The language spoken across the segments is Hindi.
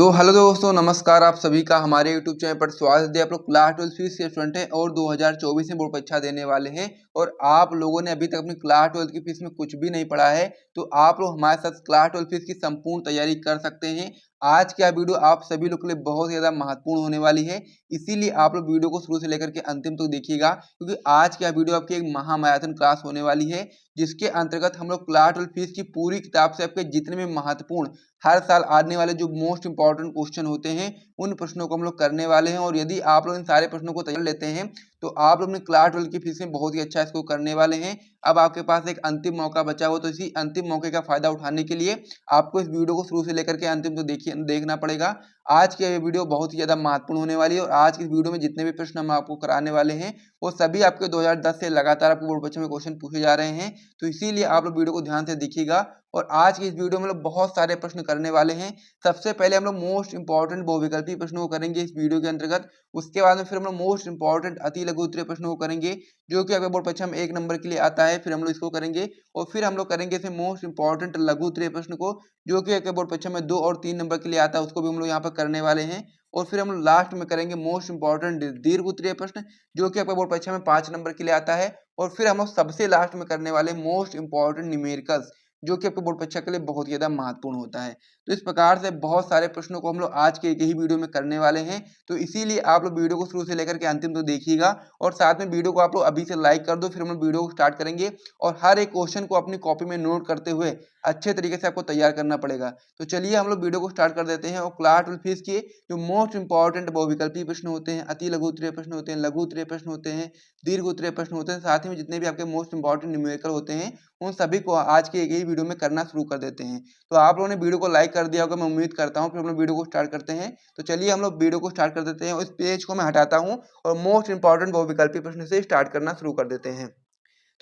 तो हेलो दोस्तों, नमस्कार। आप सभी का हमारे यूट्यूब चैनल पर स्वागत है। आप लोग क्लास 12 फीस के स्टूडेंट हैं और 2024 में बोर्ड परीक्षा देने वाले हैं और आप लोगों ने अभी तक अपनी क्लास 12 की फीस में कुछ भी नहीं पढ़ा है, तो आप लोग हमारे साथ क्लास 12 फीस की संपूर्ण तैयारी कर सकते हैं। आज की यह वीडियो आप सभी लोग के लिए बहुत ज़्यादा महत्वपूर्ण होने वाली है, इसीलिए आप लोग वीडियो को शुरू से लेकर के अंतिम तक देखिएगा, क्योंकि आज की यह वीडियो आपकी एक महामैराथन क्लास होने वाली है, जिसके अंतर्गत हम लोग क्लास 12 फीस की पूरी किताब से आपके जितने भी महत्वपूर्ण हर साल आने वाले जो मोस्ट इंपॉर्टेंट क्वेश्चन होते हैं उन प्रश्नों को हम लोग करने वाले हैं। और यदि आप लोग इन सारे प्रश्नों को तैयार लेते हैं तो आप लोग अपनी क्लास 12 की फीस में बहुत ही अच्छा इसको करने वाले हैं। अब आपके पास एक अंतिम मौका बचा हुआ, तो इसी अंतिम मौके का फायदा उठाने के लिए आपको इस वीडियो को शुरू से लेकर के अंतिम तो देखना पड़ेगा। आज की ये वीडियो बहुत ही ज़्यादा महत्वपूर्ण होने वाली है और आज की वीडियो में जितने भी प्रश्न हम आपको कराने वाले हैं वो सभी आपके 2010 से लगातार आपको बोर्ड परीक्षा में क्वेश्चन पूछे जा रहे हैं, तो इसीलिए आप लोग वीडियो को ध्यान से देखिएगा। और आज की इस वीडियो में लोग बहुत सारे प्रश्न करने वाले हैं। सबसे पहले हम लोग मोस्ट इंपॉर्टेंट बहुविकल्पी प्रश्नों को करेंगे इस वीडियो के अंतर्गत। उसके बाद में फिर हम लोग मोस्ट इंपॉर्टेंट अति लघु उत्तरीय प्रश्नों को करेंगे, जो कि आपके बोर्ड परीक्षा में 1 नंबर के लिए आता है। फिर हम लोग इसको करेंगे और फिर हम लोग करेंगे इसे मोस्ट इंपॉर्टेंट लघु उत्तरीय प्रश्न को, जो कि आपके बोर्ड परीक्षा में 2 और 3 नंबर के लिए आता है, उसको भी हम लोग यहाँ पर करने वाले हैं। और फिर हम लोग लास्ट में करेंगे मोस्ट इंपॉर्टेंट दीर्घ उत्तरीय प्रश्न, जो कि आपके बोर्ड परीक्षा में 5 नंबर के लिए आता है। और फिर हम लोग सबसे लास्ट में करने वाले मोस्ट इंपॉर्टेंट न्यूमेरिकल्स, जो कि आपके बोर्ड परीक्षा के लिए बहुत ही ज़्यादा महत्वपूर्ण होता है। तो इस प्रकार से बहुत सारे प्रश्नों को हम लोग आज के एक ही वीडियो में करने वाले हैं, तो इसीलिए आप लोग वीडियो को शुरू से लेकर के अंतिम तक देखिएगा। और साथ में वीडियो को आप लोग अभी से लाइक कर दो, फिर हम लोग वीडियो को स्टार्ट करेंगे और हर एक क्वेश्चन को अपनी कॉपी में नोट करते हुए अच्छे तरीके से आपको तैयार करना पड़ेगा। तो चलिए हम लोग वीडियो को स्टार्ट कर देते हैं। और क्लास 12 फीस के जो मोस्ट इंपॉर्टेंट बहुविकल्पी प्रश्न होते हैं, अति लघु उत्तरीय प्रश्न होते हैं, लघु उत्तरीय प्रश्न होते हैं, दीर्घ उत्तरीय प्रश्न होते हैं, साथ ही में जितने भी आपके मोस्ट इंपॉर्टेंट न्यूमेरिकल होते हैं उन सभी को आज के एक ही वीडियो में करना शुरू कर देते हैं। तो आप लोगों ने वीडियो को लाइक कर दिया होगा, मैं उम्मीद करता हूँ। फिर हम लोग वीडियो को स्टार्ट करते हैं। तो चलिए हम लोग वीडियो को स्टार्ट कर देते हैं और इस पेज को मैं हटाता हूँ और मोस्ट इंपॉर्टेंट बहुविकल्पी प्रश्न से स्टार्ट करना शुरू कर देते हैं।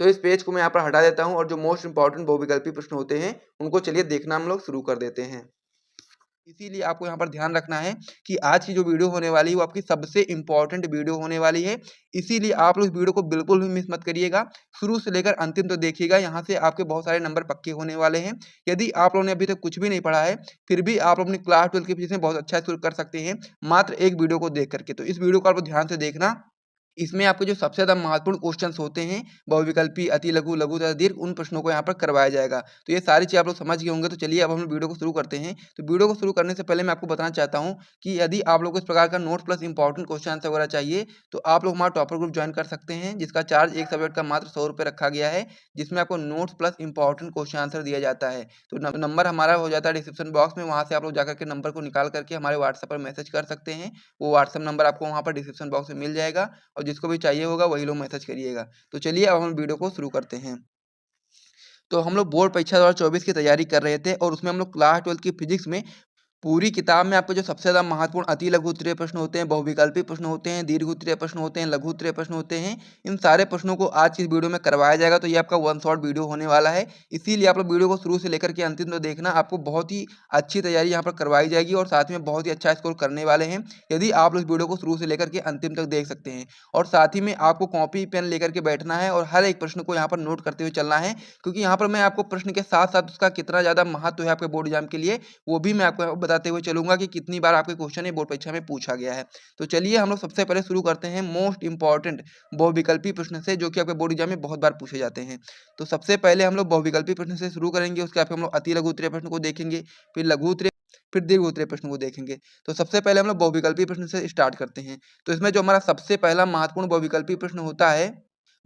तो इस पेज को मैं यहाँ पर हटा देता हूँ और जो मोस्ट इंपॉर्टेंट बहुविकल्पी प्रश्न होते हैं उनको चलिए देखना हम लोग शुरू कर देते हैं। इसीलिए आपको यहाँ पर ध्यान रखना है कि आज की जो वीडियो होने वाली है वो आपकी सबसे इम्पोर्टेंट वीडियो होने वाली है, इसीलिए आप लोग इस वीडियो को बिल्कुल भी मिस मत करिएगा। शुरू से लेकर अंतिम तक देखिएगा, यहाँ से आपके बहुत सारे नंबर पक्के होने वाले हैं। यदि आप लोगों ने अभी तक कुछ भी नहीं पढ़ा है, फिर भी आप अपनी क्लास 12 की फीस में बहुत अच्छा स्कोर कर सकते हैं मात्र एक वीडियो को देख करके। तो इस वीडियो को आप ध्यान से देखना। इसमें आपके जो सबसे ज़्यादा महत्वपूर्ण क्वेश्चंस होते हैं, बहुविकल्पी, अति लघु, लघु तथा दीर्घ, उन प्रश्नों को यहाँ पर करवाया जाएगा। तो ये सारी चीज़ आप लोग समझ गए होंगे। तो चलिए अब हम वीडियो को शुरू करते हैं। तो वीडियो को शुरू करने से पहले मैं आपको बताना चाहता हूँ कि यदि आप लोग को इस प्रकार का note plus important question answer वगैरह चाहिए, तो आप लोग हमारा टॉपर ग्रुप ज्वाइन कर सकते हैं, जिसका चार्ज एक सब्जेक्ट का मात्र 100 रुपये रखा गया है, जिसमें आपको notes plus important question answer दिया जाता है। तो नंबर हमारा हो जाता है डिस्क्रिप्शन बॉक्स में, वहाँ से आप लोग जाकर के नंबर को निकाल करके हमारे व्हाट्सएप पर मैसेज कर सकते हैं। वो व्हाट्सएप नंबर आपको वहाँ पर डिस्क्रिप्शन बॉक्स में मिल जाएगा और जिसको भी चाहिए होगा वही लोग मैसेज करिएगा। तो चलिए अब हम वीडियो को शुरू करते हैं। तो हम लोग बोर्ड परीक्षा 2024 की तैयारी कर रहे थे और उसमें हम लोग क्लास 12 की फिजिक्स में पूरी किताब में आपको जो सबसे ज़्यादा महत्वपूर्ण अति लघु उत्तरीय प्रश्न होते हैं, बहुविकल्पी प्रश्न होते हैं, दीर्घ उत्तरीय प्रश्न होते हैं, लघु उत्तरीय प्रश्न होते हैं, इन सारे प्रश्नों को आज की इस वीडियो में करवाया जाएगा। तो ये आपका वन शॉट वीडियो होने वाला है, इसीलिए आप लोग वीडियो को शुरू से लेकर के अंतिम तक देखना। आपको बहुत ही अच्छी तैयारी यहाँ पर करवाई जाएगी और साथ में बहुत ही अच्छा स्कोर करने वाले हैं, यदि आप लोग इस वीडियो को शुरू से लेकर के अंतिम तक देख सकते हैं। और साथ ही में आपको कॉपी पेन लेकर के बैठना है और हर एक प्रश्न को यहाँ पर नोट करते हुए चलना है, क्योंकि यहाँ पर मैं आपको प्रश्न के साथ साथ उसका कितना ज़्यादा महत्व है आपके बोर्ड एग्जाम के लिए वो भी मैं आपको बताते हुए चलूंगा कि कितनी बार आपके क्वेश्चन ये बोर्ड परीक्षा में पूछा गया है। तो चलिए हम लोग सबसे पहले शुरू करते हैं मोस्ट इंपॉर्टेंट बहुविकल्पी प्रश्न से, जो कि आपके बोर्ड एग्जाम में बहुत बार पूछे जाते हैं। तो सबसे पहले हम लोग बहुविकल्पी प्रश्न से शुरू करेंगे, उसके बाद हम लोग अति लघु उत्तरीय प्रश्न को देखेंगे, फिर लघु उत्तरीय, फिर दीर्घ उत्तरीय प्रश्न को देखेंगे। तो सबसे पहले हम लोग बहुविकल्पी प्रश्न से स्टार्ट करते हैं। तो इसमें जो हमारा सबसे पहला महत्वपूर्ण बहुविकल्पी प्रश्न होता है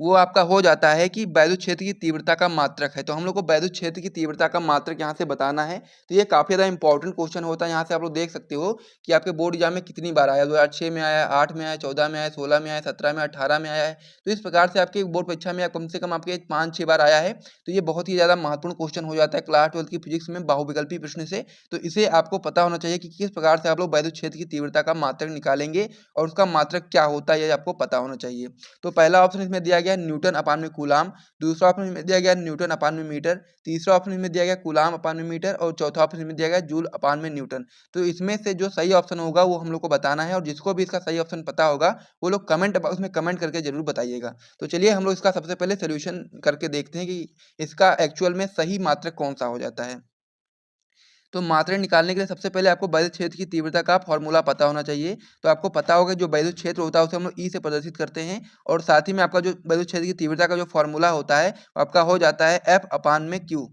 वो आपका हो जाता है कि वैद्युत क्षेत्र की तीव्रता का मात्रक है। तो हम लोग को वैद्युत क्षेत्र की तीव्रता का मात्रक यहाँ से बताना है। तो ये काफ़ी ज़्यादा इंपॉर्टेंट क्वेश्चन होता है। यहाँ से आप लोग देख सकते हो कि आपके बोर्ड एग्जाम में कितनी बार आया, 2006 में आया, 8 में आया, 14 में आया, 16 में आया, 17 में, 18 में आया है। तो इस प्रकार से आपके बोर्ड परीक्षा में कम से कम आपके 5-6 बार आया है। तो ये बहुत ही ज़्यादा महत्वपूर्ण क्वेश्चन हो जाता है क्लास 12 की फिजिक्स में बहुविकल्पी प्रश्न से। तो इसे आपको पता होना चाहिए कि किस प्रकार से आप लोग वैद्युत क्षेत्र की तीव्रता का मात्रक निकालेंगे और उसका मात्रक क्या होता है, ये आपको पता होना चाहिए। तो पहला ऑप्शन इसमें दिया गया न्यूटन अपान में कूलाम, दूसरा ऑप्शन इसमें दिया गया न्यूटन अपान में मीटर, तीसरा ऑप्शन इसमें दिया गया कूलाम अपान में मीटर और चौथा ऑप्शन इसमें दिया गया जूल अपान में न्यूटन। तो इसमें से जो सही ऑप्शन होगा वो हम लोग को बताना है और जिसको भी इसका सही ऑप्शन पता होगा वो लोग कमेंट बॉक्स में कमेंट करके जरूर बताइएगा। तो चलिए हम लोग इसका सबसे पहले सोल्यूशन करके देखते हैं कि इसका एक्चुअल में सही मात्रक कौन सा हो जाता है। तो मात्रा निकालने के लिए सबसे पहले आपको वैद्युत क्षेत्र की तीव्रता का फॉर्मूला पता होना चाहिए। तो आपको पता होगा जो वैद्युत क्षेत्र होता है उसे हम लोग ई से प्रदर्शित करते हैं, और साथ ही में आपका जो वैद्युत क्षेत्र की तीव्रता का जो फॉर्मूला होता है आपका हो जाता है एफ अपान में क्यू।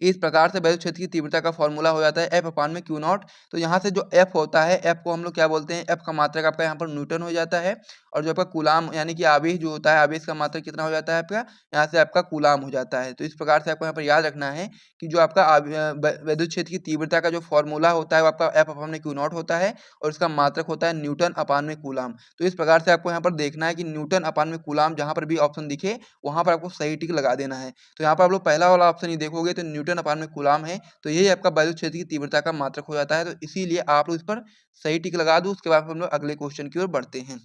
इस प्रकार से वैद्युत क्षेत्र की तीव्रता का फॉर्मूला हो जाता है एफ अपान में क्यू नॉट। तो यहाँ से जो एफ होता है, एफ को हम लोग क्या बोलते हैं, एफ का मात्रक आपका यहाँ पर न्यूटन हो जाता है, और जो आपका कूलाम यानी कि आवेश जो होता है, आवेश का मात्रक कितना हो जाता है आपका, यहाँ से आपका कूलाम हो जाता है। तो इस प्रकार से आपको यहाँ पर याद रखना है कि जो आपका वैद्युत क्षेत्र की तीव्रता का जो फॉर्मूला होता है वो आपका एफ अपान में क्यू नॉट होता है, और इसका मात्रक होता है न्यूटन अपान में कूलाम। तो इस प्रकार से आपको यहाँ पर देखना है कि न्यूटन अपान में कूलाम जहाँ पर भी ऑप्शन दिखे वहां पर आपको सही टिक लगा देना है। तो यहाँ पर आप लोग पहला वाला ऑप्शन ही देखोगे तो न्यूटन अपान में कूलाम है, तो यही आपका वैद्युत क्षेत्र की तीव्रता का मात्रक हो जाता है। तो इसीलिए आप लोग इस पर सही टिक लगा दो। उसके बाद हम लोग अगले क्वेश्चन की ओर बढ़ते हैं।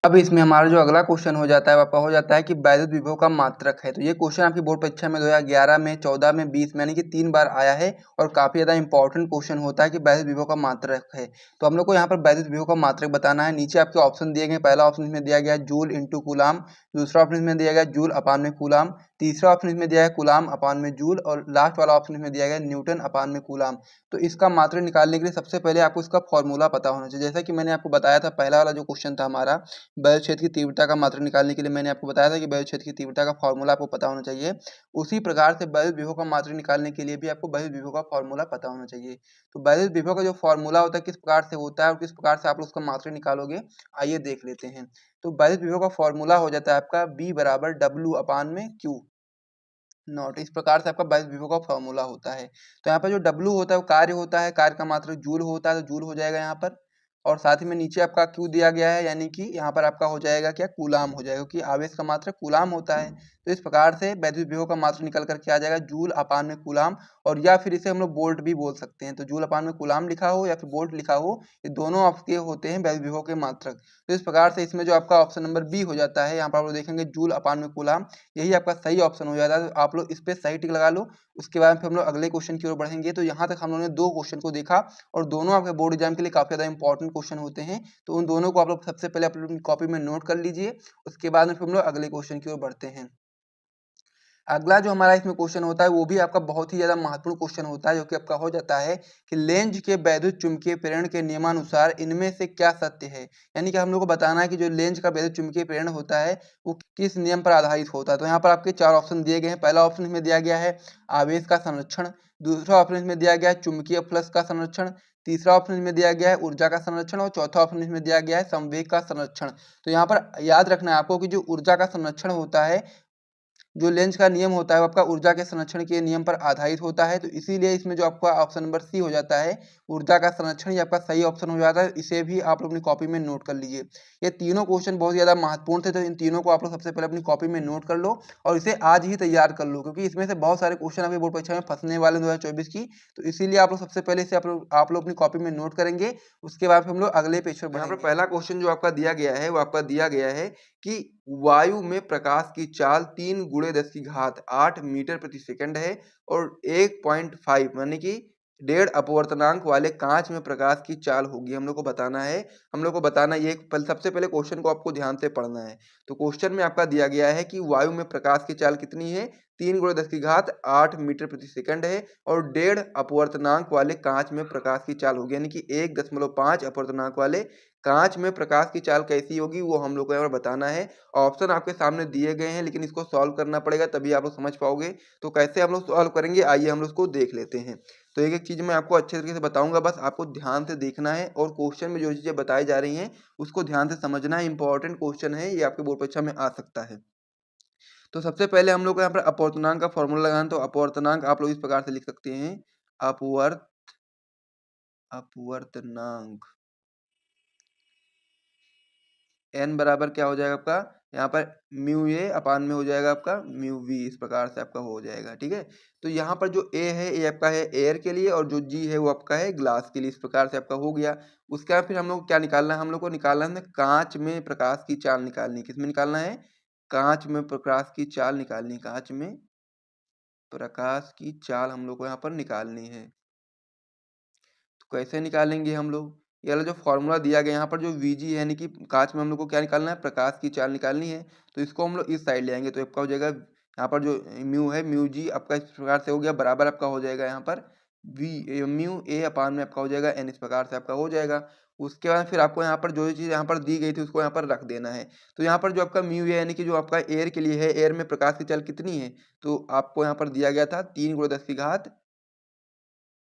अब इसमें हमारा जो अगला क्वेश्चन हो जाता है वो आपका हो जाता है कि वैद्युत विभव का मात्रक है। तो ये क्वेश्चन आपकी बोर्ड परीक्षा में 2011 में, 14 में, 20 में यानी कि 3 बार आया है, और काफी ज्यादा इंपॉर्टेंट क्वेश्चन होता है कि वैद्युत विभव का मात्रक है। तो हम लोग को यहाँ पर वैद्युत विभव का मात्रक बताना है। नीचे आपके ऑप्शन दिए गए, पहला ऑप्शन इसमें दिया गया है जूल इंटू कूलाम, दूसरा ऑप्शन इसमें दिया गया जूल अपान में कूलाम, तीसरा ऑप्शन इसमें दिया है कूलाम अपान में जूल, और लास्ट वाला ऑप्शन इसमें दिया गया न्यूटन अपान में कूलाम। तो इसका मात्रक निकालने के लिए सबसे पहले आपको इसका फॉर्मूला पता होना चाहिए। जैसा कि मैंने आपको बताया था, पहला वाला जो क्वेश्चन था हमारा वैद्युत क्षेत्र की तीव्रता का मात्रक निकालने के लिए, मैंने आपको बताया था कि वैद्युत क्षेत्र की तीव्रता का फॉर्मूला आपको पता होना चाहिए। उसी प्रकार से वैद्युत विभव का मात्रक निकालने के लिए भी आपको वैद्युत विभव का फॉर्मूला पता होना चाहिए। तो वैद्युत विभव का जो फॉर्मूला होता है किस प्रकार से होता है और किस प्रकार से आप लोग उसका मात्रक निकालोगे, आइए देख लेते हैं। तो वैद्युत विभव का फॉर्मूला हो जाता है आपका B बराबर W अपान में Q नॉट। इस प्रकार से आपका वैद्युत विभव का फॉर्मूला होता है। तो यहाँ पर जो W होता है वो कार्य होता है, कार्य का मात्रक जूल होता है, तो जूल हो जाएगा यहाँ पर, और साथ ही में नीचे आपका Q दिया गया है, यानी कि यहाँ पर आपका हो जाएगा क्या, कूलाम हो जाएगा, क्योंकि आवेश का मात्रक कूलाम होता है। तो इस प्रकार से वैद्युत विभव का मात्रक निकल करके आ जाएगा जूल अपान में कूलाम, और या फिर इसे हम लोग वोल्ट भी बोल सकते हैं। तो जूल अपान में कूलाम लिखा हो या फिर वोल्ट लिखा हो, ये दोनों आपके होते हैं वैद्युत विभव के मात्रक। तो इस प्रकार से इसमें जो आपका ऑप्शन नंबर बी हो जाता है, यहाँ पर आप लोग देखेंगे जूल अपान में कूलाम, यही आपका सही ऑप्शन हो जाता है। तो आप लोग इस पे सही टिक लगा लो। उसके बाद फिर हम लोग अगले क्वेश्चन की ओर बढ़ेंगे। तो यहाँ तक हम लोगों ने दो क्वेश्चन को देखा, और दोनों आपके बोर्ड एग्जाम के लिए काफी ज्यादा इंपॉर्टेंट क्वेश्चन होते हैं। तो उन दोनों को आप लोग सबसे पहले अपनी कॉपी में नोट कर लीजिए। उसके बाद में फिर हम लोग अगले क्वेश्चन की ओर बढ़ते हैं। अगला जो हमारा इसमें क्वेश्चन होता है वो भी आपका बहुत ही ज्यादा महत्वपूर्ण क्वेश्चन होता है, जो कि आपका हो जाता है कि लेंज के वैद्युत चुंबकीय प्रेरण के नियमानुसार इनमें से क्या सत्य है। यानी कि हम लोग को बताना है कि जो लेंज का वैद्युत चुंबकीय प्रेरण होता है वो किस नियम पर आधारित होता है। तो यहाँ पर आपके चार ऑप्शन दिए गए हैं। पहला ऑप्शन इसमें दिया गया है आवेश का संरक्षण, दूसरा ऑप्शन इसमें दिया गया है चुंबकीय फ्लक्स का संरक्षण, तीसरा ऑप्शन इसमें दिया गया है ऊर्जा का संरक्षण, और चौथा ऑप्शन इसमें दिया गया है संवेग का संरक्षण। तो यहाँ पर याद रखना है आपको कि जो ऊर्जा का संरक्षण होता है, जो लेंज का नियम होता है वो आपका ऊर्जा के संरक्षण के नियम पर आधारित होता है। तो इसीलिए इसमें जो आपका ऑप्शन नंबर सी हो जाता है ऊर्जा का संरक्षण, ये आपका सही ऑप्शन हो जाता है। इसे भी आप लोग अपनी कॉपी में नोट कर लीजिए। ये तीनों क्वेश्चन बहुत ज्यादा महत्वपूर्ण थे, तो इन तीनों को आप लोग सबसे पहले अपनी कॉपी में नोट कर लो, और इसे आज ही तैयार कर लो, क्योंकि इसमें से बहुत सारे क्वेश्चन आपके बोर्ड परीक्षा में फंसने वाले 2024 की। तो इसीलिए आप लोग सबसे पहले इसे आप लोग अपनी कॉपी में नोट करेंगे। उसके बाद हम लोग अगले पेज पर बढ़ेंगे। यहाँ पर पहला क्वेश्चन जो आपका दिया गया है वो आपका दिया गया है कि वायु में प्रकाश की चाल 3 गुणे 10 की घात 8 मीटर प्रति सेकंड है, और 1.5 यानी कि 1.5 अपवर्तनांक वाले कांच में प्रकाश की चाल होगी। हम लोग को बताना है, हम लोग को बताना ये सबसे पहले क्वेश्चन को आपको ध्यान से पढ़ना है। तो क्वेश्चन में आपका दिया गया है कि वायु में प्रकाश की चाल कितनी है, 3 गुणे 10 की घात 8 मीटर प्रति सेकंड है, और 1.5 अपवर्तनांक वाले कांच में प्रकाश की चाल होगी, यानी कि 1.5 अपवर्तनांक वाले कांच में प्रकाश की चाल कैसी होगी वो हम लोग को यहाँ पर बताना है। ऑप्शन आपके सामने दिए गए हैं, लेकिन इसको सॉल्व करना पड़ेगा तभी आप लोग समझ पाओगे। तो कैसे हम लोग सॉल्व करेंगे, आइए हम लोग उसको देख लेते हैं। तो एक एक चीज मैं आपको अच्छे तरीके से बताऊंगा, बस आपको ध्यान से देखना है, और क्वेश्चन में जो चीजें बताई जा रही हैं उसको ध्यान से समझना है। इंपॉर्टेंट क्वेश्चन है, ये आपके बोर्ड परीक्षा में आ सकता है। तो सबसे पहले हम लोग को यहाँ पर अपवर्तनांक का फॉर्मूला लगाना। तो अपवर्तनांक आप लोग इस प्रकार से लिख सकते हैं, अपवर्तनांक n बराबर क्या हो जाएगा आपका, यहाँ पर म्यू ए अपान में हो जाएगा आपका म्यू वी, इस प्रकार से आपका हो जाएगा। ठीक है, तो यहाँ पर जो ए है ये आपका है एयर के लिए, और जो जी है वो आपका है ग्लास के लिए। इस प्रकार से आपका हो गया। उसके बाद फिर हम लोग को क्या निकालना है, हम लोग को निकालना है कांच में प्रकाश की चाल निकालनी। किस में निकालना है, कांच में प्रकाश की चाल निकालनी, कांच में प्रकाश की चाल हम लोग को यहाँ पर निकालनी है। तो कैसे निकालेंगे हम लोग, ये वाला जो फॉर्मूला दिया गया यहाँ पर जो Vg है, यानी कि कांच में हम लोग को क्या निकालना है, प्रकाश की चाल निकालनी है। तो इसको हम लोग इस साइड ले आएंगे, तो आपका हो जाएगा यहाँ पर जो म्यू है म्यू जी आपका इस प्रकार से हो गया, बराबर आपका हो जाएगा यहाँ पर वी म्यू ए अपान में आपका हो जाएगा एन, इस प्रकार से आपका हो जाएगा। उसके बाद फिर आपको यहाँ पर जो चीज़ यहाँ पर दी गई थी उसको यहाँ पर रख देना है। तो यहाँ पर जो आपका म्यू ए यानी कि जो आपका एयर के लिए है, एयर में प्रकाश की चाल कितनी है, तो आपको यहाँ पर दिया गया था 3 ×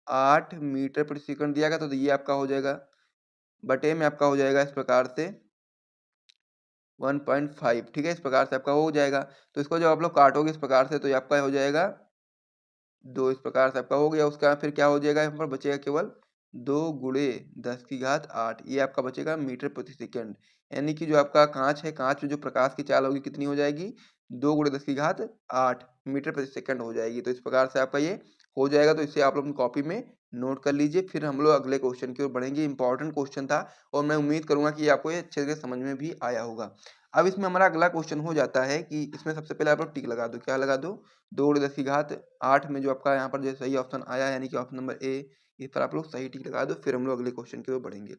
10⁸ मीटर प्रति सेकंड दिया गया, तो ये आपका हो जाएगा बटे में आपका हो जाएगा इस प्रकार से 1.5, ठीक है, इस प्रकार से आपका हो जाएगा। तो इसको जब आप लोग काटोगे इस प्रकार से तो ये आपका हो जाएगा 2, इस प्रकार से आपका हो गया। उसके बाद फिर क्या हो जाएगा, यहाँ पर बचेगा केवल 2 × 10⁸ ये आपका बचेगा मीटर प्रति सेकंड। यानी कि जो आपका कांच है, कांच में जो प्रकाश की चाल होगी कितनी हो जाएगी, 2 × 10⁸ मीटर प्रति सेकंड हो जाएगी। तो इस प्रकार से आपका ये हो जाएगा। तो इसे आप लोग अपनी कॉपी में नोट कर लीजिए। फिर हम लोग अगले क्वेश्चन की ओर बढ़ेंगे। इंपॉर्टेंट क्वेश्चन था और मैं उम्मीद करूंगा कि आपको ये अच्छे से समझ में भी आया होगा। अब इसमें हमारा अगला क्वेश्चन हो जाता है कि इसमें सबसे पहले आप लोग टिक लगा दो। क्या लगा दो, 2 × 10⁸ में जो आपका यहाँ पर जो सही ऑप्शन आया यानी कि ऑप्शन नंबर ए, इस पर आप लोग सही टिक लगा दो। फिर हम लोग अगले क्वेश्चन की ओर बढ़ेंगे।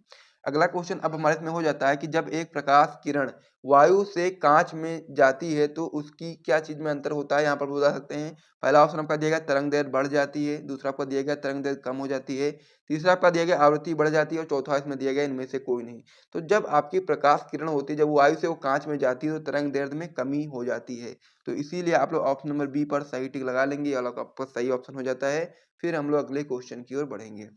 अगला क्वेश्चन अब हमारे इसमें हो जाता है कि जब एक प्रकाश किरण वायु से कांच में जाती है तो उसकी क्या चीज में अंतर होता है, यहाँ पर बता सकते हैं। पहला ऑप्शन आपका दिया गया तरंग दैर्घ्य बढ़ जाती है, दूसरा आपका दिया गया तरंग दैर्घ्य कम हो जाती है, तीसरा आपका दिया गया आवृत्ति बढ़ जाती है और चौथा इसमें दिया गया इनमें से कोई नहीं। तो जब आपकी प्रकाश किरण होती है, जब वायु से वो कांच में जाती है तो तरंग दैर्घ्य में कमी हो जाती है। तो इसीलिए आप लोग ऑप्शन नंबर बी पर सही टिक लगा लेंगे और आपका सही ऑप्शन हो जाता है। फिर हम लोग अगले क्वेश्चन की ओर बढ़ेंगे।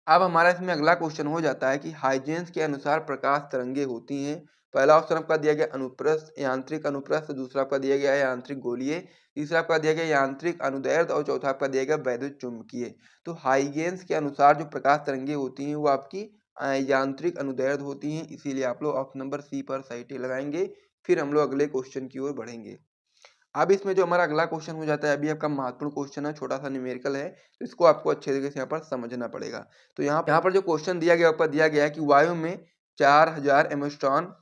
अब हमारा इसमें अगला क्वेश्चन हो जाता है कि हाइजेंस के अनुसार प्रकाश तरंगे होती हैं। पहला ऑप्शन आपका दिया गया अनुप्रस्थ यांत्रिक अनुप्रस्थ, दूसरा आपका दिया गया है यांत्रिक गोलीय, तीसरा आपका दिया गया यांत्रिक अनुदैर्ध्य और चौथा आपका दिया गया वैद्युत चुंबकीय। तो हाइजेंस के अनुसार जो प्रकाश तरंगे होती हैं वो आपकी यांत्रिक अनुदैर्ध्य होती हैं। इसीलिए आप लोग ऑप्शन नंबर सी पर सही टिक लगाएंगे। फिर हम लोग अगले क्वेश्चन की ओर बढ़ेंगे। अब इसमें जो हमारा अगला क्वेश्चन हो जाता है, अभी आपका महत्वपूर्ण क्वेश्चन है, छोटा सा न्यूमेरिकल है, तो इसको आपको अच्छे तरीके से यहाँ पर समझना पड़ेगा। तो यहाँ पर जो क्वेश्चन दिया गया ऊपर दिया गया है कि वायु में 4000 एंगस्ट्रॉन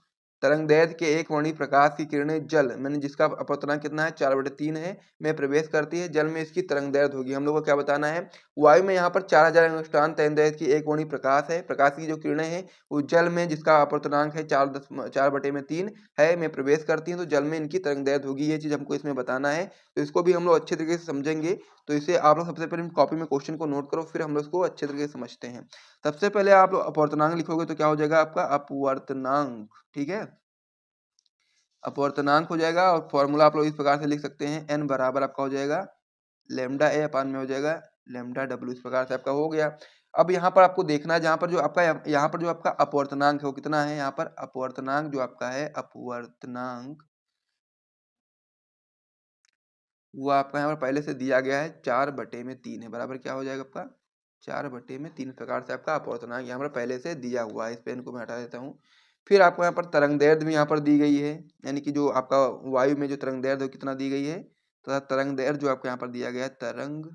तरंगदैर्घ्य के एक वर्णीय प्रकाश की किरणें जल मैंने जिसका अपवर्तनांक कितना है 4/3 है में प्रवेश करती है। जल में इसकी तरंगदैर्घ्य होगी। हम लोग को क्या बताना है, वायु में यहाँ पर 4000 एंगस्ट्रॉन तरंगदैर्घ्य की एक वर्णीय प्रकाश है, प्रकाश की जो किरणें हैं वो जल में जिसका अपवर्तनांक है 4/3 है में प्रवेश करती हैं। तो जल में इनकी तरंगदैर्घ्य होगी, ये चीज हमको इसमें बताना है। तो इसको भी हम लोग अच्छे तरीके से समझेंगे। तो इसे आप लोग सबसे पहले कॉपी में क्वेश्चन को नोट करो, फिर हम लोग इसको अच्छे तरीके से समझते हैं। सबसे पहले आप लोग अपवर्तनांक लिखोगे तो क्या हो जाएगा आपका अपवर्तनांक, ठीक है, अपवर्तनांक हो जाएगा। और फॉर्मूला आप लोग इस प्रकार से लिख सकते हैं, एन बराबर आपका हो जाएगा लैम्डा ए अपान में हो जाएगा लैम्डा डब्ल्यू, इस प्रकार से आपका हो गया। अब यहाँ पर आपको देखना है जहाँ पर जो आपका यहाँ पर जो आपका अपवर्तनांक है वो कितना है, यहाँ पर अपवर्तनांक जो आपका है अपवर्तनांक वो आपका यहाँ पर पहले से दिया गया है 4/3 है, बराबर क्या हो जाएगा आपका 4/3 प्रकार से आपका अपवर्तनांक यहाँ पर पहले से दिया हुआ है। इस पेन को मैं हटा देता हूँ। फिर आपको यहाँ पर तरंगदैर्घ्य भी यहाँ पर दी गई है, यानी कि जो आपका वायु में जो तरंगदैर्घ्य कितना दी गई है, तो तरंगदैर्घ्य जो आपको यहाँ पर दिया गया है तरंग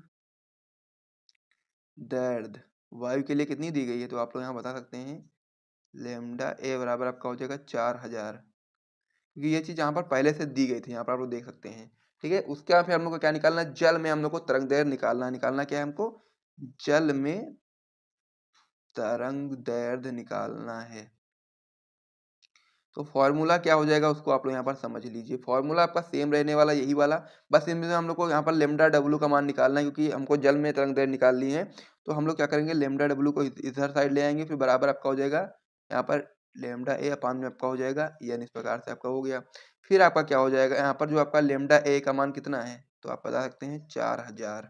दैर्घ्य वायु के लिए कितनी दी गई है, तो आप लोग यहाँ बता सकते हैं लैम्डा ए बराबर आपका हो जाएगा 4000, क्योंकि ये चीज यहाँ पर पहले से दी गई थी, यहाँ पर आप लोग देख सकते हैं, ठीक है। उसके बाद फिर हम लोग को क्या निकालना है, जल में हम लोग को तरंगदैर्घ्य निकालना क्या है हमको, जल में तरंगदैर्घ्य निकालना है। तो फॉर्मूला क्या हो जाएगा उसको आप लोग यहाँ पर समझ लीजिए। फॉर्मूला आपका सेम रहने वाला यही वाला, बस इनमें से हम लोग को यहाँ पर लेमडा डब्ल्यू का मान निकालना है, क्योंकि हमको जल में तरंगदैर्घ्य निकालनी है। तो हम लोग क्या करेंगे, लेमडा डब्ल्यू को इधर साइड ले आएंगे, फिर बराबर आपका हो जाएगा यहाँ पर लेमडा ए अपान में आपका हो जाएगा एन, इस प्रकार से आपका हो गया। फिर आपका क्या हो जाएगा, यहाँ पर जो आपका लेमडा ए का मान कितना है, तो आप बता सकते हैं 4000,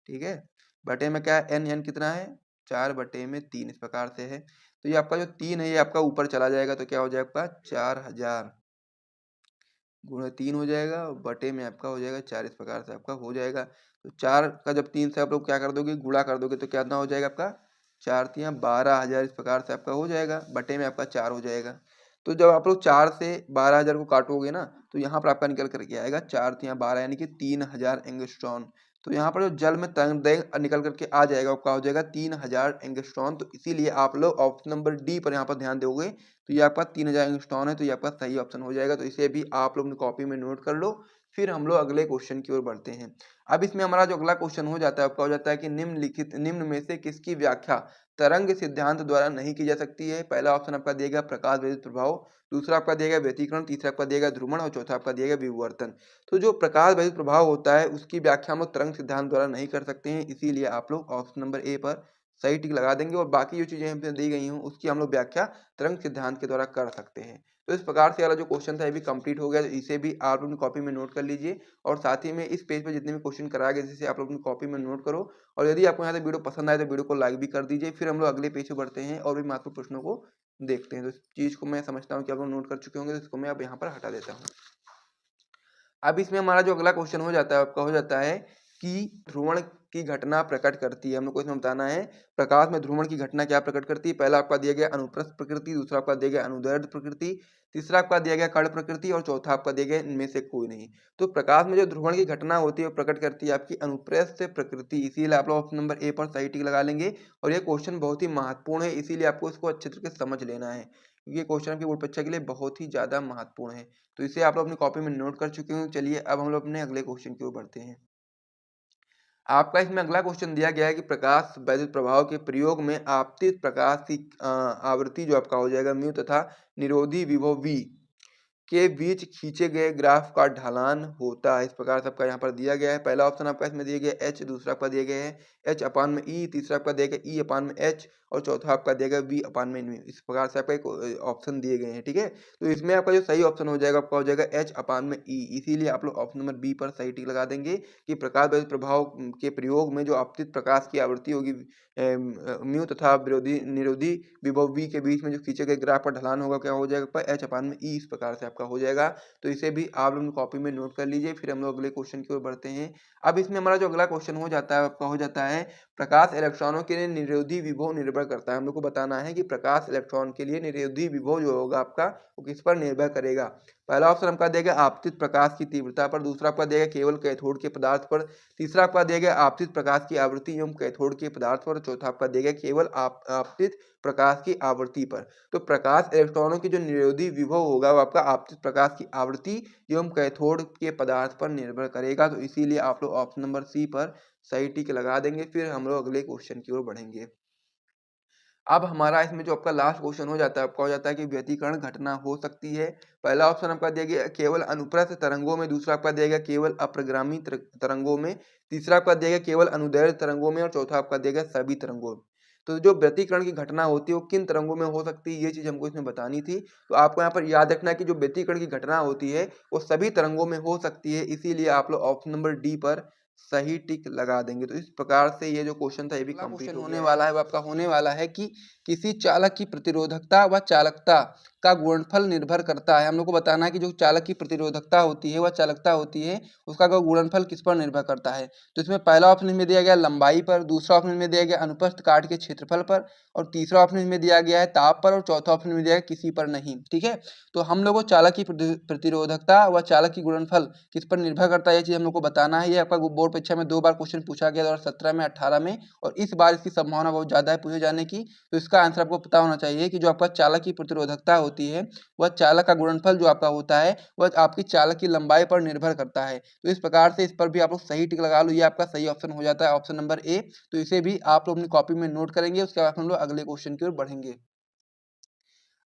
ठीक है। बटे में क्या है, एन कितना है 4/3 इस प्रकार से है। तो ये आपका जो 3 है ये आपका ऊपर चला जाएगा, तो क्या हो जाएगा आपका 4000 गुणा 3 हो जाएगा, बटे में आपका हो जाएगा 4, इस प्रकार से आपका हो जाएगा। तो 4 का जब 3 से आप लोग क्या कर दोगे, गुणा कर दोगे, तो कितना हो जाएगा आपका 4×3 12,000, इस प्रकार से आपका हो जाएगा, बटे में आपका 4 हो जाएगा। तो जब आप लोग 4 से 12,000 को काटोगे ना, तो यहाँ पर आपका निकल करके आएगा 4×3 12 यानी कि 3000 एंगस्ट्रॉन। तो यहाँ पर जो जल में तरंगदैर्घ्य निकल करके आ जाएगा, आपका हो जाएगा 3000 एंगस्ट्रॉन। तो इसीलिए आप लोग ऑप्शन नंबर डी पर यहाँ पर ध्यान दोगे, तो ये आपका 3000 एंगस्ट्रॉन है, तो ये आपका सही ऑप्शन हो जाएगा। तो इसे भी आप लोग कॉपी में नोट कर लो। फिर हम लोग अगले क्वेश्चन की ओर बढ़ते हैं। अब इसमें हमारा जो अगला क्वेश्चन हो जाता है आपका हो जाता है कि निम्न में से किसकी व्याख्या तरंग सिद्धांत द्वारा नहीं की जा सकती है। पहला ऑप्शन आपका दिया गया प्रकाश विद्युत प्रभाव, दूसरा आपका दिया गया व्यतिकरण, तीसरा आपका दिया गया ध्रुवण और चौथा आपका दिया गया विवर्तन। तो जो प्रकाश विद्युत प्रभाव होता है उसकी व्याख्या हम लोग तरंग सिद्धांत द्वारा नहीं कर सकते हैं, इसीलिए आप लोग ऑप्शन नंबर ए पर सही टिक लगा देंगे और बाकी जो चीजें हमसे दी गई हूँ उसकी हम लोग व्याख्या तरंग सिद्धांत के द्वारा कर सकते हैं। तो इस प्रकार से वाला जो क्वेश्चन था ये भी कंप्लीट हो गया, तो इसे भी आप अपनी कॉपी में नोट कर लीजिए और साथ ही में इस पेज पर जितने भी क्वेश्चन कराए गए जिसे आप लोग अपनी कॉपी में नोट करो। और यदि आपको यहाँ तक वीडियो पसंद आए तो वीडियो को लाइक भी कर दीजिए। फिर हम लोग अगले पेज पे बढ़ते हैं और भी महत्वपूर्ण प्रश्नों को देखते हैं। तो इस चीज को मैं समझता हूँ कि आप लोग नोट कर चुके होंगे, तो इसको मैं अब यहाँ पर हटा देता हूँ। अब इसमें हमारा जो अगला क्वेश्चन हो जाता है आपका हो जाता है कि ध्रुवण की घटना प्रकट करती है। हम लोग को इसमें बताना है प्रकाश में ध्रुवण की घटना क्या प्रकट करती है। पहला आपका दिया गया अनुप्रस्थ प्रकृति, दूसरा आपका दिया गया अनुदैर्ध्य प्रकृति, तीसरा आपका दिया गया कर्ण प्रकृति और चौथा आपका दिया गया इनमें से कोई नहीं। तो प्रकाश में जो ध्रुवण की घटना होती है वो प्रकट करती है आपकी अनुप्रस्थ प्रकृति, इसीलिए आप लोग ऑप्शन नंबर ए पर सही टिक लगा लेंगे। और ये क्वेश्चन बहुत ही महत्वपूर्ण है, इसीलिए आपको इसको अच्छे तरीके से समझ लेना है क्योंकि ये क्वेश्चन आपकी बोर्ड परीक्षा के लिए बहुत ही ज्यादा महत्वपूर्ण है। तो इसे आप लोग अपनी कॉपी में नोट कर चुके हो। चलिए अब हम लोग अपने अगले क्वेश्चन की ओर बढ़ते हैं। आपका इसमें अगला क्वेश्चन दिया गया है कि प्रकाश वैद्युत प्रभाव के प्रयोग में आपतित प्रकाश की आवृत्ति जो आपका हो जाएगा म्यू तथा निरोधी विभव वी के बीच खींचे गए ग्राफ का ढलान होता है। इस प्रकार से आपका यहाँ पर दिया गया है। पहला ऑप्शन आपका इसमें दिया गया एच, दूसरा आपका दिया गया है एच अपान में ई, तीसरा आपका दिया गया ई अपान में एच और चौथा आपका दिया गया वी अपान में म्यू। इस प्रकार से आपका एक ऑप्शन दिए गए हैं, ठीक है। तो इसमें आपका जो सही ऑप्शन हो जाएगा आपका हो जाएगा एच अपान में ई, इसीलिए आप लोग ऑप्शन नंबर बी पर सही टिक लगा देंगे कि प्रकाश वैद्युत प्रभाव के प्रयोग में जो आपतित प्रकाश की आवृत्ति होगी म्यू तथा विरोधी निरोधी विभव वी के बीच में जो खींचे गए ग्राफ का ढलान होगा क्या हो जाएगा एच अपान में ई। इस प्रकार से आपका हो जाएगा। तो इसे भी आप लोग कॉपी में नोट कर लीजिए। फिर हम लोग अगले क्वेश्चन की ओर बढ़ते हैं। अब इसमें हमारा जो अगला क्वेश्चन हो जाता है आपका हो जाता है प्रकाश इलेक्ट्रॉनों के लिए निरोधी विभव निर्भर करता है। हम लोग को बताना है कि प्रकाश इलेक्ट्रॉन के लिए निरोधी विभव जो होगा आपका वो किस पर निर्भर करेगा। पहला ऑप्शन आपका देगा आपतित प्रकाश की तीव्रता पर, दूसरा आपका देगा केवल कैथोड के पदार्थ पर, तीसरा आपका देगा आपतित प्रकाश की आवृत्ति एवं कैथोड के पदार्थ पर, चौथा आपका देगा केवल आपतित प्रकाश की आवृत्ति पर। तो प्रकाश इलेक्ट्रॉनों की जो निरोधी विभव होगा वो आपका आपतित प्रकाश की आवृत्ति एवं कैथोड के पदार्थ पर निर्भर करेगा। तो इसीलिए आप लोग ऑप्शन नंबर सी पर सही टिक लगा देंगे। फिर हम लोग अगले क्वेश्चन की ओर बढ़ेंगे। अब हमारा इसमें जो आपका लास्ट क्वेश्चन हो जाता है आपका हो जाता है कि व्यतिकरण घटना हो सकती है। पहला ऑप्शन आपका दिया गया केवल अनुप्रस्थ तरंगों में, दूसरा आपका दिया गया केवल अप्रगामी तरंगों में, तीसरा आपका दिया गया केवल अनुदैर्ध्य तरंगों में और चौथा आपका दिया गया सभी तरंगों में। तो जो व्यतिकरण की घटना होती है वो किन तरंगों में हो सकती है ये चीज हमको इसमें बतानी थी। तो आपको यहाँ पर याद रखना है कि जो व्यतिकरण की घटना होती है वो सभी तरंगों में हो सकती है, इसीलिए आप लोग ऑप्शन नंबर डी पर सही टिक लगा देंगे। तो इस प्रकार से ये जो क्वेश्चन था ये भी कंप्लीट होने वाला है। वो आपका होने वाला है कि किसी चालक की प्रतिरोधकता व चालकता का गुणनफल निर्भर करता है। हम लोग को बताना है कि जो चालक की प्रतिरोधकता होती है वह चालकता होती है उसका गुणनफल किस पर निर्भर करता है। तो इसमें पहला ऑप्शन में दिया गया लंबाई पर, दूसरा ऑप्शन में दिया गया अनुप्रस्थ काट के क्षेत्रफल पर और तीसरा ऑप्शन में दिया गया है ताप पर और चौथा ऑप्शन में दिया गया किसी पर नहीं, ठीक है। तो हम लोग को चालक की प्रतिरोधकता व चालक की गुणनफल किस पर निर्भर करता है ये चीज हम लोग को बताना है। ये आपका बोर्ड परीक्षा में 2 बार क्वेश्चन पूछा गया 2017 में, 18 में और इस बार इसकी संभावना बहुत ज्यादा है पूछे जाने की। तो इसका आंसर आपको पता होना चाहिए कि जो आपका चालक की प्रतिरोधकता होती है वह चालक का गुणनफल जो आपका होता है वह आपकी चालक की लंबाई पर निर्भर करता है। तो इस प्रकार से इस पर भी आप लोग सही टिक लगा लो, ये आपका सही ऑप्शन हो जाता है ऑप्शन नंबर ए। तो इसे भी आप लोग अपनी कॉपी में नोट करेंगे, उसके बाद हम लोग अगले क्वेश्चन की ओर बढ़ेंगे।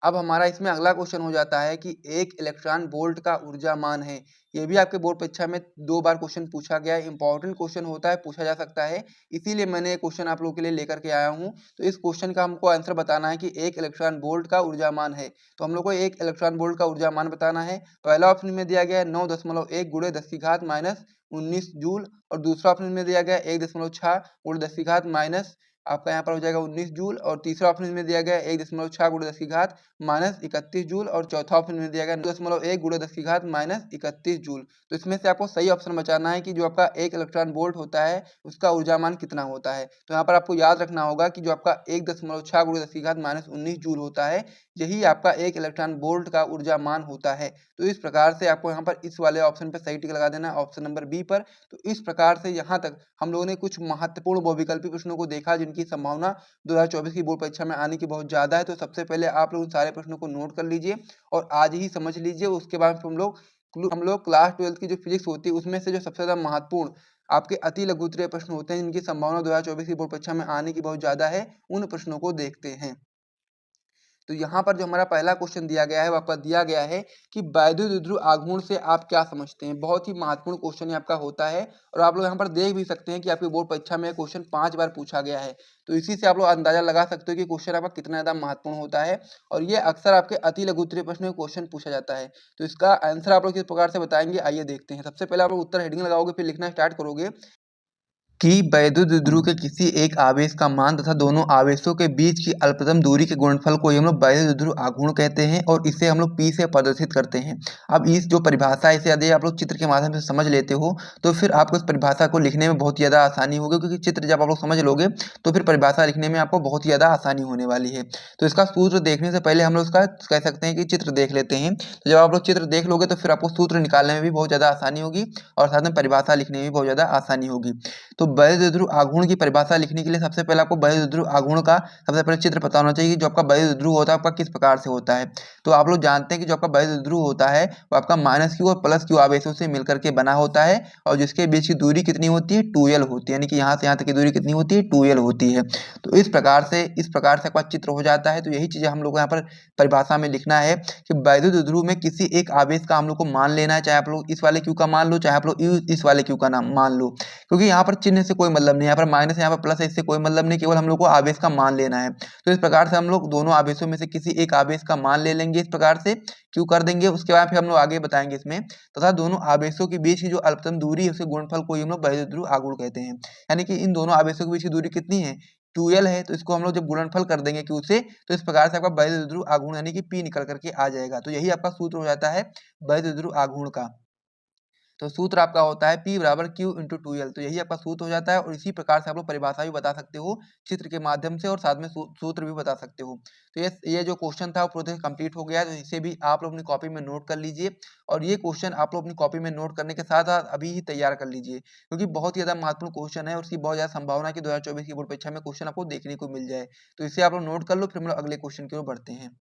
अब हमारा इसमें अगला क्वेश्चन हो जाता है कि एक इलेक्ट्रॉन वोल्ट का ऊर्जा मान है। ये भी आपके बोर्ड परीक्षा में 2 बार क्वेश्चन पूछा गया है, इंपॉर्टेंट क्वेश्चन होता है, पूछा जा सकता है, इसीलिए मैंने ये क्वेश्चन आप लोगों के लिए लेकर के आया हूँ। तो इस क्वेश्चन का हमको आंसर बताना है कि एक इलेक्ट्रॉन वोल्ट का ऊर्जा मान है। तो हम लोग को एक इलेक्ट्रॉन वोल्ट का ऊर्जा मान बताना है। पहला ऑप्शन में दिया गया है 9.1 गुणे 10 की घात माइनस 19 जूल और दूसरा ऑप्शन में दिया गया है 1.6 गुणे 10 की घात माइनस आपका यहाँ पर हो जाएगा 19 जूल और तीसरा ऑप्शन में दिया गया है 1.6 गुणे 10 की घात माइनस 31 जूल और चौथा ऑप्शन में दिया गया 9.1 गुणे 10 की घात माइनस 31 जूल। तो इसमें से आपको सही ऑप्शन बचाना है कि जो आपका एक इलेक्ट्रॉन वोल्ट होता है उसका ऊर्जा मान कितना होता है। तो यहाँ पर आपको याद रखना होगा कि जो आपका 1.6 गुणे 10 की घात माइनस 19 जूल होता है यही आपका एक इलेक्ट्रॉन वोल्ट का ऊर्जा मान होता है। तो इस प्रकार से आपको यहाँ पर इस वाले ऑप्शन पर सही टिक लगा देना है ऑप्शन नंबर बी पर। तो इस प्रकार से यहाँ तक हम लोगों ने कुछ महत्वपूर्ण बहुविकल्पी प्रश्नों को देखा जिनकी संभावना 2024 की बोर्ड परीक्षा में आने की बहुत ज्यादा है। तो सबसे पहले आप लोग उन सारे प्रश्नों को नोट कर लीजिए और आज ही समझ लीजिए। उसके बाद हम लोग क्लास 12 की जो फिजिक्स होती है उसमें से जो सबसे ज्यादा महत्वपूर्ण आपके अति लघु उत्तरीय प्रश्न होते हैं जिनकी संभावना 2024 की बोर्ड परीक्षा में आने की बहुत ज़्यादा है, उन प्रश्नों को देखते हैं। तो यहाँ पर जो हमारा पहला क्वेश्चन दिया गया है वो आपका दिया गया है कि वैद्युत विद्युत आघूर्ण से आप क्या समझते हैं। बहुत ही महत्वपूर्ण क्वेश्चन ये आपका होता है और आप लोग यहाँ पर देख भी सकते हैं कि आपकी बोर्ड परीक्षा में क्वेश्चन 5 बार पूछा गया है। तो इसी से आप लोग अंदाजा लगा सकते हो कि क्वेश्चन आपका कितना ज़्यादा महत्वपूर्ण होता है और ये अक्सर आपके अति लघु उत्तरीय प्रश्न में क्वेश्चन पूछा जाता है। तो इसका आंसर आप लोग किस प्रकार से बताएंगे, आइए देखते हैं। सबसे पहले आप लोग उत्तर हेडिंग लगाओगे, फिर लिखना स्टार्ट करोगे कि वैद्युत द्विध्रुव के किसी एक आवेश का मान तथा दोनों आवेशों के बीच की अल्पतम दूरी के गुणनफल को हम लोग वैद्युत द्विध्रुव आघूर्ण कहते हैं और इसे हम लोग P से प्रदर्शित करते हैं। अब इस जो परिभाषा है इसे यदि आप लोग चित्र के माध्यम से समझ लेते हो तो फिर आपको इस परिभाषा को लिखने में बहुत ज़्यादा आसानी होगी, क्योंकि चित्र जब आप लोग समझ लोगे तो फिर परिभाषा लिखने में आपको बहुत ज़्यादा आसानी होने वाली है। तो इसका सूत्र देखने से पहले हम लोग इसका कह सकते हैं कि चित्र देख लेते हैं। तो जब आप लोग चित्र देख लोगे तो फिर आपको सूत्र निकालने में भी बहुत ज़्यादा आसानी होगी और साथ में परिभाषा लिखने में भी बहुत ज़्यादा आसानी होगी। तो वैद्युत द्विध्रुव आघूर्ण की परिभाषा लिखने के लिए सबसे पहले आपको वैद्युत द्विध्रुव आघूर्ण का सबसे पहले चित्र पता होना चाहिए कि जो आपका वैद्युत द्विध्रुव होता है आपका किस प्रकार से होता है। तो आप लोग जानते हैं कि जो आपका वैद्युत द्विध्रुव होता है वो आपका -q और +q आवेशों से मिलकर के बना होता है और जिसके बीच की दूरी कितनी होती है, 2l होती है, यानी कि यहाँ से यहाँ तक की दूरी कितनी होती है, 2l होती है। तो इस प्रकार से आपका चित्र हो जाता है। तो यही चीज़ हम लोग को यहाँ पर परिभाषा में लिखना है कि वैद्युत द्विध्रुव में किसी एक आवेश का हम लोग को मान लेना है, चाहे आप लोग इस वाले q का मान लो, चाहे आप लोग इस वाले q का नाम मान लो, क्योंकि यहाँ पर चिन्ह से कोई मतलब नहीं, यहाँ पर माइनस यहाँ पर प्लस है, इससे कोई मतलब नहीं, केवल हम लोग को आवेश का मान लेना है। तो इस प्रकार से हम लोग दोनों आवेशों में से किसी एक आवेश का मान ले लेंगे, इस प्रकार से क्यों कर देंगे। उसके बाद फिर हम लोग आगे बताएंगे इसमें तथा दोनों आवेशों के बीच की जो अल्पतम दूरी है उसे गुणनफल को हम लोग वैद्युत द्विध्रुव आघूर्ण कहते हैं। यानी कि इन दोनों आवेशों के बीच की दूरी कितनी है, 2l है। तो इसको हम लोग जब गुणनफल कर देंगे q से तो इस प्रकार से आपका वैद्युत द्विध्रुव आघूर्ण यानी कि P निकल करके आ जाएगा। तो यही आपका सूत्र हो जाता है वैद्युत द्विध्रुव आघूर्ण का। तो सूत्र आपका होता है P बराबर Q इंटू 2L। तो यही आपका सूत्र हो जाता है और इसी प्रकार से आप लोग परिभाषा भी बता सकते हो चित्र के माध्यम से और साथ में सूत्र भी बता सकते हो। तो ये जो क्वेश्चन था वो पूरे कंप्लीट हो गया है। तो इसे भी आप लोग अपनी कॉपी में नोट कर लीजिए और ये क्वेश्चन आप लोग अपनी कॉपी में नोट करने के साथ साथ अभी ही तैयार कर लीजिए, क्योंकि बहुत ही ज़्यादा महत्वपूर्ण क्वेश्चन है और उसकी बहुत ज़्यादा संभावना है कि 2024 की बोर्ड परीक्षा में क्वेश्चन आपको देखने को मिल जाए। तो इसे आप लोग नोट कर लो, फिर हम लोग अगले क्वेश्चन की ओर बढ़ते हैं।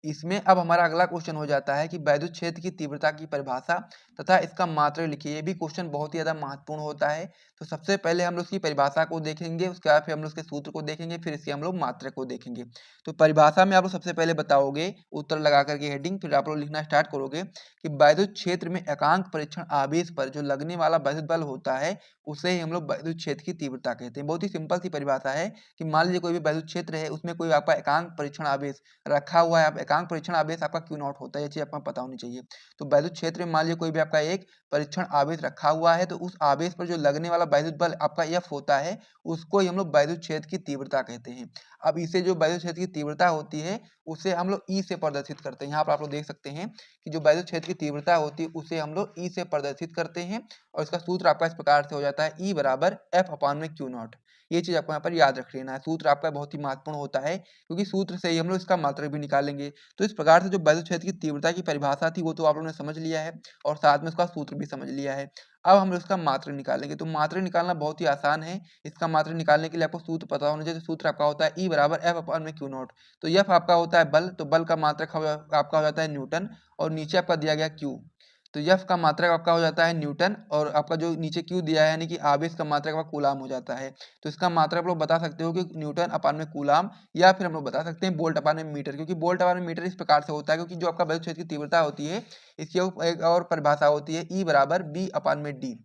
इसमें अब हमारा अगला क्वेश्चन हो जाता है कि वैद्युत क्षेत्र की तीव्रता की परिभाषा तथा इसका मात्रक लिखिए। ये भी क्वेश्चन बहुत ही ज़्यादा महत्वपूर्ण होता है। तो सबसे पहले हम लोग उसकी परिभाषा को देखेंगे, उसके बाद फिर हम लोग उसके सूत्र को देखेंगे, फिर इसके हम लोग मात्रक को देखेंगे। तो परिभाषा में आप लोग सबसे पहले बताओगे उत्तर लगा करके हेडिंग, फिर आप लोग लिखना स्टार्ट करोगे कि वैद्युत क्षेत्र में एकांक परीक्षण आवेश पर जो लगने वाला वैद्युत बल होता है उसे ही हम लोग वैद्युत क्षेत्र की तीव्रता कहते हैं। बहुत ही सिंपल सी परिभाषा है कि मान लीजिए कोई भी वैद्युत क्षेत्र है, उसमें कोई आपका एकांक परीक्षण आवेश रखा हुआ है। आप एकांक परीक्षण आवेश आपका क्यू नॉट होता है, ये चीज आपको पता होनी चाहिए। तो वैद्युत क्षेत्र में मान लीजिए कोई भी आपका एक परीक्षण आवेश रखा हुआ है, तो उस आवेश पर जो लगने वाला वैद्युत बल आपका एफ होता है उसको ही हम लोग वैद्युत क्षेत्र की तीव्रता कहते हैं। अब इसे जो वैद्युत क्षेत्र की तीव्रता होती है उसे हम लोग ई से प्रदर्शित करते हैं। यहाँ पर आप लोग देख सकते हैं कि जो वैद्युत क्षेत्र की तीव्रता होती है उसे हम लोग ई से प्रदर्शित करते हैं और इसका सूत्र आपका इस प्रकार से हो जाता है ई बराबर एफ अपॉन में क्यू नॉट। ये चीज आपको यहाँ पर याद रख लेना है। सूत्र आपका बहुत ही महत्वपूर्ण होता है क्योंकि सूत्र से ही हम लोग इसका मात्रक भी निकालेंगे। तो इस प्रकार से जो वैद्युत क्षेत्र की तीव्रता की परिभाषा थी वो तो आप लोगों ने समझ लिया है और साथ में उसका सूत्र भी समझ लिया है। अब हम इसका मात्रक निकालेंगे। तो मात्रक निकालना बहुत ही आसान है। इसका मात्रक निकालने के लिए आपको सूत्र पता होना चाहिए। तो सूत्र आपका होता है ई बराबर एफ अपॉन में क्यू नॉट। तो एफ आपका होता है बल, तो बल का मात्रक आपका हो जाता है न्यूटन और नीचे आपका दिया गया क्यू। तो एफ का मात्रक आपका हो जाता है न्यूटन और आपका जो नीचे क्यू दिया है यानी कि आवेश का मात्रक आपका कूलाम हो जाता है। तो इसका मात्रक आप लोग बता सकते हो कि न्यूटन अपान में कूलाम, या फिर हम लोग बता सकते हैं बोल्ट अपान में मीटर, क्योंकि बोल्ट अपान में मीटर इस प्रकार से होता है क्योंकि जो आपका वैद्युत क्षेत्र की तीव्रता होती है इसकी एक और परिभाषा होती है ई बराबर बी अपान में डी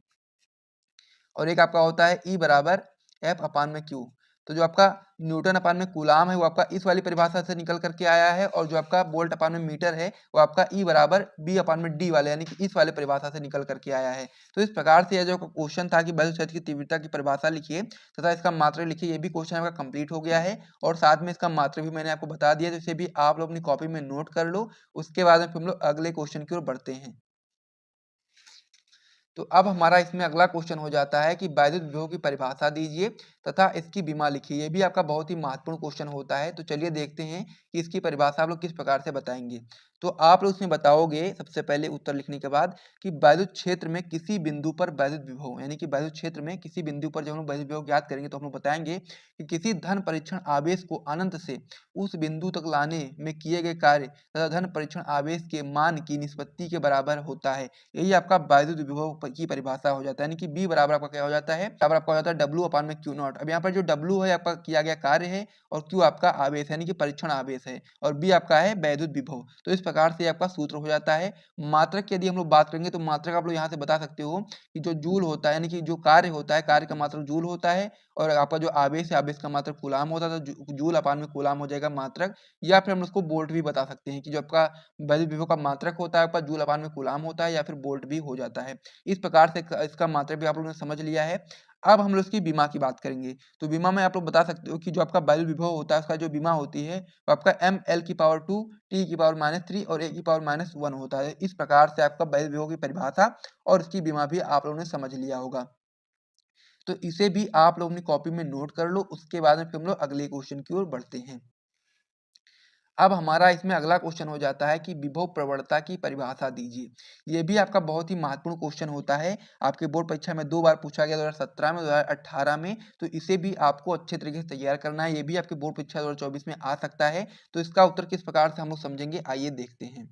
और एक आपका होता है ई बराबर एफ अपान में क्यू। तो जो आपका न्यूटन अपान में कूलाम है वो आपका इस वाली परिभाषा से निकल करके आया है और जो आपका बोल्ट अपान में मीटर है वो आपका ई बराबर बी अपान में डी वाले यानी कि इस वाले परिभाषा से निकल करके आया है। तो इस प्रकार से यह जो क्वेश्चन था कि वैद्युत क्षेत्र की तीव्रता की परिभाषा लिखिए तथा इसका मात्रक लिखिए, ये भी क्वेश्चन आपका कंप्लीट हो गया है और साथ में इसका मात्रक भी मैंने आपको बता दिया। तो इसे भी आप लोग अपनी कॉपी में नोट कर लो। उसके बाद में फिर हम लोग अगले क्वेश्चन की ओर बढ़ते हैं। तो अब हमारा इसमें अगला क्वेश्चन हो जाता है कि वैद्युत विभव की परिभाषा दीजिए तथा इसकी बीमा लिखिए। ये भी आपका बहुत ही महत्वपूर्ण क्वेश्चन होता है। तो चलिए देखते हैं कि इसकी परिभाषा आप लोग किस प्रकार से बताएंगे। तो आप लोग इसमें बताओगे सबसे पहले उत्तर लिखने के बाद कि वैद्युत क्षेत्र में किसी बिंदु पर वैद्युत विभव, यानी कि वैद्युत क्षेत्र में किसी बिंदु पर जब हम लोग वैद्युत विभव ज्ञात करेंगे तो हम लोग बताएंगे कि किसी धन परीक्षण आवेश को अनंत से उस बिंदु तक लाने में किए गए कार्य तथा धन परीक्षण आवेश के मान की निष्पत्ति के बराबर होता है। यही आपका वैद्युत विभव की परिभाषा हो जाता है, यानी कि बी बराबर आपका क्या हो जाता है, बराबर आपका हो जाता है डब्ल्यू अपान में क्यू नॉट। अब यहाँ पर जो डब्ल्यू है आपका किया गया कार्य है और क्यू आपका आवेश है, यानी कि परीक्षण आवेश है, और बी आपका है वैद्युत विभव। तो इस प्रकार से आपका सूत्र हो जाता है। मात्रक की यदि हम लोग बात करेंगे तो मात्रक आप लोग यहाँ से बता सकते हो कि जो जूल होता है, यानी कि जो कार्य होता है, कार्य का मात्रक जूल होता है, और आपका जो आवेश है, आवेश का मात्रक कूलाम होता है, तो जूल अपान में कूलाम हो जाएगा मात्रक। या फिर हम उसको वोल्ट भी बता सकते हैं कि जो आपका वैद्युत विभव का मात्रक होता है आपका जूल अपान में कूलाम होता है, या फिर वोल्ट भी हो जाता है। इस प्रकार से इसका मात्रक भी आप लोगों ने समझ लिया है। अब हम लोग इसकी बीमा की बात करेंगे। तो बीमा में आप लोग बता सकते हो कि जो आपका वैद्युत विभव होता है उसका जो बीमा होती है वो आपका एम एल की पावर 2 टी की पावर -3 और ए की पावर -1 होता है। इस प्रकार से आपका वैद्युत विभव की परिभाषा और इसकी बीमा भी आप लोगों ने समझ लिया होगा। तो इसे भी आप लोग अपनी कॉपी में नोट कर लो। उसके बाद में फिर हम लोग अगले क्वेश्चन की ओर बढ़ते हैं। अब हमारा इसमें अगला क्वेश्चन हो जाता है कि विभव प्रवणता की परिभाषा दीजिए। ये भी आपका बहुत ही महत्वपूर्ण क्वेश्चन होता है। आपके बोर्ड परीक्षा में 2 बार पूछा गया, 2017 में, 2018 में। तो इसे भी आपको अच्छे तरीके से तैयार करना है। ये भी आपके बोर्ड परीक्षा 2024 में आ सकता है। तो इसका उत्तर किस प्रकार से हम लोग समझेंगे, आइए देखते हैं।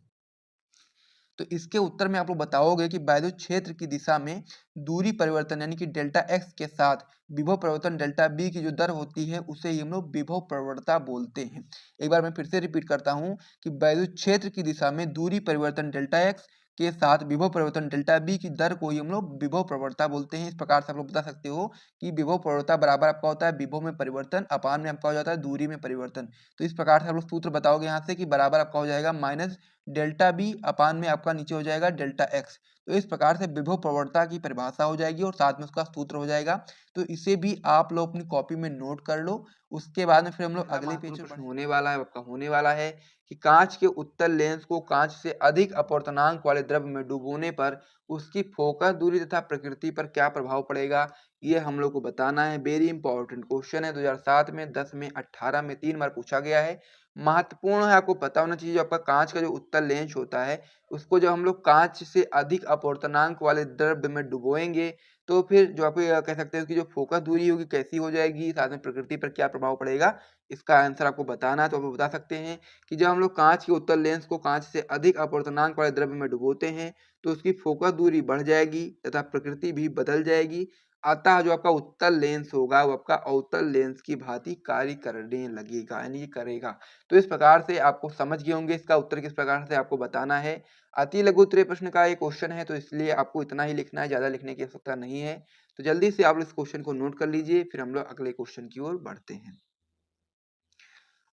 तो इसके उत्तर में आप लोग बताओगे कि वैद्युत क्षेत्र की दिशा में दूरी परिवर्तन, यानी कि डेल्टा एक्स के साथ विभव परिवर्तन डेल्टा बी की जो दर होती है उसे ही हम लोग विभव प्रवणता बोलते हैं। एक बार मैं फिर से रिपीट करता हूं कि वैद्युत क्षेत्र की दिशा में दूरी परिवर्तन डेल्टा एक्स के साथ विभव परिवर्तन डेल्टा बी की दर को ही हम लोग विभव प्रवणता बोलते हैं। इस प्रकार से आप लोग बता सकते हो कि विभव प्रवणता बराबर आपका होता है विभव में परिवर्तन अपान में आपका हो जाता है दूरी में परिवर्तन। तो इस प्रकार से आप लोग सूत्र बताओगे यहाँ से कि बराबर आपका हो जाएगा माइनस डेल्टा बी अपान में आपका नीचे हो जाएगा डेल्टा एक्स। तो इस प्रकार से विभव प्रवणता की परिभाषा हो जाएगी और साथ में उसका सूत्र हो जाएगा। तो इसे भी आप लोग अपनी कॉपी में नोट कर लो। उसके बाद में फिर हम लोग अगले पेज पर प्रश्न होने वाला है, आपका होने वाला है कि कांच के उत्तल लेंस को कांच से अधिक अपवर्तनांक वाले द्रव्य में डुबोने पर उसकी फोकस दूरी तथा प्रकृति पर क्या प्रभाव पड़ेगा, ये हम लोग को बताना है। वेरी इंपॉर्टेंट क्वेश्चन है। 2007 में, 10 में, 18 में 3 बार पूछा गया है। महत्वपूर्ण है, आपको पता होना चाहिए। जो आपका कांच का जो उत्तल लेंस होता है उसको जब हम लोग कांच से अधिक अपवर्तनांक वाले द्रव्य में डुबोएंगे तो फिर जो आप कह सकते हैं कि जो फोकस दूरी होगी कैसी हो जाएगी, साथ में प्रकृति पर क्या प्रभाव पड़ेगा, इसका आंसर आपको बताना है। तो आप बता सकते हैं कि जब हम लोग कांच के उत्तल लेंस को कांच से अधिक अपवर्तनांक वाले द्रव्य में डुबोते हैं तो उसकी फोकस दूरी बढ़ जाएगी तथा प्रकृति भी बदल जाएगी। अतः जो आपका उत्तल लेंस होगा वो आपका अवतल लेंस की भांति कार्य करने लगेगा, यानी कि करेगा। तो इस प्रकार से आपको समझ गए होंगे इसका उत्तर किस प्रकार से आपको बताना है। अति लघु उत्तरीय प्रश्न का ये क्वेश्चन है तो इसलिए आपको इतना ही लिखना है, ज्यादा लिखने की आवश्यकता नहीं है। तो जल्दी से आप इस क्वेश्चन को नोट कर लीजिए, फिर हम लोग अगले क्वेश्चन की ओर बढ़ते हैं।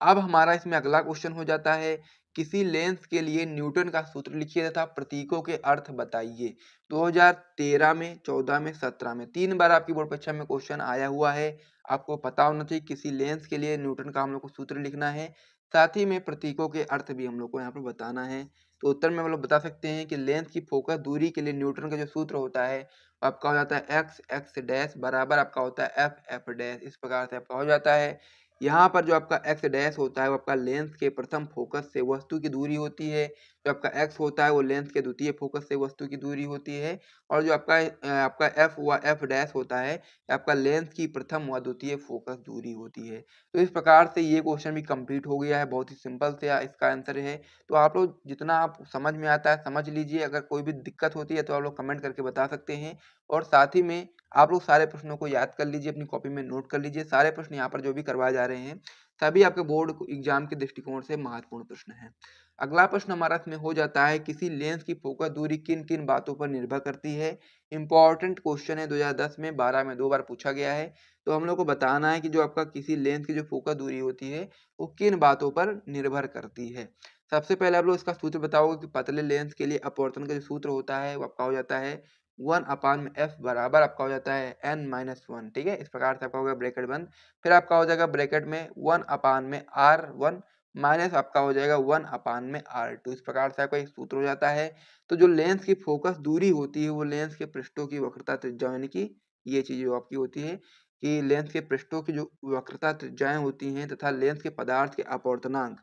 अब हमारा इसमें अगला क्वेश्चन हो जाता है, किसी लेंस के लिए न्यूटन का सूत्र लिखिए तथा प्रतीकों के अर्थ बताइए। 2013 में, 14 में, 17 में 3 बार आपकी बोर्ड परीक्षा में क्वेश्चन आया हुआ है। आपको पता होना चाहिए किसी लेंस के लिए न्यूटन का हम लोग को सूत्र लिखना है, साथ ही में प्रतीकों के अर्थ भी हम लोग को यहाँ पर बताना है। तो उत्तर में हम लोग बता सकते हैं कि लेंस की फोकस दूरी के लिए न्यूटन का जो सूत्र होता है आपका हो जाता है एक्स एक्स डैश बराबर आपका होता है एफ एफ डैश। इस प्रकार से आपका हो जाता है। यहाँ पर जो आपका एक्स डैश होता है वो आपका लेंस के प्रथम फोकस से वस्तु की दूरी होती है। जो आपका एक्स होता है वो लेंस के द्वितीय फोकस से वस्तु की दूरी होती है। और जो आपका एफ व एफ डैश होता है आपका लेंस की प्रथम व द्वितीय फोकस दूरी होती है। तो इस प्रकार से ये क्वेश्चन भी कंप्लीट हो गया है। बहुत ही सिंपल से इसका आंसर है। तो आप लोग जितना आप समझ में आता है समझ लीजिए। अगर कोई भी दिक्कत होती है तो आप लोग कमेंट करके बता सकते हैं। और साथ ही में आप लोग सारे प्रश्नों को याद कर लीजिए, अपनी कॉपी में नोट कर लीजिए। सारे प्रश्न यहाँ पर जो भी करवाए जा रहे हैं सभी आपके बोर्ड एग्जाम के दृष्टिकोण से महत्वपूर्ण प्रश्न हैं। अगला प्रश्न हमारा इसमें हो जाता है, किसी लेंस की फोकस दूरी किन किन बातों पर निर्भर करती है। इंपॉर्टेंट क्वेश्चन है, 2010 में, 12 में 2 बार पूछा गया है। तो हम लोग को बताना है कि जो आपका किसी लेंस की जो फोकस दूरी होती है वो किन बातों पर निर्भर करती है। सबसे पहले आप लोग इसका सूत्र बताओगे कि पतले लेंस के लिए अपवर्तन का जो सूत्र होता है वो आपका हो जाता है 1 अपान में एफ बराबर आपका हो जाता है n-1। ठीक है, इस प्रकार से आपका होगा ब्रैकेट बंद। फिर आपका हो जाएगा ब्रैकेट में 1 अपान में R1 माइनस आपका हो जाएगा 1 अपान में R2। इस प्रकार से आपका एक सूत्र हो जाता है। तो जो लेंस की फोकस दूरी होती है वो लेंस के पृष्ठों की वक्रता त्रिज्या, यानी कि ये चीज जो आपकी होती है कि लेंस के पृष्ठों की जो वक्रता त्रिज्याएं होती हैं तथा लेंस के पदार्थ के अपवर्तनांक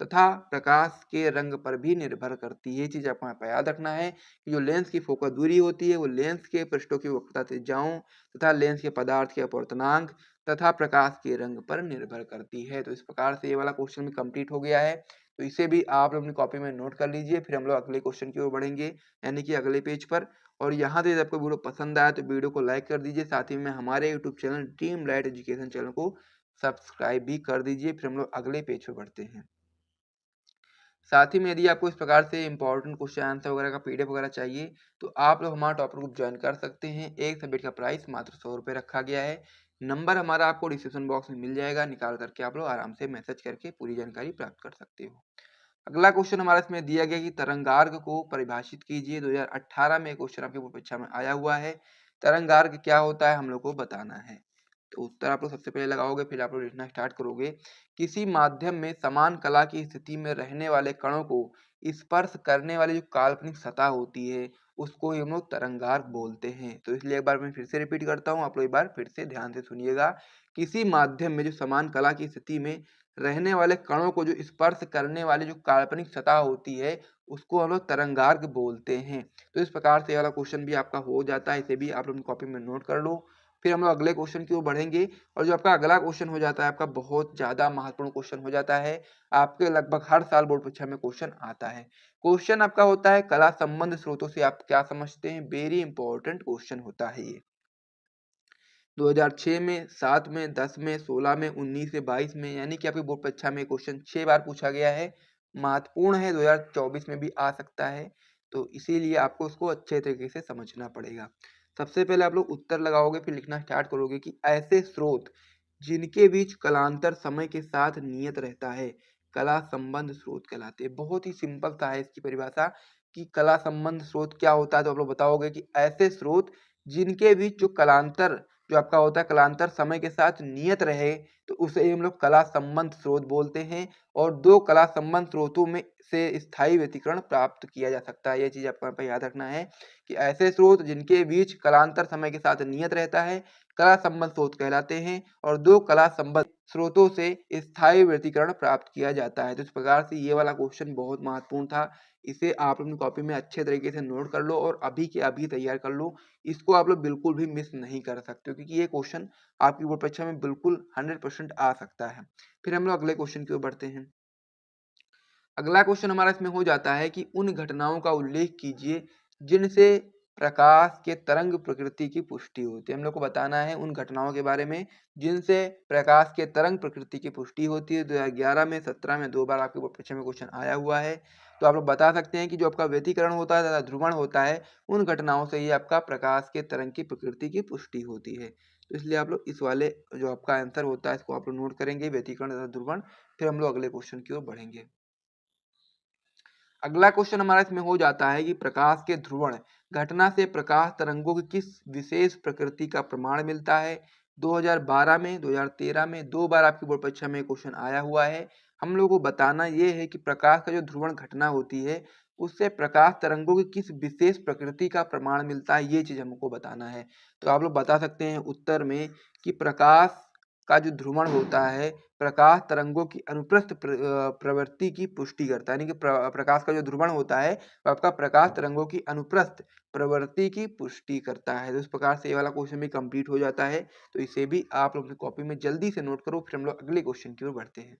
तथा प्रकाश के रंग पर भी निर्भर करती है। ये चीज आपको यहाँ पर याद रखना है कि जो लेंस की फोकस दूरी होती है वो लेंस के पृष्ठों की वक्रता त्रिज्याओं तथा लेंस के पदार्थ के अपवर्तनांक तथा प्रकाश के रंग पर निर्भर करती है। तो इस प्रकार से ये वाला क्वेश्चन भी कंप्लीट हो गया है। तो इसे भी आप अपनी कॉपी में नोट कर लीजिए। फिर हम लोग अगले क्वेश्चन की ओर बढ़ेंगे, यानी कि अगले पेज पर। और यहाँ से आपको वीडियो पसंद आया तो वीडियो को लाइक कर दीजिए, साथ ही में हमारे YouTube channel dream light education channel को सब्सक्राइब भी कर दीजिए। फिर हम लोग अगले पेज पर बढ़ते हैं। साथ ही में यदि आपको इस प्रकार से इंपॉर्टेंट क्वेश्चन आंसर वगैरह का पीडीएफ वगैरह चाहिए तो आप लोग हमारा टॉपर ग्रुप ज्वाइन कर सकते हैं। एक सब्जेक्ट का प्राइस मात्र 100 रुपये रखा गया है। नंबर हमारा आपको डिस्क्रिप्शन बॉक्स में मिल जाएगा, निकाल करके आप लोग आराम से मैसेज करके पूरी जानकारी प्राप्त कर सकते हो। अगला क्वेश्चन हमारा इसमें दिया गया कि तरंगार्ग को परिभाषित कीजिए। 2018 में क्वेश्चन आपके परीक्षा में आया हुआ है। तरंगार्ग क्या होता है हम लोग को बताना है। तो उत्तर आप लोग सबसे पहले लगाओगे, फिर आप लोग लिखना स्टार्ट करोगे। किसी माध्यम में समान कला की स्थिति में रहने वाले कणों को स्पर्श करने वाली जो काल्पनिक सतह होती है उसको हम लोग तरंगार्ग बोलते हैं। तो इसलिए एक बार मैं फिर से रिपीट करता हूँ, आप लोग एक बार फिर से ध्यान से सुनिएगा। किसी माध्यम में जो समान कला की स्थिति में रहने वाले कणों को जो स्पर्श करने वाली जो काल्पनिक सतह होती है उसको हम लोग तरंगार्ग बोलते हैं। तो इस प्रकार से वाला क्वेश्चन भी आपका हो जाता है, इसे भी आप लोग कॉपी में नोट कर लो। फिर हम लोग अगले क्वेश्चन की ओर बढ़ेंगे। और जो आपका अगला क्वेश्चन हो जाता है आपका बहुत ज्यादा महत्वपूर्ण क्वेश्चन हो जाता है। आपके लगभग हर साल बोर्ड परीक्षा में क्वेश्चन आता है। क्वेश्चन आपका होता है कला संबंध स्रोतों से आप क्या समझते हैं। वेरी इंपॉर्टेंट क्वेश्चन होता है ये। 2006 में, 7 में, 10 में, 16 में, 19 में, 22 में, यानी कि आपकी बोर्ड परीक्षा में क्वेश्चन 6 बार पूछा गया है। महत्वपूर्ण है, 2024 में भी आ सकता है। तो इसीलिए आपको उसको अच्छे तरीके से समझना पड़ेगा। सबसे पहले आप लोग उत्तर लगाओगे, फिर लिखना स्टार्ट करोगे कि ऐसे स्रोत जिनके बीच कलांतर समय के साथ नियत रहता है कला संबंध स्रोत कहलाते हैं। बहुत ही सिंपल सा है इसकी परिभाषा कि कला संबंध स्रोत क्या होता है। तो आप लोग बताओगे कि ऐसे स्रोत जिनके बीच जो कलांतर जो आपका होता है कलांतर समय के साथ नियत रहे तो उसे हम लोग कला संबंध स्रोत बोलते हैं। और दो कला संबंध स्रोतों में से स्थायी व्यतिकरण प्राप्त किया जा सकता है। यह चीज आपको यहाँ पे याद रखना है कि ऐसे स्रोत जिनके बीच कलांतर समय के साथ नियत रहता है कला संबंध स्रोत कहलाते हैं। और दो कला संबंध स्रोतों से स्थायी व्यतिकरण प्राप्त किया जाता है। तो इस प्रकार से ये वाला क्वेश्चन बहुत महत्वपूर्ण था। इसे आप अपनी कॉपी में अच्छे तरीके से नोट कर लो और अभी के अभी तैयार कर लो। इसको आप लोग बिल्कुल भी मिस नहीं कर सकते क्योंकि ये क्वेश्चन आपकी बोर्ड परीक्षा में बिल्कुल 100% आ सकता है। फिर हम लोग अगले क्वेश्चन की ओर बढ़ते हैं। अगला क्वेश्चन हमारा इसमें हो जाता है कि उन घटनाओं का उल्लेख कीजिए जिनसे प्रकाश के तरंग प्रकृति की पुष्टि होती है। हम लोग को बताना है उन घटनाओं के बारे में जिनसे प्रकाश के तरंग प्रकृति की पुष्टि होती है। 2011 में, 17 में 2 बार आपके बोर्ड परीक्षा में क्वेश्चन आया हुआ है। तो आप लोग बता सकते हैं कि जो आपका व्यतिकरण होता है तथा ध्रुवण होता है उन घटनाओं से ही आपका प्रकाश के तरंग की प्रकृति की पुष्टि होती है। तो इसलिए आप लोग इस वाले जो आपका आंसर होता है इसको आप लोग नोट करेंगे, व्यतिकरण तथा ध्रुवण। फिर हम लोग अगले क्वेश्चन की ओर बढ़ेंगे। अगला क्वेश्चन हमारा इसमें हो जाता है कि प्रकाश के ध्रुवण घटना से प्रकाश तरंगों की किस विशेष प्रकृति का प्रमाण मिलता है। 2012 में, 2013 में 2 बार आपकी बोर्ड परीक्षा में क्वेश्चन आया हुआ है। हम लोगों को बताना ये है कि प्रकाश का जो ध्रुवण घटना होती है उससे प्रकाश तरंगों की किस विशेष प्रकृति का प्रमाण मिलता है, ये चीज हमको बताना है। तो आप लोग बता सकते हैं उत्तर में कि प्रकाश का जो ध्रुवण होता है प्रकाश तरंगों की अनुप्रस्थ प्रवृत्ति की पुष्टि करता है। यानी कि प्रकाश का जो ध्रुवण होता है वह आपका प्रकाश तरंगों की अनुप्रस्थ प्रवृत्ति की पुष्टि करता है। तो इस प्रकार से ये वाला क्वेश्चन भी कंप्लीट हो जाता है। तो इसे भी आप लोग अपनी कॉपी में जल्दी से नोट करो। फिर हम लोग अगले क्वेश्चन की ओर बढ़ते हैं।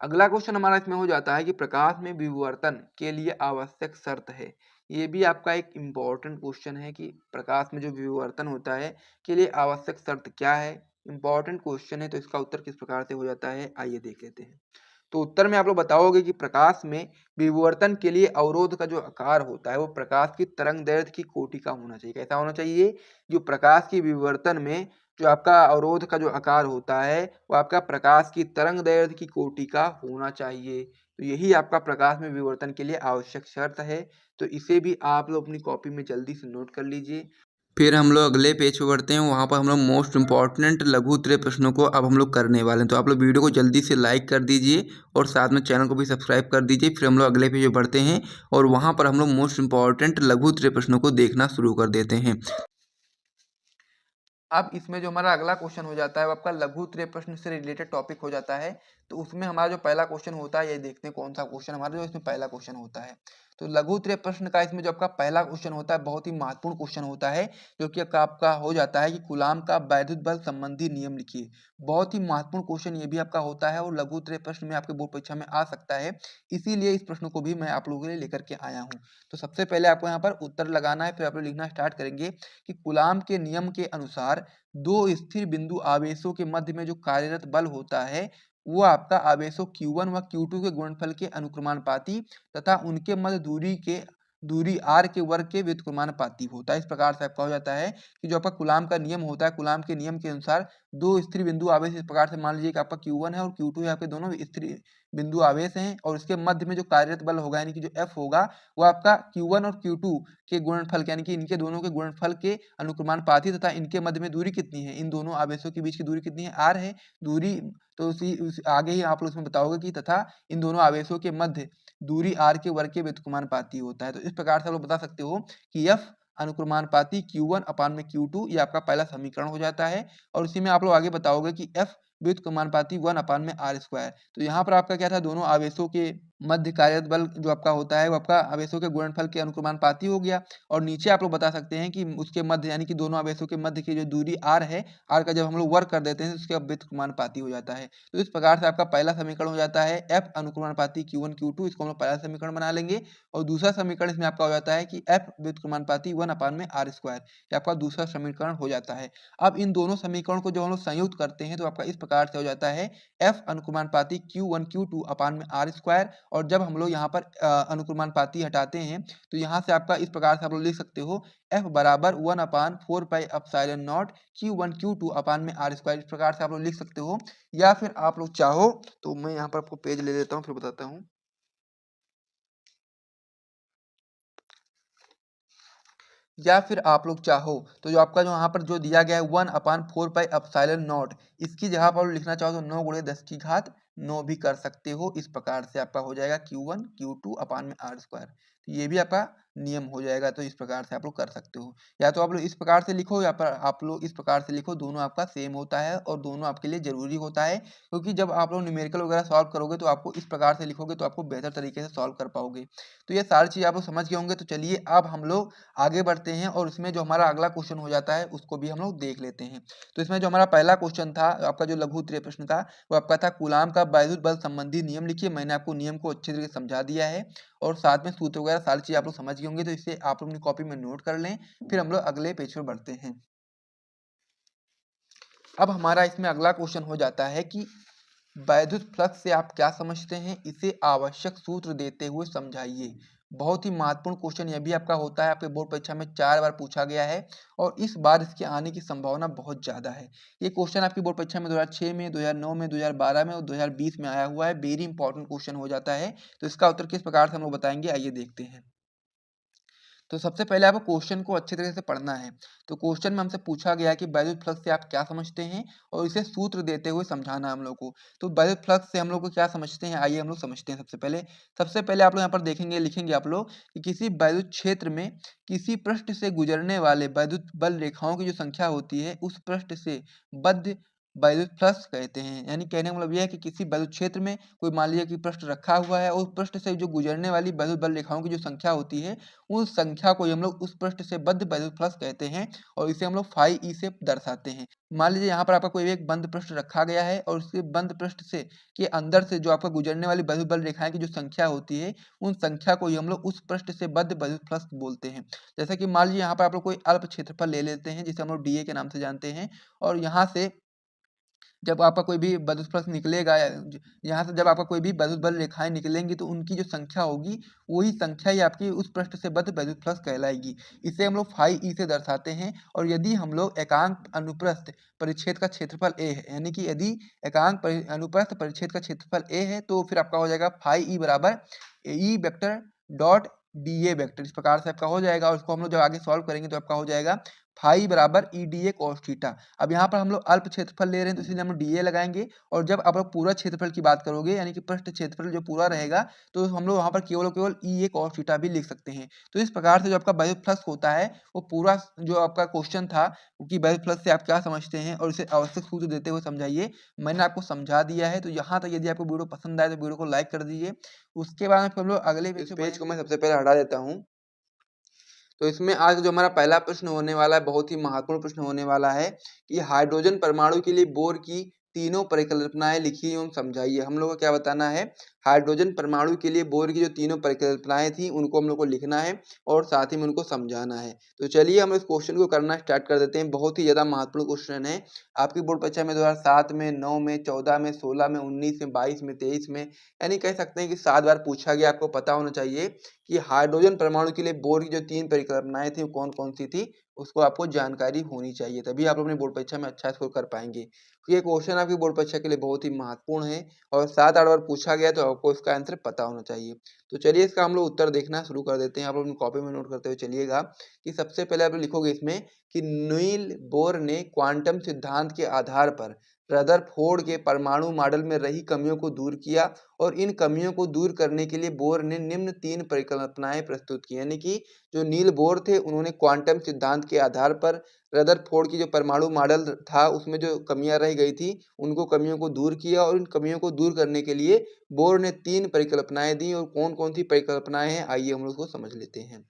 अगला क्वेश्चन हमारा इसमें हो जाता है कि प्रकाश में विवर्तन के लिए आवश्यक शर्त है। ये भी आपका एक इम्पॉर्टेंट क्वेश्चन है कि प्रकाश में जो विवर्तन होता है के लिए आवश्यक शर्त क्या है। इम्पॉर्टेंट क्वेश्चन है, तो इसका उत्तर किस प्रकार से हो जाता है आइए देख लेते हैं। तो उत्तर में आप लोग बताओगे कि प्रकाश में विवर्तन के लिए अवरोध का जो आकार होता है वो प्रकाश की तरंग दैर्ध्य की कोटि का होना चाहिए। कैसा होना चाहिए? जो प्रकाश की विवर्तन में जो आपका अवरोध का जो आकार होता है वो आपका प्रकाश की तरंग दैर्ध्य की कोटि का होना चाहिए। तो यही आपका प्रकाश में विवर्तन के लिए आवश्यक शर्त है। तो इसे भी आप लोग अपनी कॉपी में जल्दी से नोट कर लीजिए। फिर हम लोग अगले पेज पे बढ़ते हैं। वहाँ पर हम लोग मोस्ट इंपॉर्टेंट लघु उत्तरीय प्रश्नों को अब हम लोग करने वाले हैं। तो आप लोग वीडियो को जल्दी से लाइक कर दीजिए और साथ में चैनल को भी सब्सक्राइब कर दीजिए। फिर हम लोग अगले पेज पे बढ़ते हैं और वहाँ पर हम लोग मोस्ट इंपॉर्टेंट लघु उत्तरीय प्रश्नों को देखना शुरू कर देते हैं। अब इसमें जो हमारा अगला क्वेश्चन हो जाता है वो आपका लघु उत्तरीय प्रश्न से रिलेटेड टॉपिक हो जाता है। तो उसमें हमारा जो पहला क्वेश्चन होता है, ये देखते हैं कौन सा क्वेश्चन हमारा जो इसमें पहला क्वेश्चन होता है। तो लघु उत्तरीय प्रश्न का इसमें जो आपका पहला क्वेश्चन होता है बहुत ही महत्वपूर्ण क्वेश्चन होता है, जो कि आपका हो जाता है कि कूलाम का वैद्युत बल संबंधी नियम लिखिए। बहुत ही महत्वपूर्ण क्वेश्चन ये भी आपका होता है और लघु उत्तरीय प्रश्न में आपके बोर्ड परीक्षा में आ सकता है, इसीलिए इस प्रश्न को भी मैं आप लोगों के लिए लेकर के आया हूँ। तो सबसे पहले आपको यहाँ पर उत्तर लगाना है, फिर आप लोग लिखना स्टार्ट करेंगे कि कूलाम के नियम के अनुसार दो स्थिर बिंदु आवेशों के मध्य में जो कार्यरत बल होता है वो आपका आवेशों Q1 व Q2 के गुणनफल के अनुक्रमानुपाती तथा उनके मध्य दूरी r के वर्ग के व्युत्क्रमानुपाती होता है। इस प्रकार से आपका हो जाता है कि जो आपका कूलाम का नियम होता है, कूलाम के नियम के अनुसार दो स्थिर बिंदु आवेश इस प्रकार से मान लीजिए कि आपका Q1 है और Q2 है, आपके दोनों स्थिर बिंदु आवेश हैं और इसके मध्य में जो कार्यरत बल होगा यानी कि जो F होगा वो आपका Q1 और Q2 के गुणनफल यानी कि इनके दोनों के गुणनफल के अनुक्रमानुपाती तथा इनके मध्य में दूरी कितनी है, इन दोनों आवेशों के बीच की दूरी कितनी है, r है दूरी। तो उसी आगे ही आप लोग इसमें बताओगे कि तथा इन दोनों आवेशों के मध्य दूरी r के वर्ग के व्युत्क्रमानुपाती होता है। तो इस प्रकार से आप लोग बता सकते हो कि F अनुक्रमानुपाती Q1 अपान में Q2 ये आपका पहला समीकरण हो जाता है। और उसी में आप लोग आगे बताओगे कि F व्युत्क्रमानुपाती 1 अपान में r स्क्वायर। तो यहाँ पर आपका क्या था, दोनों आवेशों के मध्य कार्यरत बल जो आपका होता है वो आपका आवेशों के गुणनफल के अनुक्रमानुपाती हो गया। और नीचे आप लोग बता सकते हैं कि उसके मध्य यानी कि दोनों आवेशों के मध्य की जो दूरी r है, r का जब हम लोग वर्ग कर देते हैं तो उसके व्युत्क्रमानुपाती हो जाता है। तो इस प्रकार से आपका पहला समीकरण हो जाता है F अनुक्रमानुपाती Q1 Q2, इसको हम लोग पहला समीकरण बना लेंगे। और दूसरा समीकरण इसमें आपका हो जाता है कि F व्युत्क्रमानुपाती 1 अपान में r स्क्वायर, ये आपका दूसरा समीकरण हो जाता है। अब इन दोनों समीकरण को जब हम लोग संयुक्त करते हैं तो आपका इस प्रकार से हो जाता है F अनुक्रमानुपाती Q1 Q2 अपान में r स्क्वायर। और जब हम लोग यहाँ पर अनुक्रमानुपाती हटाते हैं तो यहाँ से आपका इस प्रकार से आप लोग लिख सकते हो F बराबर 1 अपान 4 पाई एप्सिलॉन नॉट Q1 Q2 अपान में r स्क्वायर, इस प्रकार से आप लोग लिख सकते हो। या फिर आप लोग चाहो तो मैं यहाँ पर आपको पेज ले लेता हूँ फिर बताता हूँ। या फिर आप लोग चाहो तो जो आपका जो यहाँ पर जो दिया गया है 1 अपान 4 पाई एप्सिलॉन नॉट, इसकी जगह पर लिखना चाहो तो 9 गुणे 10 की घात 9 भी कर सकते हो। इस प्रकार से आपका हो जाएगा Q1 Q2 अपान में r स्क्वायर। तो ये भी आपका नियम हो जाएगा। तो इस प्रकार से आप लोग कर सकते हो, या तो आप लोग इस प्रकार से लिखो या पर आप लोग इस प्रकार से लिखो, दोनों आपका सेम होता है और दोनों आपके लिए जरूरी होता है। क्योंकि जब आप लोग न्यूमेरिकल वगैरह सॉल्व करोगे तो आपको इस प्रकार से लिखोगे तो आपको बेहतर तरीके से सॉल्व कर पाओगे। तो ये सारी चीज़ आप लोग समझ गए होंगे। तो चलिए अब हम लोग आगे बढ़ते हैं और इसमें जो हमारा अगला क्वेश्चन हो जाता है उसको भी हम लोग देख लेते हैं। तो इसमें जो हमारा पहला क्वेश्चन था आपका जो लघु उत्तरीय प्रश्न था वो आपका था कूलाम का वैद्युत बल संबंधी नियम लिखिए। मैंने आपको नियम को अच्छे तरीके से समझा दिया है और साथ में सूत्र वगैरह सारी चीज आप लोग समझ गए होंगे। तो इसे आप लोग अपनी कॉपी में नोट कर लें, फिर हम लोग अगले पेज पर बढ़ते हैं। अब हमारा इसमें अगला क्वेश्चन हो जाता है कि वैद्युत फ्लक्स से आप क्या समझते हैं, इसे आवश्यक सूत्र देते हुए समझाइए। बहुत ही महत्वपूर्ण क्वेश्चन यह भी आपका होता है, आपके बोर्ड परीक्षा में 4 बार पूछा गया है और इस बार इसके आने की संभावना बहुत ज्यादा है। ये क्वेश्चन आपकी बोर्ड परीक्षा में 2006 में, 2009 में, 2012 में और 2020 में आया हुआ है। वेरी इंपॉर्टेंट क्वेश्चन हो जाता है। तो इसका उत्तर किस प्रकार से हम लोग बताएंगे, आइए देखते हैं। तो सबसे पहले आपको क्वेश्चन को अच्छे तरीके से पढ़ना है। तो क्वेश्चन में हमसे पूछा गया है कि वैद्युत फ्लक्स से आप क्या समझते हैं और इसे सूत्र देते हुए समझाना है हम लोग को। तो वैद्युत फ्लक्स से हम लोग को क्या समझते हैं, आइए हम लोग समझते हैं। सबसे पहले आप लोग यहाँ पर देखेंगे, लिखेंगे आप लोग कि किसी वैद्युत क्षेत्र में किसी पृष्ठ से गुजरने वाले वैद्युत बल रेखाओं की जो संख्या होती है उस पृष्ठ से बद्ध वैद्युत फ्लक्स कहते हैं। यानी कहने का मतलब यह है कि किसी वैद्युत क्षेत्र में कोई मान लीजिए कि पृष्ठ रखा हुआ है और उस पृष्ठ से जो गुजरने वाली वैद्युत बल रेखाओं की जो संख्या होती है उस संख्या को ही हम लोग उस पृष्ठ से बद्ध वैद्युत फ्लक्स कहते हैं और इसे हम लोग फाई ई से दर्शाते हैं। मान लीजिए यहाँ पर आपका कोई एक बंद पृष्ठ रखा गया है और उसके बंद पृष्ठ से के अंदर से जो आपका गुजरने वाली वैद्युत बल रेखाएं की जो संख्या होती है उन संख्या को ही हम लोग उस पृष्ठ से बद्ध वैद्युत फ्लक्स बोलते हैं। जैसे कि मान लीजिए यहाँ पर आप लोग कोई अल्प क्षेत्रफल ले लेते हैं जिसे हम लोग डीए के नाम से जानते हैं। और यहाँ से जब आपका कोई भी विद्युत फ्लक्स निकलेगा यहाँ से जब आपका कोई भी विद्युत बल रेखाएं निकलेंगी तो उनकी जो संख्या होगी वही संख्या ही आपकी उस पृष्ठ से बद्ध विद्युत फ्लक्स कहलाएगी। इसे हम लोग फाई ई से दर्शाते हैं। और यदि हम लोग एकांक अनुप्रस्थ परिच्छेद का क्षेत्रफल ए है, यानी कि यदि अनुप्रस्थ परिच्छेद का क्षेत्रफल ए है तो फिर आपका हो जाएगा फाई ई बराबर E vector dot D A vector. इस प्रकार से आपका हो जाएगा और इसको हम लोग जब आगे सॉल्व करेंगे तो आपका हो जाएगा फाई बराबर EDA cos थीटा। अब यहाँ पर हम लोग अल्प क्षेत्रफल ले रहे हैं तो इसलिए हम लोग DA लगाएंगे, और जब आप लोग पूरा क्षेत्रफल की बात करोगे यानी कि पृष्ठ क्षेत्रफल जो पूरा रहेगा तो हम लोग वहाँ पर केवल और केवल EA cos थीटा भी लिख सकते हैं। तो इस प्रकार से जो आपका बायो फ्लक्स होता है वो पूरा जो आपका क्वेश्चन था कि बायो फ्लक्स से आप क्या समझते हैं और इसे आवश्यक सूत्र देते हुए समझाइए, मैंने आपको समझा दिया है। तो यहाँ तक यदि आपको वीडियो पसंद आए तो वीडियो को लाइक कर दीजिए। उसके बाद में फिर हम लोग अगले पेज को मैं सबसे पहले हटा देता हूँ। तो इसमें आज जो हमारा पहला प्रश्न होने वाला है, बहुत ही महत्वपूर्ण प्रश्न होने वाला है कि हाइड्रोजन परमाणु के लिए बोर की तीनों परिकल्पनाएं लिखिए एवं समझाइए। हम लोग को क्या बताना है, हाइड्रोजन परमाणु के लिए बोर की जो तीनों परिकल्पनाएं थी उनको हम लोग को लिखना है और साथ ही में उनको समझाना है। तो चलिए हम इस क्वेश्चन को करना स्टार्ट कर देते हैं। बहुत ही ज्यादा महत्वपूर्ण क्वेश्चन है। आपकी बोर्ड परीक्षा में 2007 में, 9 में, 14 में, 16 में, 19 में, 22 में, 23 में, यानी कह सकते हैं कि 7 बार पूछा गया। आपको पता होना चाहिए कि हाइड्रोजन परमाणु के लिए बोर की जो तीन परिकल्पनाएं थी वो कौन कौन सी थी, उसको आपको जानकारी होनी चाहिए, तभी आप अपनी बोर्ड परीक्षा में अच्छा स्कोर कर पाएंगे। तो ये क्वेश्चन आपकी बोर्ड परीक्षा के लिए बहुत ही महत्वपूर्ण है और 7-8 बार पूछा गया तो आपको इसका आंसर पता होना चाहिए। तो चलिए इसका हम लोग उत्तर देखना शुरू कर देते हैं। आप अपनी कॉपी में नोट करते हुए चलिएगा कि सबसे पहले आप लिखोगे इसमें कि नील बोर ने क्वांटम सिद्धांत के आधार पर रदरफोर्ड के परमाणु मॉडल में रही कमियों को दूर किया और इन कमियों को दूर करने के लिए बोर ने निम्न तीन परिकल्पनाएं प्रस्तुत की। यानी कि जो नील बोर थे उन्होंने क्वांटम सिद्धांत के आधार पर रदरफोर्ड की जो परमाणु मॉडल था उसमें जो कमियां रह गई थी उनको कमियों को दूर किया और इन कमियों को दूर करने के लिए बोर ने तीन परिकल्पनाएं दी। और कौन कौन सी परिकल्पनाएं हैं आइए हम लोग उसको समझ लेते हैं।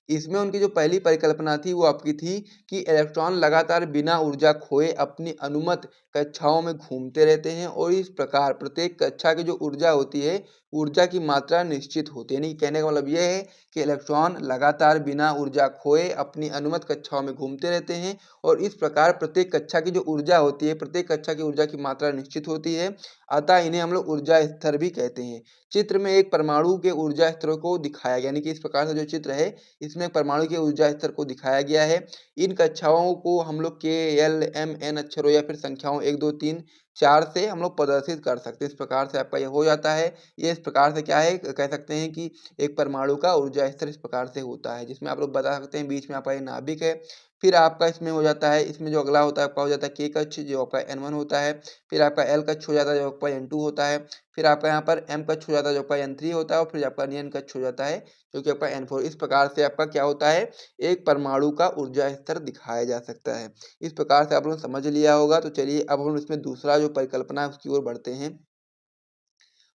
इसमें उनकी जो पहली परिकल्पना थी वो आपकी थी कि इलेक्ट्रॉन लगातार बिना ऊर्जा खोए अपनी अनुमत कक्षाओं में घूमते रहते हैं और इस प्रकार प्रत्येक कक्षा की जो ऊर्जा होती है ऊर्जा की मात्रा निश्चित होती है। यानी कहने का मतलब यह है कि इलेक्ट्रॉन लगातार बिना ऊर्जा खोए अपनी अनुमत कक्षाओं में घूमते रहते हैं और इस प्रकार प्रत्येक कक्षा की जो ऊर्जा होती है, प्रत्येक कक्षा की ऊर्जा की मात्रा निश्चित होती है, अतः इन्हें हम लोग ऊर्जा स्तर भी कहते हैं। चित्र में एक परमाणु के ऊर्जा स्तरों को दिखाया गया, यानी कि इस प्रकार से जो चित्र है इसमें परमाणु के ऊर्जा स्तर को दिखाया गया है। इन कक्षाओं को हम लोग के एल एम एन अक्षरों या फिर संख्याओं 1 2 3 4 से हम लोग प्रदर्शित कर सकते हैं। इस प्रकार से आपका यह हो जाता है। ये इस प्रकार से क्या है, कह सकते हैं कि एक परमाणु का ऊर्जा स्तर इस प्रकार से होता है, जिसमें आप लोग बता सकते हैं बीच में आपका ये नाभिक है। फिर आपका इसमें हो जाता है, इसमें जो अगला होता है आपका हो जाता है के कक्ष जो आपका N1 होता है। फिर आपका एल कक्ष हो जाता है जो आपका N2 होता है। फिर आपका यहाँ पर एम कक्ष हो जाता है जो आपका N3 होता है और फिर आपका नियन कक्ष हो जाता है जो कि आपका N4। इस प्रकार से आपका क्या होता है, एक परमाणु का ऊर्जा स्तर दिखाया जा सकता है। इस प्रकार से आप लोगों ने समझ लिया होगा। तो चलिए अब हम इसमें दूसरा जो परिकल्पना है उसकी ओर बढ़ते हैं।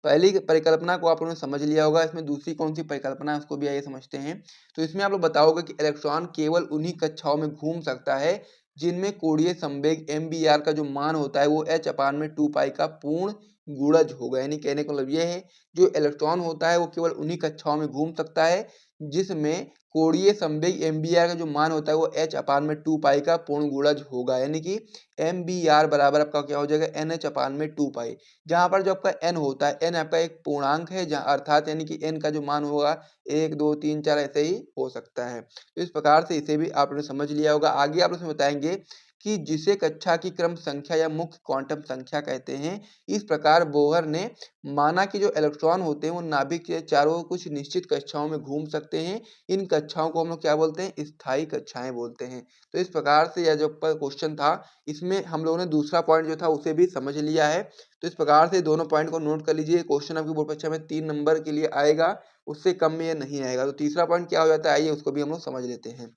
पहली परिकल्पना को आप लोगों ने समझ लिया होगा, इसमें दूसरी कौन सी परिकल्पना है उसको भी आइए समझते हैं। तो इसमें आप लोग बताओगे कि इलेक्ट्रॉन केवल उन्हीं कक्षाओं में घूम सकता है जिनमें कोणीय संवेग MBR का जो मान होता है वो h/2 पाई का पूर्ण गुणज होगा। यानी कहने का मतलब ये है जो इलेक्ट्रॉन होता है वो केवल उन्हीं कक्षाओं में घूम सकता है जिसमें कोणीय संवेग MBR का जो मान होता है वो h/2 पाई का पूर्ण गुणज होगा। यानी कि MBR बराबर आपका क्या हो जाएगा NH/2 पाई, जहाँ पर जो आपका n होता है, n आपका एक पूर्णांक है जहाँ अर्थात यानी कि n का जो मान होगा 1 2 3 4 ऐसे ही हो सकता है। तो इस प्रकार से इसे भी आपने समझ लिया होगा। आगे आप उसमें बताएंगे कि जिसे कक्षा की क्रम संख्या या मुख्य क्वांटम संख्या कहते हैं। इस प्रकार बोहर ने माना कि जो इलेक्ट्रॉन होते हैं वो नाभिक के चारों कुछ निश्चित कक्षाओं में घूम सकते हैं। इन कक्षाओं को हम लोग क्या बोलते हैं, स्थायी कक्षाएं बोलते हैं। तो इस प्रकार से यह जो क्वेश्चन था इसमें हम लोगों ने दूसरा पॉइंट जो था उसे भी समझ लिया है। तो इस प्रकार से दोनों पॉइंट को नोट कर लीजिए। क्वेश्चन आपकी बोर्ड परीक्षा में 3 नंबर के लिए आएगा, उससे कम में ये नहीं आएगा। तो तीसरा पॉइंट क्या हो जाता है आइए उसको भी हम लोग समझ लेते हैं।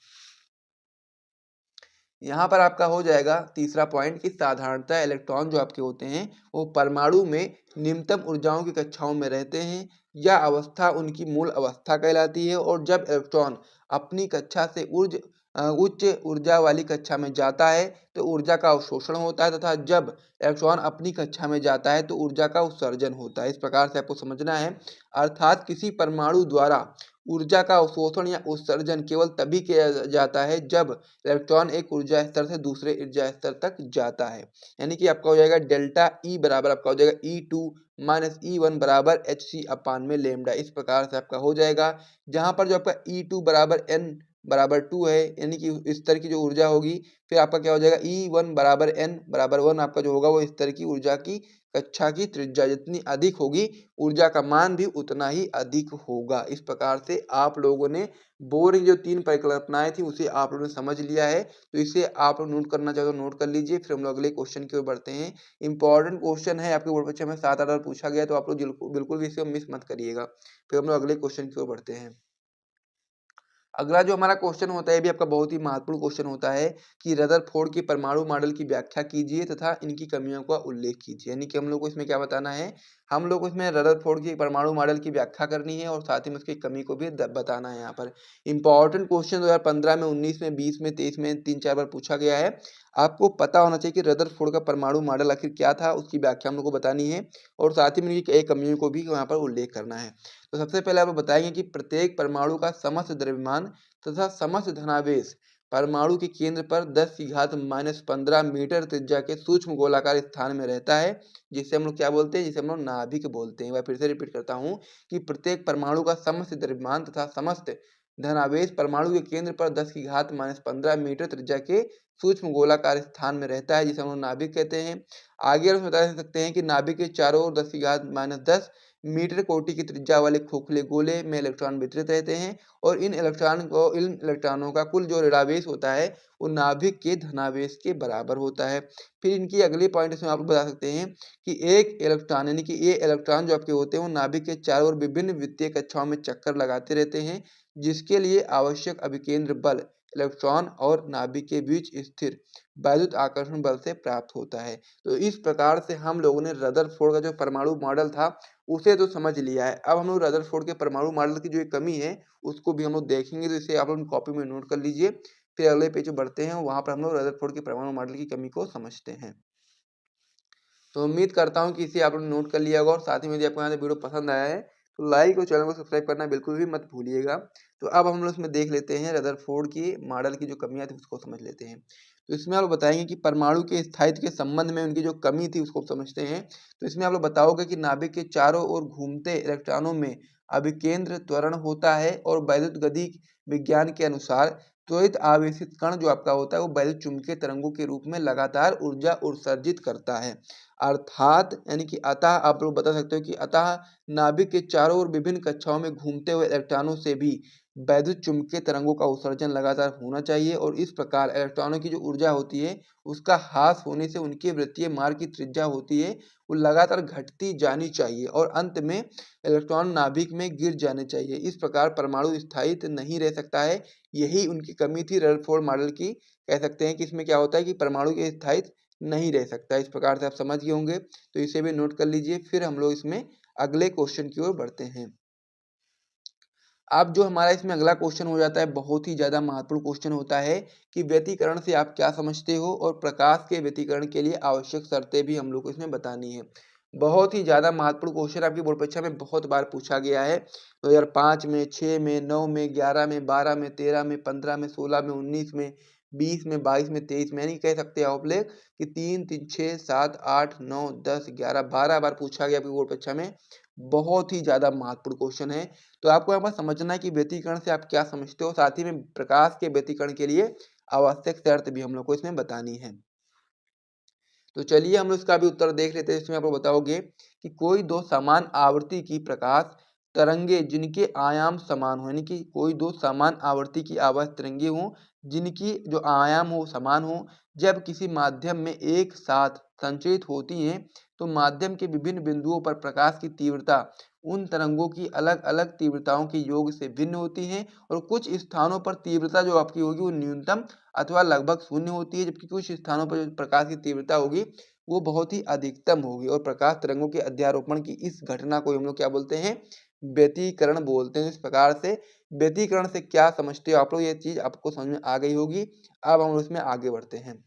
यहाँ पर आपका हो जाएगा तीसरा पॉइंट कि साधारणतः इलेक्ट्रॉन जो आपके होते हैं वो परमाणु में निम्नतम ऊर्जाओं की कक्षाओं में रहते हैं। यह अवस्था उनकी मूल अवस्था कहलाती है और जब इलेक्ट्रॉन अपनी कक्षा से उच्च ऊर्जा वाली कक्षा में जाता है तो ऊर्जा का अवशोषण होता है तथा जब इलेक्ट्रॉन अपनी कक्षा में जाता है तो ऊर्जा का उत्सर्जन होता है। इस प्रकार से आपको समझना है। अर्थात किसी परमाणु द्वारा ऊर्जा का अवशोषण या उत्सर्जन केवल तभी किया जाता है जब इलेक्ट्रॉन एक ऊर्जा स्तर से दूसरे ऊर्जा स्तर तक जाता है। यानी कि आपका हो जाएगा डेल्टा ई बराबर आपका हो जाएगा E2 माइनस E1 बराबर hc अपान में लेमडा। इस प्रकार से आपका हो जाएगा, जहां पर जो आपका E2 बराबर n बराबर 2 है, यानी कि इस तरह की जो ऊर्जा होगी, फिर आपका क्या हो जाएगा E1 बराबर N बराबर 1 आपका जो होगा वो इस तरह की ऊर्जा की कक्षा की त्रिज्या जितनी अधिक होगी ऊर्जा का मान भी उतना ही अधिक होगा। इस प्रकार से आप लोगों ने बोरिंग जो 3 परिकल्पनाएं थी उसे आप लोगों ने समझ लिया है। तो इसे आप लोग नोट करना चाहो तो नोट कर लीजिए। फिर हम लोग अगले क्वेश्चन की ओर बढ़ते हैं। इंपॉर्टेंट क्वेश्चन है, आपके बोर्ड परीक्षा में 7-8 बार पूछा गया, तो आप लोग बिल्कुल भी इसे मिस मत करिएगा। फिर हम लोग अगले क्वेश्चन की ओर बढ़ते हैं। अगला जो हमारा क्वेश्चन होता है, ये भी आपका बहुत ही महत्वपूर्ण क्वेश्चन होता है कि रदरफोर्ड की परमाणु मॉडल की व्याख्या कीजिए तथा इनकी कमियों का उल्लेख कीजिए। यानी कि हम लोग को इसमें क्या बताना है, हम लोग को इसमें रदरफोर्ड की परमाणु मॉडल की व्याख्या करनी है और साथ ही में उसकी कमी को भी बताना है। यहाँ पर इंपॉर्टेंट क्वेश्चन 2015 में, 19 में, 20 में, 23 में 3-4 बार पूछा गया है। आपको पता होना चाहिए कि रदरफोर्ड का परमाणु मॉडल आखिर क्या था, उसकी व्याख्या हम लोग को बतानी है और साथ ही में इनकी कमियों को भी यहाँ पर उल्लेख करना है। तो सबसे पहले आप बताएंगे कि प्रत्येक परमाणु का समस्त द्रव्यमान तथा समस्त धनावेश परमाणु के केंद्र पर 10 की घात -15 मीटर त्रिज्या के सूक्ष्म गोलाकार स्थान में रहता है, जिसे हम लोग क्या बोलते हैं, जिसे हम लोग नाभिक बोलते हैं। मैं फिर से रिपीट करता हूँ कि प्रत्येक परमाणु का समस्त द्रव्यमान तथा समस्त धनावेश परमाणु के केंद्र पर 10 की घात -15 मीटर त्रिज्या के सूक्ष्म गोलाकार स्थान में रहता है, जिसे हम लोग नाभिक कहते हैं। आगे हम बता सकते हैं कि नाभिक के चारों ओर 10 की घात -10 मीटर कोटि की त्रिज्या वाले खोखले गोले में इलेक्ट्रॉन वितरित रहते हैं और इन इलेक्ट्रॉनों का कुल जो ऋणावेश होता है वो नाभिक के धनावेश के बराबर होता है। फिर इनकी अगली पॉइंट इसमें आप बता सकते हैं कि एक इलेक्ट्रॉन यानी कि ये इलेक्ट्रॉन जो आपके होते हैं वो नाभिक के चारों ओर विभिन्न वित्तीय कक्षाओं में चक्कर लगाते रहते हैं, जिसके लिए आवश्यक अभिकेंद्र बल इलेक्ट्रॉन और नाभिक के बीच स्थिर वैद्युत आकर्षण बल से प्राप्त होता है। तो इस प्रकार से हम लोगों ने रदरफोर्ड का जो परमाणु मॉडल था उसे तो समझ लिया है। अब हम लोग रदरफोर्ड के परमाणु मॉडल की जो एक कमी है उसको भी हम लोग देखेंगे, तो इसे आप लोग कॉपी में नोट कर लीजिए। फिर अगले पेज पे बढ़ते हैं, वहां पर हम लोग रदरफोर्ड के परमाणु मॉडल की कमी को समझते हैं। तो उम्मीद करता हूँ कि इसे आप लोग नोट कर लिया होगा और साथ ही में यदि आपको यहाँ से वीडियो पसंद आया है तो लाइक और चैनल को सब्सक्राइब करना बिल्कुल भी मत भूलिएगा। तो अब हम लोग इसमें देख लेते हैं रदरफोर्ड की मॉडल की जो कमियां थी उसको समझ लेते हैं। तो इसमें आप लोग बताएंगे कि परमाणु के स्थायित्व के संबंध में उनकी जो कमी थी उसको समझते हैं। तो इसमें आप लोग बताओगे कि नाभिक के चारों ओर घूमते इलेक्ट्रॉनों में अभिकेंद्र त्वरण होता है और वैद्युत गति विज्ञान के अनुसार त्वरित आवेशित कण जो आपका होता है वो वैद्युत चुंबकीय तरंगों के रूप में लगातार ऊर्जा उत्सर्जित करता है। अर्थात यानी कि अतः आप लोग बता सकते हो कि अतः नाभिक के चारों ओर विभिन्न कक्षाओं में घूमते हुए इलेक्ट्रॉनों से भी वैद्युत चुंबकीय तरंगों का उत्सर्जन लगातार होना चाहिए और इस प्रकार इलेक्ट्रॉनों की जो ऊर्जा होती है उसका ह्रास होने से उनके वृत्तीय मार्ग की त्रिज्या होती है वो लगातार घटती जानी चाहिए और अंत में इलेक्ट्रॉन नाभिक में गिर जाने चाहिए। इस प्रकार परमाणु स्थायित्व नहीं रह सकता है। यही उनकी कमी थी रदरफोर्ड मॉडल की। कह सकते हैं कि इसमें क्या होता है कि परमाणु के स्थायित्व नहीं रह सकता। इस प्रकार से आप समझ गए होंगे, तो इसे भी नोट कर लीजिए। फिर हम लोग इसमें अगले क्वेश्चन की ओर बढ़ते हैं। अब जो हमारा इसमें अगला क्वेश्चन हो जाता है बहुत ही ज़्यादा महत्वपूर्ण क्वेश्चन होता है कि व्यतिकरण से आप क्या समझते हो और प्रकाश के व्यतिकरण के लिए आवश्यक शर्तें भी हम लोग को इसमें बतानी है। बहुत ही ज़्यादा महत्वपूर्ण क्वेश्चन आपकी बोर्ड परीक्षा में बहुत बार पूछा गया है। 2005 में, 6 में, 9 में, 11 में, 12 में, 13 में, 15 में, 16 में, 19 में, 20 में, 22 में, 23 में, यानी कह सकते हैं आप लोग कि 3, 3, 6, 7, 8, 9, 10, 11, 12 बार पूछा गया आपकी बोर्ड परीक्षा में। बहुत ही ज़्यादा महत्वपूर्ण क्वेश्चन है। तो आपको यहाँ पर समझना है कि व्यतिकरण से आप क्या समझते हो, साथ ही में प्रकाश के व्यतिकरण के लिए आवश्यक शर्त भी हम लोग को इसमें बतानी है। तो चलिए हम लोग इसका भी उत्तर देख लेते हैं। इसमें आपको बताओगे कि कोई दो समान आवृत्ति की प्रकाश तरंगे जिनके आयाम समान हो, यानी कि कोई दो समान आवृत्ति की आवाज तरंगे हों जिनकी जो आयाम हो समान हो, जब किसी माध्यम में एक साथ संचरित होती हैं तो माध्यम के विभिन्न बिंदुओं पर प्रकाश की तीव्रता उन तरंगों की अलग अलग तीव्रताओं के योग से भिन्न होती है और कुछ स्थानों पर तीव्रता जो आपकी होगी वो न्यूनतम अथवा लगभग शून्य होती है, जबकि कुछ स्थानों पर जो प्रकाश की तीव्रता होगी वो बहुत ही अधिकतम होगी। और प्रकाश तरंगों के अध्यारोपण की इस घटना को हम लोग क्या बोलते हैं, व्यतिकरण बोलते हैं। इस प्रकार से व्यतिकरण से क्या समझते हो आप लोग, ये चीज आपको समझ में आ गई होगी। अब हम उसमें आगे बढ़ते हैं।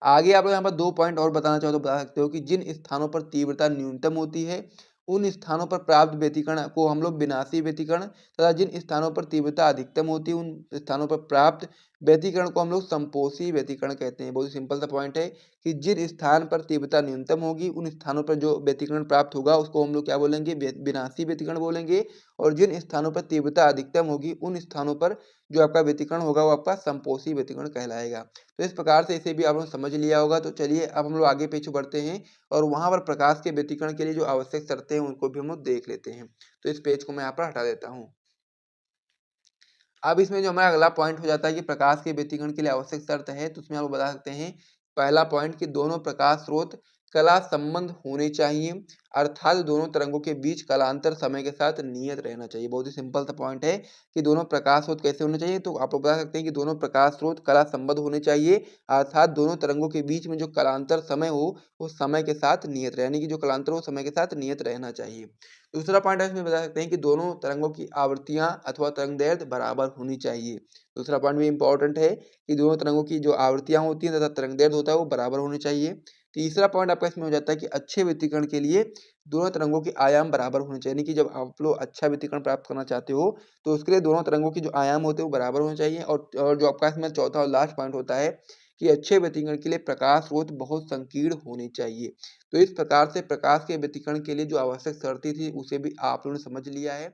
आगे आप लोग यहाँ पर 2 पॉइंट और बताना चाहो तो बता सकते हो कि जिन स्थानों पर तीव्रता न्यूनतम होती है उन स्थानों पर प्राप्त व्यतिकरण को हम लोग विनाशी व्यतिकरण, तथा जिन स्थानों पर तीव्रता अधिकतम होती है उन स्थानों पर प्राप्त व्यतिकरण को हम लोग समपोषी व्यतिकरण कहते हैं। बहुत ही सिंपल सा पॉइंट है कि जिन स्थान पर तीव्रता न्यूनतम होगी उन स्थानों पर जो व्यतिकरण प्राप्त होगा उसको हम लोग क्या बोलेंगे, विनाशी व्यतिकरण बोलेंगे। और जिन स्थानों पर तीव्रता अधिकतम होगी उन स्थानों पर जो आपका व्यतिकरण होगा वो आपका समपोषी व्यतिकरण कहलाएगा। तो इस प्रकार से इसे भी आप लोग समझ लिया होगा। तो चलिए अब हम लोग आगे पीछे बढ़ते हैं और वहां पर प्रकाश के व्यतिकरण के लिए जो आवश्यक शर्तें हैं उनको भी हम लोग देख लेते हैं। तो इस पेज को मैं यहाँ पर हटा देता हूँ। अब इसमें जो हमारा अगला पॉइंट हो जाता है कि प्रकाश के व्यतिकरण के लिए आवश्यक शर्त है, तो उसमें आप बता सकते हैं पहला पॉइंट कि दोनों प्रकाश स्रोत कला संबंध होने चाहिए, अर्थात दोनों तरंगों के बीच कालांतर समय के साथ नियत रहना चाहिए। बहुत ही सिंपल सा पॉइंट है कि दोनों प्रकाश स्रोत कैसे होने चाहिए, तो आप लोग बता सकते हैं कि दोनों प्रकाश स्रोत कला संबंध होने चाहिए, अर्थात दोनों तरंगों के बीच में जो कालांतर समय हो वो समय के साथ नियत रहे, यानी कि जो कालांतर हो समय के साथ नियत रहना चाहिए। दूसरा पॉइंट इसमें बता सकते हैं कि दोनों तरंगों की आवृत्तियां अथवा तरंगदैर्ध्य बराबर होनी चाहिए। दूसरा पॉइंट भी इंपॉर्टेंट है कि दोनों तरंगों की जो आवृत्तियां होती हैं तथा तरंगदैर्ध्य होता है वो बराबर होने चाहिए। तीसरा पॉइंट आपका इसमें हो जाता है कि अच्छे व्यतिकरण के लिए दोनों तरंगों के आयाम बराबर होने चाहिए, यानी कि जब आप लोग अच्छा व्यतिकरण प्राप्त करना चाहते हो तो उसके लिए दोनों तरंगों के जो आयाम होते हैं वो बराबर होने चाहिए। और जो आपका इसमें चौथा और लास्ट पॉइंट होता है कि अच्छे व्यतिकरण के लिए प्रकाश स्रोत बहुत संकीर्ण होने चाहिए। तो इस प्रकार से प्रकाश के व्यतिकरण के लिए जो आवश्यक शर्तें थी उसे भी आप लोगों ने समझ लिया है।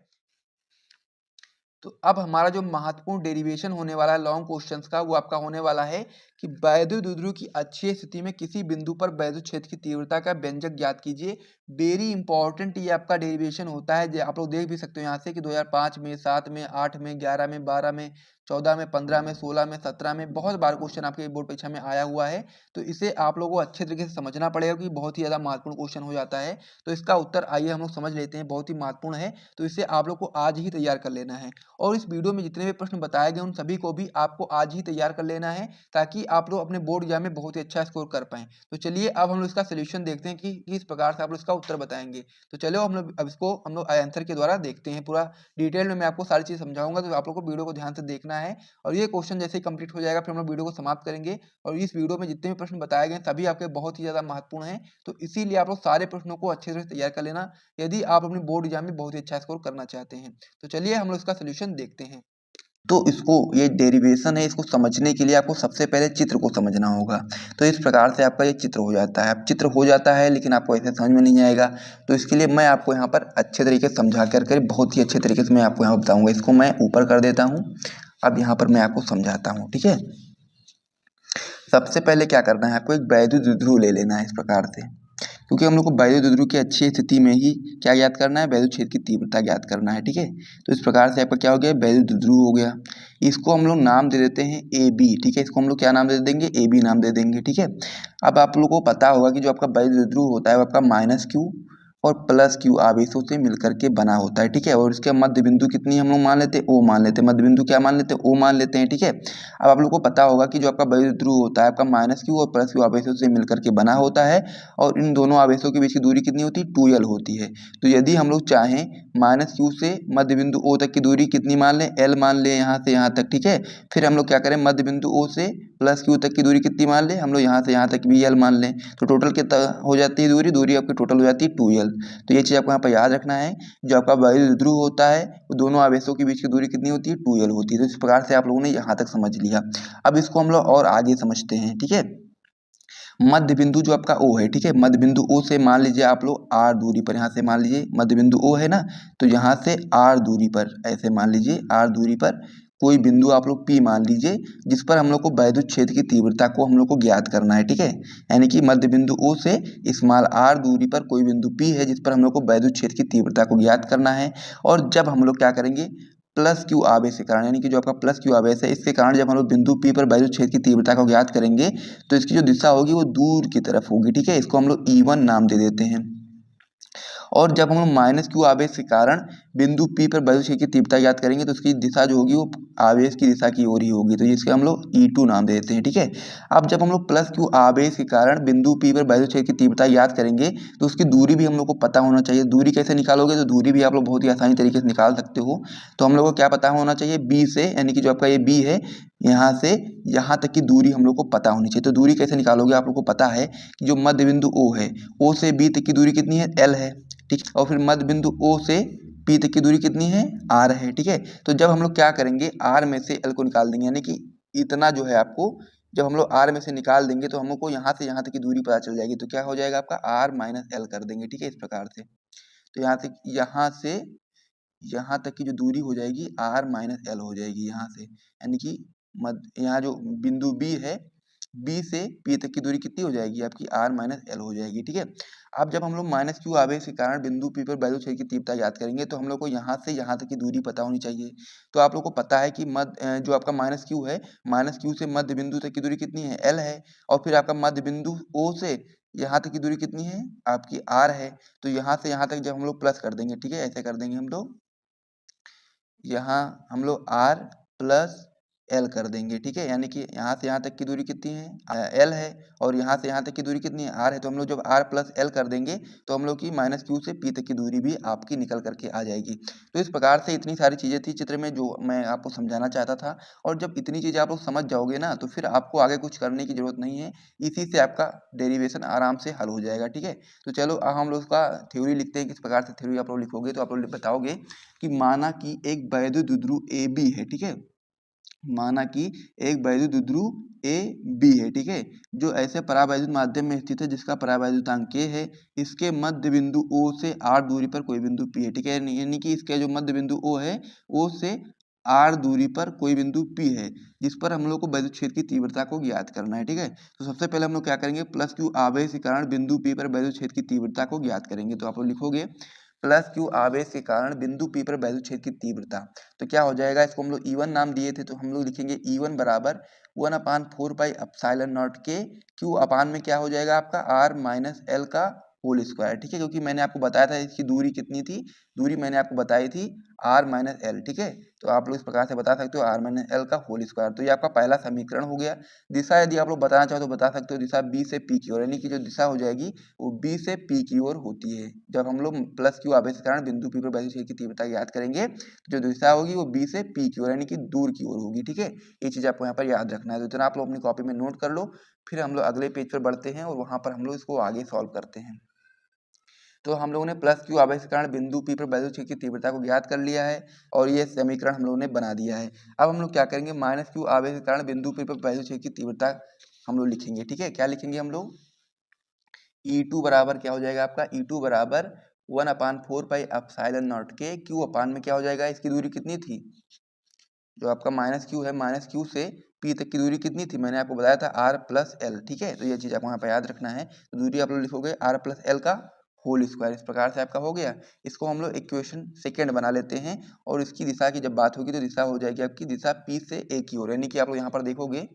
तो अब हमारा जो महत्वपूर्ण डेरिवेशन होने वाला है लॉन्ग क्वेश्चंस का वो आपका होने वाला है कि वैद्युत द्विध्रुव की अच्छी स्थिति में किसी बिंदु पर वैद्युत क्षेत्र की तीव्रता का व्यंजक ज्ञात कीजिए। वेरी इंपॉर्टेंट ये आपका डेरिवेशन होता है। आप लोग देख भी सकते हो यहाँ से कि 2005 में, 7 में, 8 में, 11 में, 12 में, 14 में, 15 में, 16 में, 17 में बहुत बार क्वेश्चन आपके बोर्ड परीक्षा में आया हुआ है। तो इसे आप लोगों को अच्छे तरीके से समझना पड़ेगा कि बहुत ही ज़्यादा महत्वपूर्ण क्वेश्चन हो जाता है। तो इसका उत्तर आइए हम लोग समझ लेते हैं, बहुत ही महत्वपूर्ण है। तो इसे आप लोग को आज ही तैयार कर लेना है और इस वीडियो में जितने भी प्रश्न बताए गए उन सभी को भी आपको आज ही तैयार कर लेना है ताकि आप लोग अपने बोर्ड एग्जाम में बहुत ही अच्छा स्कोर कर पाएं। तो चलिए अब हम लोग इसका सोल्यूशन देखते हैं कि किस प्रकार से आप लोग इसका उत्तर बताएंगे। तो चलो अब इसको हम लोग आंसर के द्वारा देखते हैं। पूरा डिटेल में मैं आपको सारी चीज समझाऊंगा, तो आप लोग को वीडियो को ध्यान से देखना है। और ये क्वेश्चन जैसे ही कंप्लीट हो जाएगा फिर हम लोग वीडियो को समाप्त करेंगे। और इस वीडियो में जितने भी प्रश्न बताए गए सभी आपके बहुत ही ज्यादा महत्वपूर्ण है, तो इसीलिए आप लोग सारे प्रश्नों को अच्छे से तैयार कर लेना यदि आप अपने बोर्ड एग्जाम में बहुत ही अच्छा स्कोर करना चाहते हैं। तो चलिए हम लोग इसका सोल्यूशन देखते हैं। तो इसको ये डेरिवेशन है, इसको समझने के लिए आपको सबसे पहले चित्र को समझना होगा। तो इस प्रकार से आपका ये चित्र हो जाता है। अब चित्र हो जाता है लेकिन आपको ऐसे समझ में नहीं आएगा, तो इसके लिए मैं आपको यहाँ पर अच्छे तरीके से समझा कर बहुत ही अच्छे तरीके से मैं आपको यहाँ बताऊँगा। इसको मैं ऊपर कर देता हूँ। अब यहाँ पर मैं आपको समझाता हूँ, ठीक है। सबसे पहले क्या करना है, आपको एक वैद्युत द्विध्रुव ले लेना है इस प्रकार से, क्योंकि हम लोग को वैद्युत द्विध्रुव की अच्छी स्थिति में ही क्या ज्ञात करना है, वैद्युत क्षेत्र की तीव्रता ज्ञात करना है, ठीक है। तो इस प्रकार से आपका क्या हो गया, वैद्युत द्विध्रुव हो गया। इसको हम लोग नाम दे देते हैं ए बी, ठीक है। इसको हम लोग क्या नाम दे देंगे, ए बी नाम दे देंगे, ठीक है। अब आप लोगों को पता होगा कि जो आपका वैद्युत द्विध्रुव होता है वो आपका माइनस क्यू और प्लस क्यू आवेशों से मिलकर के बना होता है, ठीक है। और इसके मध्य बिंदु कितनी हम लोग मान लेते हैं, ओ मान लेते हैं। मध्य बिंदु क्या मान लेते हैं, ओ मान लेते हैं, ठीक है। अब आप लोग को पता होगा कि जो आपका वैद्युत ध्रुव होता है आपका माइनस क्यू और प्लस क्यू आवेशों से मिलकर के बना होता है और इन दोनों आवेशों के बीच की दूरी कितनी होती है, 2l होती है। तो यदि हम लोग चाहें माइनस क्यू से मध्य बिंदु ओ तक की दूरी कितनी मान लें, l मान लें यहाँ से यहाँ तक, ठीक है। फिर हम लोग क्या करें, मध्य बिंदु ओ से प्लस क्यू तक की दूरी कितनी मान लें, हम लोग यहाँ से यहाँ तक भी l मान लें। तो टोटल कितना हो जाती है दूरी, दूरी आपकी टोटल हो जाती है 2l। तो ये चीज़ आपको यहाँ पर याद रखना है। जो आपका वैद्युत ध्रुव होता है वो दोनों आवेशों के बीच की दूरी कितनी होती है, 2l होती है। तो इस प्रकार से आप लोगों ने यहाँ तक समझ लिया। अब इसको हम लोग और आगे समझते हैं, ठीक है। मध्य बिंदु जो आपका O है, ठीक है। मध्य बिंदु O से मान लीजिए आप लोग R दूरी पर, यहाँ से मान लीजिए मध्य बिंदु O है ना, तो यहाँ से R दूरी पर, ऐसे मान लीजिए R दूरी पर कोई बिंदु आप लोग P मान लीजिए जिस पर हम लोग को वैद्युत क्षेत्र की तीव्रता को हम लोग को ज्ञात करना है, ठीक है। यानी कि मध्य बिंदु O से स्मॉल r दूरी पर कोई बिंदु P है जिस पर हम लोग को वैद्युत क्षेत्र की तीव्रता को ज्ञात करना है। और जब हम लोग क्या करेंगे, प्लस क्यू आवेश के कारण, यानी कि जो आपका प्लस क्यू आवेश है इसके कारण जब हम लोग बिंदु P पर वैद्युत क्षेत्र की तीव्रता को ज्ञात करेंगे तो इसकी जो दिशा होगी वो दूर की तरफ होगी, ठीक है। इसको हम लोग E1 नाम दे देते हैं। और जब हम लोग माइनस क्यू आवेश के कारण बिंदु P पर वैद्युत क्षेत्र की तीव्रता ज्ञात करेंगे तो उसकी दिशा जो होगी वो आवेश की दिशा की ओर ही होगी, तो इसके हम लोग E2 नाम दे देते हैं, ठीक है। अब जब हम लोग प्लस क्यू आवेश के कारण बिंदु P पर वैद्युत क्षेत्र की तीव्रता ज्ञात करेंगे तो उसकी दूरी भी हम लोग को पता होना चाहिए। दूरी कैसे निकालोगे, तो दूरी भी आप लोग बहुत ही आसानी तरीके से निकाल सकते हो। तो हम लोग को क्या पता होना चाहिए, B से, यानी कि जो आपका ये B है यहाँ से यहाँ तक की दूरी हम लोग को पता होनी चाहिए। तो दूरी कैसे निकालोगे, आप लोग को पता है कि जो मध्य बिंदु O है, O से B तक की दूरी कितनी है, L है, ठीक। और फिर मध्य बिंदु O से P तक की दूरी कितनी है, R है, ठीक है। तो जब हम लोग क्या करेंगे, R में से L को निकाल देंगे, यानी कि इतना जो है आपको जब हम लोग r में से निकाल देंगे तो हमको यहाँ से यहाँ तक की दूरी पता चल जाएगी। तो क्या हो जाएगा आपका r माइनस एल कर देंगे, ठीक है, इस प्रकार से। तो यहाँ से यहाँ तक की जो दूरी हो जाएगी r माइनस एल हो जाएगी यहाँ से, यानी कि यहाँ जो बिंदु B है, B से P तक की दूरी कितनी हो जाएगी आपकी r माइनस एल हो जाएगी, ठीक है। अब जब हम लोग माइनस क्यू आवेश के कारण बिंदु P पर वैद्युत क्षेत्र की तीव्रता याद करेंगे तो हम लोग को यहाँ से यहाँ तक की दूरी पता होनी चाहिए। तो आप लोग को पता है कि जो आपका माइनस क्यू है, माइनस क्यू से मध्य बिंदु तक की दूरी कितनी है, एल है, और फिर आपका मध्य बिंदु O से यहाँ तक की दूरी कितनी है आपकी r है। तो यहाँ से यहाँ तक जब हम लोग प्लस कर देंगे, ठीक है, ऐसे कर देंगे हम लोग, यहाँ हम लोग r प्लस एल कर देंगे, ठीक है, यानी कि यहाँ से यहाँ तक की दूरी कितनी है, एल है, और यहाँ से यहाँ तक की दूरी कितनी है, आर है। तो हम लोग जब आर प्लस एल कर देंगे तो हम लोग की माइनस क्यू से पी तक की दूरी भी आपकी निकल करके आ जाएगी। तो इस प्रकार से इतनी सारी चीज़ें थी चित्र में जो मैं आपको समझाना चाहता था, और जब इतनी चीज़ें आप लोग समझ जाओगे ना तो फिर आपको आगे कुछ करने की जरूरत नहीं है, इसी से आपका डेरिवेशन आराम से हल हो जाएगा, ठीक है। तो चलो अब हम लोग उसका थ्योरी लिखते हैं। किस प्रकार से थ्योरी आप लोग लिखोगे तो आप लोग बताओगे कि माना कि एक वैद्युत द्विध्रुव ए बी है, ठीक है, माना कि एक वैद्युत द्विध्रुव ए बी है, ठीक है, जो ऐसे परावैद्युत माध्यम में स्थित है जिसका परावैद्युतांक k है, इसके मध्य बिंदु O से r दूरी पर कोई बिंदु P है, ठीक है, यानी कि इसके जो मध्य बिंदु O है, O से r दूरी पर कोई बिंदु P है, जिस पर हम लोग को वैद्युत क्षेत्र की तीव्रता को ज्ञात करना है, ठीक है। तो सबसे पहले हम लोग क्या करेंगे, प्लस क्यू आवेश के कारण बिंदु P पर वैद्युत क्षेत्र की तीव्रता को ज्ञात करेंगे। तो आप लोग लिखोगे प्लस क्यू आवेश के कारण बिंदु P पर वैद्युत क्षेत्र की तीव्रता, तो क्या हो जाएगा, इसको हम लोग E1 नाम दिए थे तो हम लोग लिखेंगे E1 बराबर 1/4 पाई एप्सिलॉन नॉट के क्यू अपान में क्या हो जाएगा आपका r माइनस एल का होल स्क्वायर, ठीक है, क्योंकि मैंने आपको बताया था इसकी दूरी कितनी थी, दूरी मैंने आपको बताई थी r माइनस एल, ठीक है। तो आप लोग इस प्रकार से बता सकते हो r माइनस एल का होल स्क्वायर। तो ये आपका पहला समीकरण हो गया। दिशा यदि आप लोग बताना चाहो तो बता सकते हो, दिशा b से p की ओर, यानी कि जो दिशा हो जाएगी वो b से p की ओर होती है। जब हम लोग प्लस क्यू आवेश के कारण बिंदु p पर वैद्युत क्षेत्र की तीव्रता याद करेंगे तो जो दिशा होगी वो b से p की ओर यानी कि दूर की ओर होगी, ठीक है। ये चीज आपको यहाँ पर याद रखना है। तो इतना आप लोग अपनी कॉपी में नोट कर लो, फिर हम लोग अगले पेज पर बढ़ते हैं और वहां पर हम लोग इसको आगे सॉल्व करते हैं। तो हम लोगों ने प्लस क्यू आवेश के कारण बिंदु P पर वैद्युत क्षेत्र की तीव्रता को ज्ञात कर लिया है और ये समीकरण हम लोगों ने बना दिया है। अब हम लोग क्या करेंगे, माइनस क्यू आवेश के कारण बिंदु P पर वैद्युत क्षेत्र की तीव्रता हम लोग लिखेंगे, ठीक है। क्या लिखेंगे हम लोग, E2 बराबर क्या हो जाएगा आपका, E2 बराबर 1/4 पाई एप्सिलॉन नॉट के क्यू अपान में क्या हो जाएगा, इसकी दूरी कितनी थी, जो आपका माइनस क्यू है, माइनस क्यू से पी तक की दूरी कितनी थी, मैंने आपको बताया था आर प्लस एल, ठीक है। तो ये चीज आपको यहाँ पे याद रखना है। तो दूरी आप लोग लिखोगे आर प्लस एल का होल स्क्वायर, इस प्रकार से आपका हो गया। इसको हम लोग इक्वेशन सेकेंड बना लेते हैं और इसकी दिशा की जब बात होगी तो दिशा हो जाएगी आपकी दिशा पी से ए की ओर, यानी कि आप लोग यहाँ पर देखोगे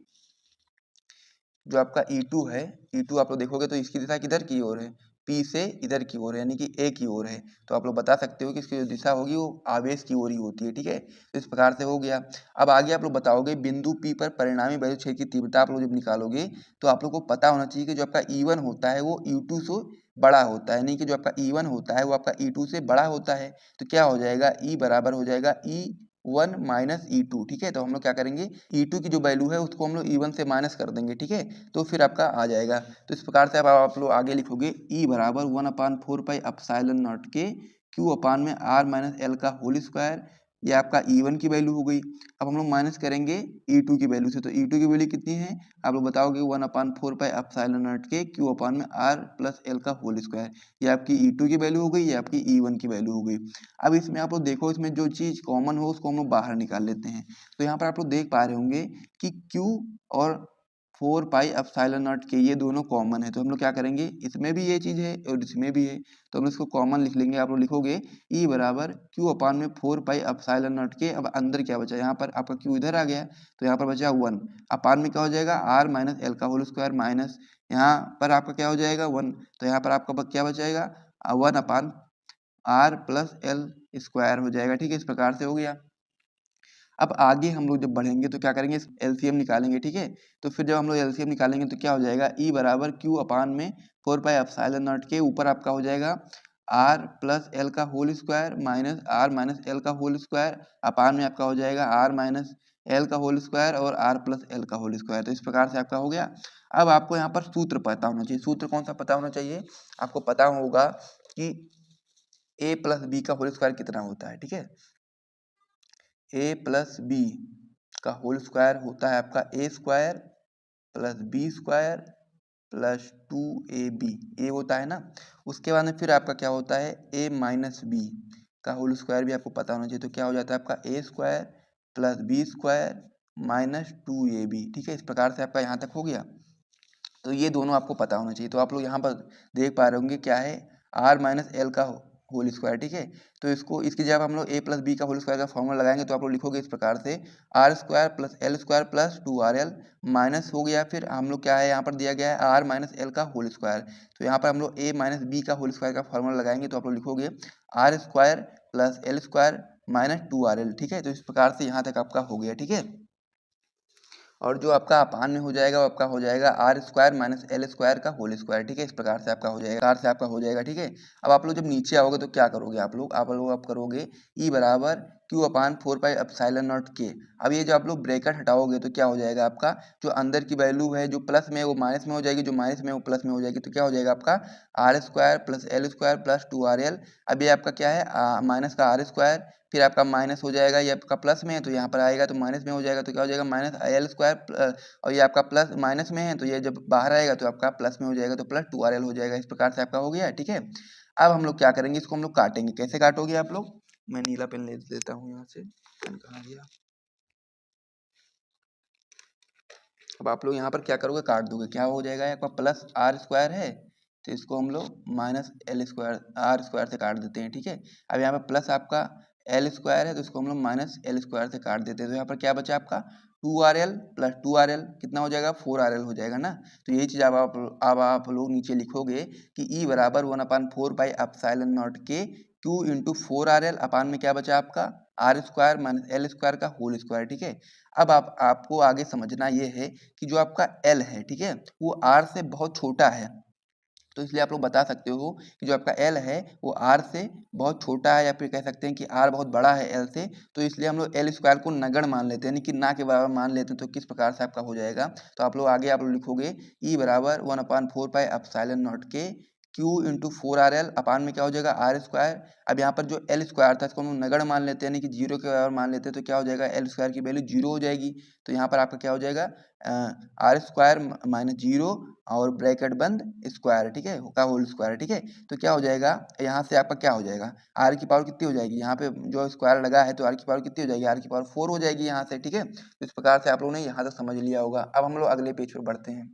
जो आपका E2 है, E2 आप लोग देखोगे तो इसकी दिशा किधर की ओर है, P से इधर की ओर है, यानी कि A की ओर है। तो आप लोग बता सकते हो कि इसकी जो दिशा होगी वो आवेश की ओर ही होती है, ठीक है। तो इस प्रकार से हो गया। अब आगे आप लोग बताओगे बिंदु P पर परिणामी वैद्युत क्षेत्र की तीव्रता आप लोग जब निकालोगे तो आप लोग को पता होना चाहिए कि जो आपका E1 होता है वो E2 से बड़ा होता है, यानी कि जो आपका E1 होता है वो आपका E2 से बड़ा होता है। तो क्या हो जाएगा, E बराबर हो जाएगा E1 माइनस E2, ठीक है। तो हम लोग क्या करेंगे, E2 की जो वैल्यू है उसको हम लोग E1 से माइनस कर देंगे, ठीक है, तो फिर आपका आ जाएगा। तो इस प्रकार से अब आप लोग आगे लिखोगे E बराबर 1/4 पाई एप्सिलॉन नॉट के क्यू अपान में r माइनस एल का होल स्क्वायर, ये आपका E1 की वैल्यू हो गई। अब हम लोग माइनस करेंगे E2 की वैल्यू से, तो E2 की वैल्यू कितनी है, आप लोग बताओगे 1/4 पाई एप्सिलॉन नॉट के क्यू अपान में r प्लस एल का होल स्क्वायर, ये आपकी E2 की वैल्यू हो गई, ये आपकी E1 की वैल्यू हो गई। अब इसमें आप लोग देखो, इसमें जो चीज कॉमन हो उसको हम लोग बाहर निकाल लेते हैं। तो यहाँ पर आप लोग देख पा रहे होंगे कि Q और 4 पाई एप्सिलॉन नॉट के ये दोनों कॉमन है। तो हम लोग क्या करेंगे, इसमें भी ये चीज है और इसमें भी है, तो हम इसको कॉमन लिख लेंगे। आप लोग लिखोगे E बराबर Q अपान में 4 पाई एप्सिलॉन नॉट के, अब अंदर क्या बचा, यहाँ पर आपका Q इधर आ गया तो यहाँ पर बचा 1, अपान में क्या हो जाएगा r माइनस एल का होल स्क्वायर, माइनस यहाँ पर आपका क्या हो जाएगा 1, तो यहाँ पर आपका क्या बचाएगा 1 अपान r प्लस एल स्क्वायर हो जाएगा, ठीक है। इस प्रकार से हो गया। अब आगे हम लोग जब बढ़ेंगे तो क्या करेंगे, एलसीएम निकालेंगे, ठीक है। तो फिर जब हम लोग एलसीएम निकालेंगे तो क्या हो जाएगा, E बराबर क्यू अपान में 4 पाई एप्सिलॉन नॉट के ऊपर आपका हो जाएगा r प्लस एल का whole square minus r minus L का होल स्क्वायर, अपान में आपका हो जाएगा r माइनस एल का होल स्क्वायर और r प्लस एल का होल स्क्वायर। तो इस प्रकार से आपका हो गया। अब आपको यहाँ पर सूत्र पता होना चाहिए। सूत्र कौन सा पता होना चाहिए, आपको पता होगा कि a प्लस बी का होल स्क्वायर कितना होता है, ठीक है। a प्लस बी का होल स्क्वायर होता है आपका A square plus B square plus 2ab, A होता है ना। उसके बाद में फिर आपका क्या होता है a माइनस बी का होल स्क्वायर भी आपको पता होना चाहिए। तो क्या हो जाता है आपका A square plus B square minus 2ab। ठीक है, इस प्रकार से आपका यहाँ तक हो गया। तो ये दोनों आपको पता होना चाहिए। तो आप लोग यहाँ पर देख पा रहे होंगे क्या है आर माइनस एल का होल स्क्वायर। ठीक है, तो इसकी जब हम लोग ए प्लस बी का होल स्क्वायर का फॉर्मूला लगाएंगे तो आप लोग लिखोगे इस प्रकार से R square plus L square plus 2rl minus हो गया। फिर हम लोग क्या है यहाँ पर दिया गया है आर माइनस एल का होल स्क्वायर। तो यहाँ पर हम लोग ए माइनस बी का होल स्क्वायर का फॉर्मूला लगाएंगे तो आप लोग लिखोगे R square plus L square minus 2rl। ठीक है, तो इस प्रकार से यहाँ तक आपका हो गया। ठीक है, और जो आपका अपान में हो जाएगा वो आपका हो जाएगा R square minus L square का होल स्क्वायर। ठीक है, इस प्रकार से आपका हो जाएगा, ठीक है। अब आप लोग जब नीचे आओगे तो क्या करोगे आप करोगे ई बराबर क्यू अपान 4 पाई एप्सिलॉन नॉट के। अब ये जो आप लोग ब्रैकेट हटाओगे तो क्या हो जाएगा आपका जो अंदर की वैल्यू है जो प्लस में है वो माइनस में हो जाएगी, जो माइनस में है वो प्लस में हो जाएगी। तो क्या हो जाएगा आपका R square plus L square plus 2rl। अब ये आपका क्या है माइनस का आर स्क्वायर, फिर आपका माइनस हो जाएगा, ये आपका प्लस में है तो यहाँ पर आएगा तो माइनस में हो जाएगा। तो क्या हो जाएगा माइनस एल स्क्वायर, और ये आपका प्लस माइनस में है तो ये जब बाहर आएगा तो आपका प्लस में हो जाएगा तो प्लस 2rl हो जाएगा। इस प्रकार से आपका हो गया। ठीक है, अब हम लोग क्या करेंगे इसको हम लोग काटेंगे। कैसे काटोगे आप लोग, मैं नीला पेन ले लेता हूँ यहाँ से, पेन कहाँ गया। अब आप लोग यहाँ पर क्या करोगे काट दोगे, क्या हो जाएगा आपका प्लस आर स्क्वायर है तो इसको हम लोग minus L square R square से काट देते हैं। ठीक है, अब यहाँ पर प्लस आपका एल स्क्वायर है तो इसको हम लोग माइनस एल स्क्वायर से काट देते हैं। तो यहाँ पर क्या बचा आपका 2rl प्लस 2rl कितना हो जाएगा 4rl हो जाएगा ना। तो यही चीज़ अब आप लोग नीचे लिखोगे कि ई बराबर 1/4 पाई एप्सिलॉन नॉट के क्यू इंटू 4rl अपान में क्या बचा आपका R square minus L square का होल स्क्वायर। ठीक है, अब आपको आगे समझना ये है कि जो आपका एल है, ठीक है, वो आर से बहुत छोटा है। तो इसलिए आप लोग बता सकते हो कि जो आपका एल है वो आर से बहुत छोटा है, या फिर कह सकते हैं कि आर बहुत बड़ा है एल से। तो इसलिए हम लोग एल स्क्वायर को नगण्य मान लेते हैं, यानी कि ना के बराबर मान लेते हैं। तो किस प्रकार से आपका हो जाएगा, तो आप लोग आगे आप लोग लिखोगे ई बराबर 1/4 पाई एप्सिलॉन नॉट के क्यू इंटू 4rl अपान में क्या हो जाएगा आर स्क्वायर। अब यहाँ पर जो एल स्क्वायर था इसको हम लोग नगण्य मान लेते हैं, यानी कि जीरो के बराबर मान लेते हैं। तो क्या हो जाएगा एल स्क्वायर की वैल्यू जीरो हो जाएगी। तो यहाँ पर आपका क्या हो जाएगा आर स्क्वायर माइनस जीरो और ब्रैकेट बंद स्क्वायर, ठीक है, का होल स्क्वायर। ठीक है, तो क्या हो जाएगा यहाँ से आपका क्या हो जाएगा आर की पावर कितनी हो जाएगी, यहाँ पे जो स्क्वायर लगा है तो आर की पावर कितनी हो जाएगी आर की पावर 4 हो जाएगी यहाँ से। ठीक है, तो इस प्रकार से आप लोगों ने यहाँ तक समझ लिया होगा। अब हम लोग अगले पेज पर बढ़ते हैं।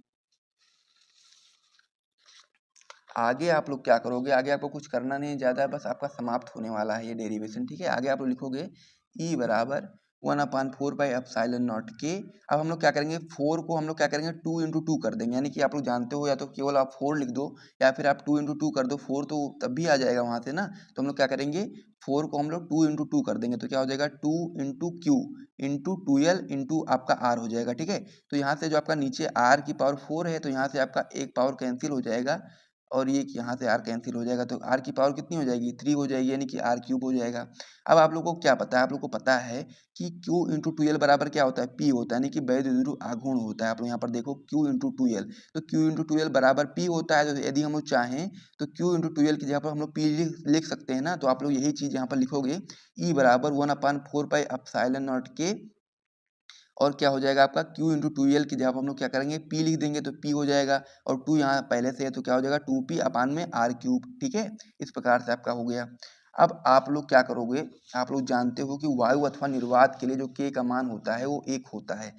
आगे आप लोग क्या करोगे, आगे आपको कुछ करना नहीं ज़्यादा है, बस आपका समाप्त होने वाला है ये डेरिवेशन। ठीक है, आगे आप लोग लिखोगे ई बराबर 1/4 पाई एप्सिलॉन नॉट के। अब हम लोग क्या करेंगे 4 को हम लोग क्या करेंगे 2 इंटू 2 कर देंगे, यानी कि आप लोग जानते हो या तो केवल आप 4 लिख दो या फिर आप 2 इंटू 2 कर दो। 4 तो तब भी आ जाएगा वहाँ से ना। तो हम लोग क्या करेंगे 4 को हम लोग 2 इंटू 2 कर देंगे। तो क्या हो जाएगा 2 इंटू क्यू इंटू 12 इंटू आपका आर हो जाएगा। ठीक है, तो यहाँ से जो आपका नीचे आर की पावर 4 है तो यहाँ से आपका एक पावर कैंसिल हो जाएगा और ये यहाँ से आर कैंसिल हो जाएगा। तो आर की पावर कितनी हो जाएगी 3 हो जाएगी, यानी कि आर क्यूब हो जाएगा। अब आप लोगों को क्या पता है, आप लोग को पता है कि Q इंटू 2L बराबर क्या होता है P होता है, यानी कि वैध विद्युत आघूर्ण होता है। आप लोग यहाँ पर देखो Q इंटू 2L, तो Q इंटू 2L बराबर P होता है। तो यदि हम लोग चाहें तो Q इंटू 2L की जगह पर हम लोग P लिख सकते हैं ना। तो आप लोग यही चीज़ यहाँ पर लिखोगे E बराबर 1/4 पाई एप्सिलॉन नॉट के, और क्या हो जाएगा आपका Q इंटू 2L की जगह हम लोग क्या करेंगे P लिख देंगे तो P हो जाएगा, और 2 यहाँ पहले से है तो क्या हो जाएगा 2P अपान में आर क्यूब। ठीक है, इस प्रकार से आपका हो गया। अब आप लोग क्या करोगे, आप लोग जानते हो कि वायु अथवा निर्वात के लिए जो K का मान होता है वो 1 होता है।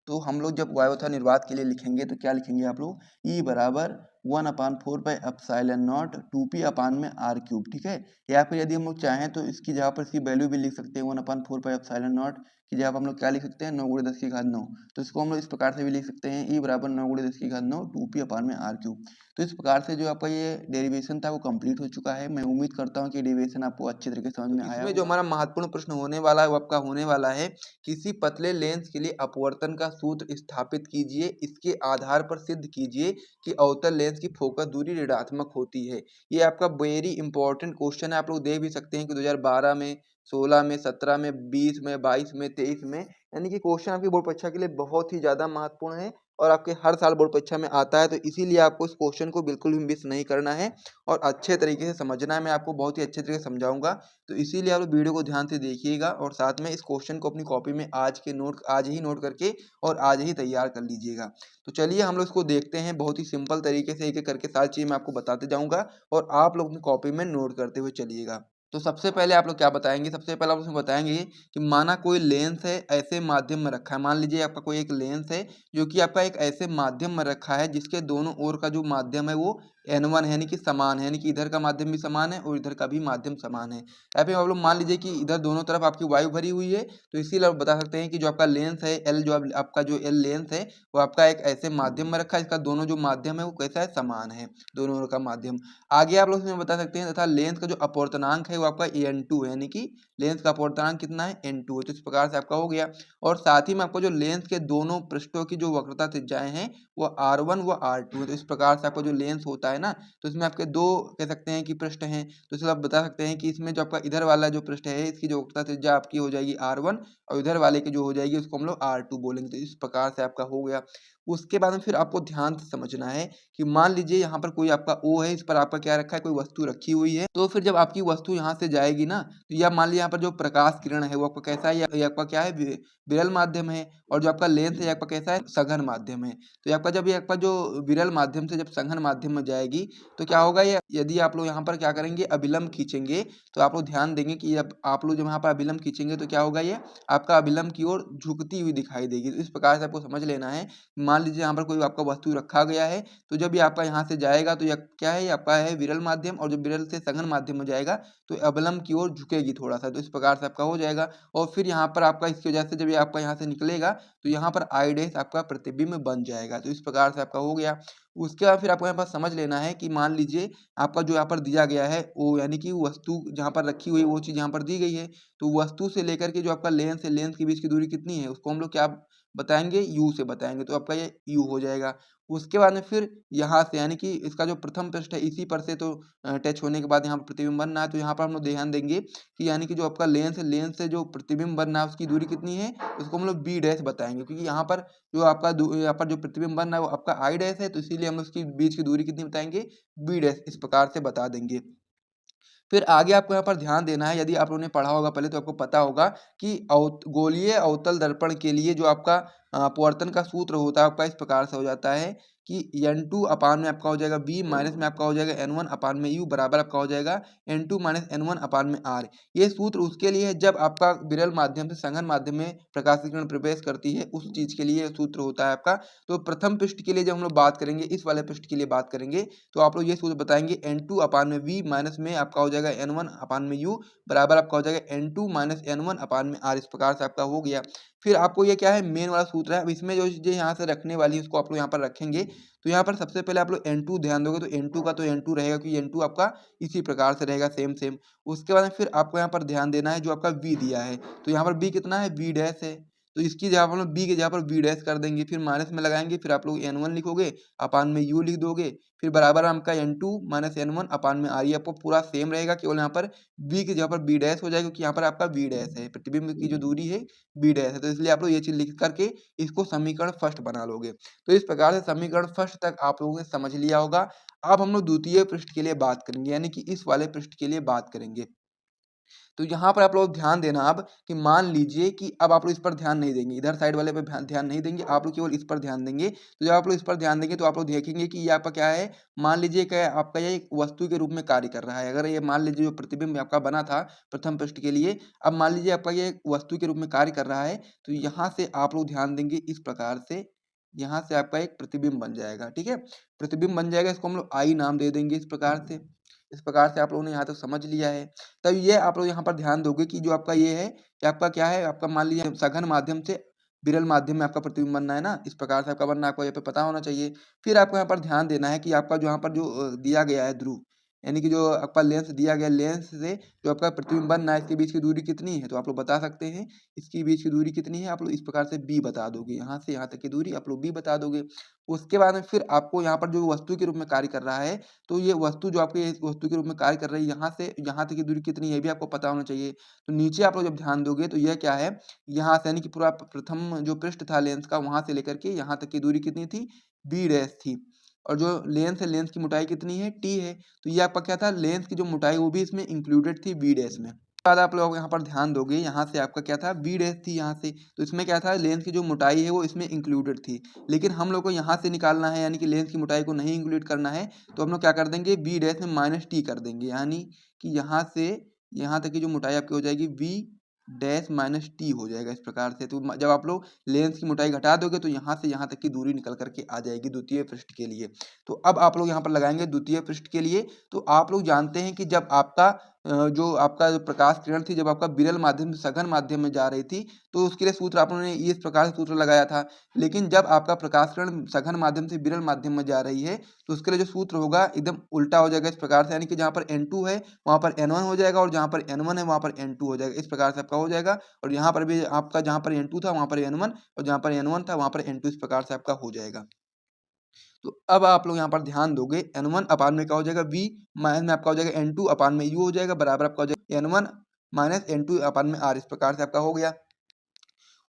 तो हम लोग जब वायु अथवा निर्वात के लिए लिखेंगे तो क्या लिखेंगे आप लोग E बराबर 1/4 पाई एप्सिलॉन नॉट 2P अपान में आर क्यूब। ठीक है, या फिर यदि हम लोग चाहें तो इसकी जगह पर इसकी वैल्यू भी लिख सकते हैं 1/4 पाई एप्सिलॉन नॉट कि जब हम लोग क्या लिख सकते हैं 9 × 10⁹। तो इसको हम लोग इस प्रकार से भी लिख सकते हैं ई बराबर 9 × 10⁹ 2P अपान में आर क्यूब। तो इस प्रकार से जो आपका ये डेरिवेशन था वो कंप्लीट हो चुका है। मैं उम्मीद करता हूँ कि डेरिवेशन आपको अच्छे तरीके से समझ में आया। इसमें जो हमारा महत्वपूर्ण प्रश्न होने वाला है वो आपका होने वाला है किसी पतले लेंस के लिए अपवर्तन का सूत्र स्थापित कीजिए, इसके आधार पर सिद्ध कीजिए कि अवतल लेंस की फोकस दूरी ऋणात्मक होती है। ये आपका वेरी इंपॉर्टेंट क्वेश्चन है। आप लोग देख भी सकते हैं कि 2012 में 16 में 17 में 20 में 22 में 23 में, यानी कि क्वेश्चन आपकी बोर्ड परीक्षा के लिए बहुत ही ज़्यादा महत्वपूर्ण है। और आपके हर साल बोर्ड परीक्षा में आता है, तो इसीलिए आपको इस क्वेश्चन को बिल्कुल भी मिस नहीं करना है और अच्छे तरीके से समझना है। मैं आपको बहुत ही अच्छे तरीके से समझाऊंगा, तो इसीलिए आप लोग वीडियो को ध्यान से देखिएगा और साथ में इस क्वेश्चन को अपनी कॉपी में आज ही नोट करके और आज ही तैयार कर लीजिएगा। तो चलिए हम लोग इसको देखते हैं, बहुत ही सिंपल तरीके से एक एक करके सारी चीज़ मैं आपको बताते जाऊंगा और आप लोग अपनी कॉपी में नोट करते हुए चलिएगा। तो सबसे पहले आप लोग क्या बताएंगे, सबसे पहले आप उसमें बताएंगे कि माना कोई लेंस है ऐसे माध्यम में रखा है। मान लीजिए आपका कोई एक लेंस है जो कि आपका एक ऐसे माध्यम में रखा है जिसके दोनों ओर का जो माध्यम है वो n1 है, यानी कि समान है, यानी कि इधर का माध्यम भी समान है और इधर का भी माध्यम समान है। या फिर आप लोग मान लीजिए कि इधर दोनों तरफ आपकी वायु भरी हुई है, तो इसीलिए आप बता सकते हैं कि जो आपका लेंस है एल, जो आपका जो एल लेंस है वो आपका एक ऐसे माध्यम में रखा है, इसका दोनों जो माध्यम है वो कैसा है, समान है, दोनों ओर का माध्यम। आगे आप लोग इसमें बता सकते हैं तथा लेंस का जो अपवर्तनांक है वो आपका n2 है, यानी कि लेंस का अपवर्तनांक कितना है, n2 है। तो इस प्रकार से आपका हो गया। और साथ ही में आपको जो लेंस के दोनों पृष्ठों की जो वक्रता त्रिज्याएं हैं वो r1 व r2 है। तो इस प्रकार से आपका जो लेंस होता है ना, तो इसमें आपके दो कह सकते हैं कि पृष्ठ हैं, तो इसलिए आप बता सकते हैं कि इसमें जो आपका इधर वाला जो पृष्ठ है इसकी जो वक्रता त्रिज्या आपकी हो जाएगी r1 और इधर वाले की जो हो जाएगी उसको हम लोग r2 बोलेंगे। तो इस प्रकार से आपका हो गया। उसके बाद में फिर आपको ध्यान से समझना है कि मान लीजिए यहाँ पर कोई आपका O है, इस पर आपका क्या रखा है, कोई वस्तु रखी हुई है। तो फिर जब आपकी वस्तु यहाँ से जाएगी ना, तो या मान लीजिए यहाँ पर जो प्रकाश किरण है वो आपका कैसा है, ये आपका क्या है, विरल माध्यम है। और जो आपका लेंस है ये आपका कैसा है, सघन माध्यम है। तो ये आपका जब ये आपका जो विरल माध्यम से जब सघन माध्यम में जाएगी तो क्या होगा, ये यदि आप लोग यहाँ पर क्या करेंगे, अभिलंब खींचेंगे, तो आप लोग ध्यान देंगे कि अब आप लोग जब यहाँ पर अभिलंब खींचेंगे तो क्या होगा, ये आपका अभिलंब की ओर झुकती हुई दिखाई देगी। तो इस प्रकार से आपको समझ लेना है। मान लीजिए यहाँ पर कोई आपका वस्तु रखा गया है, तो जब ये आपका यहाँ से जाएगा तो यह क्या है, ये आपका है विरल माध्यम, और जब विरल से सघन माध्यम में जाएगा तो अवलंब की ओर झुकेगी थोड़ा सा। तो इस प्रकार से आपका हो जाएगा। और फिर यहाँ पर आपका इसकी वजह से जब ये आपका यहाँ से निकलेगा तो यहाँ पर आई डैश आपका प्रतिबिंब बन जाएगा। तो इस प्रकार से आपका हो गया। उसके बाद फिर आपको यहाँ पर समझ लेना है कि मान लीजिए आपका जो यहाँ पर दिया गया है वो, यानी कि वस्तु जहाँ पर रखी हुई वो चीज़ यहाँ पर दी गई है, तो वस्तु से लेकर के जो आपका लेंस है, लेंस के बीच की दूरी कितनी है उसको हम लोग क्या बताएंगे, यू से बताएंगे। तो आपका ये यू हो जाएगा। उसके बाद में फिर यहाँ से, यानी कि इसका जो प्रथम पृष्ठ है इसी पर से तो टच होने के बाद यहाँ पर प्रतिबिंब बनना है, तो यहाँ पर हम लोग ध्यान देंगे कि यानी कि जो आपका लेंस है, लेंस से जो प्रतिबिंब बनना है उसकी दूरी कितनी है, उसको हम लोग बी डैश बताएंगे, क्योंकि यहाँ पर जो आपका यहाँ पर जो प्रतिबिंब बन रहा है वो आपका आई डैश है, तो इसीलिए हम लोग उसकी बीच की दूरी कितनी बताएंगे, बी डैश, इस प्रकार से बता देंगे। फिर आगे आपको यहाँ पर ध्यान देना है, यदि आप लोगों ने पढ़ा होगा पहले तो आपको पता होगा कि गोलीय अवतल दर्पण के लिए जो आपका अपवर्तन का सूत्र होता है आपका इस प्रकार से हो जाता है कि n2 अपान में आपका हो जाएगा b, माइनस में आपका हो जाएगा n1 अपान में u, बराबर आपका हो जाएगा n2 माइनस n1 अपान में r। ये सूत्र उसके लिए है जब आपका विरल माध्यम से सघन माध्यम में प्रकाश की किरण प्रवेश करती है, उस चीज के लिए सूत्र होता है आपका। तो प्रथम पृष्ठ के लिए जब हम लोग बात करेंगे, इस वाले पृष्ठ के लिए बात करेंगे, तो आप लोग ये सूत्र बताएंगे n2 अपान में v, माइनस में आपका हो जाएगा n1 अपान में u, बराबर आपका हो जाएगा n2 माइनस n1 अपान में r। इस प्रकार से आपका हो गया। फिर आपको ये क्या है, मेन वाला सूत्र है। अब इसमें जो चीजें यहाँ से रखने वाली है उसको आप लोग यहाँ पर रखेंगे। तो यहाँ पर सबसे पहले आप लोग n2 ध्यान दोगे, तो n2 का तो n2 रहेगा, क्योंकि n2 आपका इसी प्रकार से रहेगा, सेम सेम। उसके बाद में फिर आपको यहाँ पर ध्यान देना है जो आपका v दिया है, तो यहाँ पर b कितना है, v डैश है, तो इसकी जगह पर हम लोग b की जगह पर v डैश कर देंगे, फिर माइनस में लगाएंगे, फिर आप लोग n1 लिखोगे, अपान में u लिख दोगे, फिर बराबर आपका n2 माइनस n1 अपान में r। ये आपको पूरा सेम रहेगा, केवल यहाँ पर b की जगह पर b डैश हो जाएगा, क्योंकि यहाँ पर आपका v डैश है, प्रतिबिंब की जो दूरी है b डैश है। तो इसलिए आप लोग ये चीज लिख करके इसको समीकरण फर्स्ट बना लोगे। तो इस प्रकार से समीकरण फर्स्ट तक आप लोगों ने समझ लिया होगा। अब हम लोग द्वितीय पृष्ठ के लिए बात करेंगे, यानी कि इस वाले पृष्ठ के लिए बात करेंगे। तो यहाँ पर आप लोग ध्यान देना अब कि मान लीजिए कि अब आप लोग इस पर ध्यान नहीं देंगे, इधर साइड वाले पे ध्यान नहीं देंगे, आप लोग केवल इस पर ध्यान देंगे। तो जब आप लोग इस पर ध्यान देंगे तो आप लोग देखेंगे कि ये आपका क्या है, मान लीजिए कि आपका ये एक वस्तु के रूप में कार्य कर रहा है। अगर ये मान लीजिए जो प्रतिबिंब आपका बना था प्रथम पृष्ठ के लिए, अब मान लीजिए आपका ये एक वस्तु के रूप में कार्य कर रहा है, तो यहाँ से आप लोग ध्यान देंगे इस प्रकार से, यहाँ से आपका एक प्रतिबिंब बन जाएगा। ठीक है, प्रतिबिंब बन जाएगा, इसको हम लोग आई नाम दे देंगे इस प्रकार से। इस प्रकार से आप लोगों ने यहाँ तक समझ लिया है। तब ये आप लोग यहाँ पर ध्यान दोगे कि जो आपका ये है कि आपका क्या है, आपका मान लीजिए सघन माध्यम से विरल माध्यम में आपका प्रतिबिंब बनना है ना, इस प्रकार से आपका बनना, आपको यहाँ पे पता होना चाहिए। फिर आपको यहाँ पर ध्यान देना है कि आपका जो यहाँ पर जो दिया गया है ध्रुव, यानी कि जो आपका लेंस दिया गया, लेंस से जो आपका प्रतिबिंब बन रहा है इसके बीच की दूरी कितनी है, तो आप लोग बता सकते हैं इसके बीच की दूरी कितनी है। आप लोग इस प्रकार से b बता दोगे, यहाँ से यहाँ तक की दूरी आप लोग b बता दोगे। उसके बाद में फिर आपको यहाँ पर जो वस्तु के रूप में कार्य कर रहा है, तो ये वस्तु जो आपके इस वस्तु के रूप में कार्य कर रही है, यहाँ से यहाँ तक की दूरी कितनी है ये भी आपको पता होना चाहिए। तो नीचे आप लोग जब ध्यान दोगे तो यह क्या है, यहाँ से यानी कि पूरा प्रथम जो पृष्ठ था लेंस का, वहां से लेकर के यहाँ तक की दूरी कितनी थी, b डैश थी। और जो लेंस है, लेंस की मोटाई कितनी है, t है। तो ये आपका क्या था, लेंस की जो मोटाई वो भी इसमें इंक्लूडेड थी b डैश में। बाद आप लोग यहाँ पर ध्यान दोगे, यहाँ से आपका क्या था, बी डैश थी यहाँ से, तो इसमें क्या था, लेंस की जो मोटाई है वो इसमें इंक्लूडेड थी। लेकिन हम लोग को यहाँ से निकालना है, यानी कि लेंस की मोटाई को नहीं इंक्लूड करना है, तो हम लोग क्या कर देंगे, बी डैश में माइनस टी कर देंगे, यानी कि यहाँ से यहाँ तक की जो मोटाई आपकी हो जाएगी बी डैश माइनस टी हो जाएगा इस प्रकार से। तो जब आप लोग लेंस की मोटाई घटा दोगे तो यहाँ से यहाँ तक की दूरी निकल करके आ जाएगी द्वितीय पृष्ठ के लिए। तो अब आप लोग यहाँ पर लगाएंगे द्वितीय पृष्ठ के लिए। तो आप लोग जानते हैं कि जब आपका जो आपका जो प्रकाश किरण थी, जब आपका विरल माध्यम से सघन माध्यम में जा रही थी, तो उसके लिए सूत्र आप लोगों ने इस प्रकार से सूत्र लगाया था। लेकिन जब आपका प्रकाश किरण सघन माध्यम से विरल माध्यम में जा रही है, तो उसके लिए जो सूत्र होगा एकदम उल्टा हो जाएगा इस प्रकार से, यानी कि जहाँ पर N2 है वहाँ पर N1 हो जाएगा, और जहाँ पर N1 है वहाँ पर N2 हो जाएगा, इस प्रकार से आपका हो जाएगा। और यहाँ पर भी आपका जहाँ पर N2 था वहाँ पर N1, और जहाँ पर N1 था वहाँ पर N2, इस प्रकार से आपका हो जाएगा। तो अब आप लोग यहाँ पर ध्यान दोगे, N1 अपान में क्या हो जाएगा, V माइनस में आपका हो जाएगा N2 अपान में U हो जाएगा, बराबर आपका हो जाएगा N1 माइनस N2 अपान में R, इस प्रकार से आपका हो गया।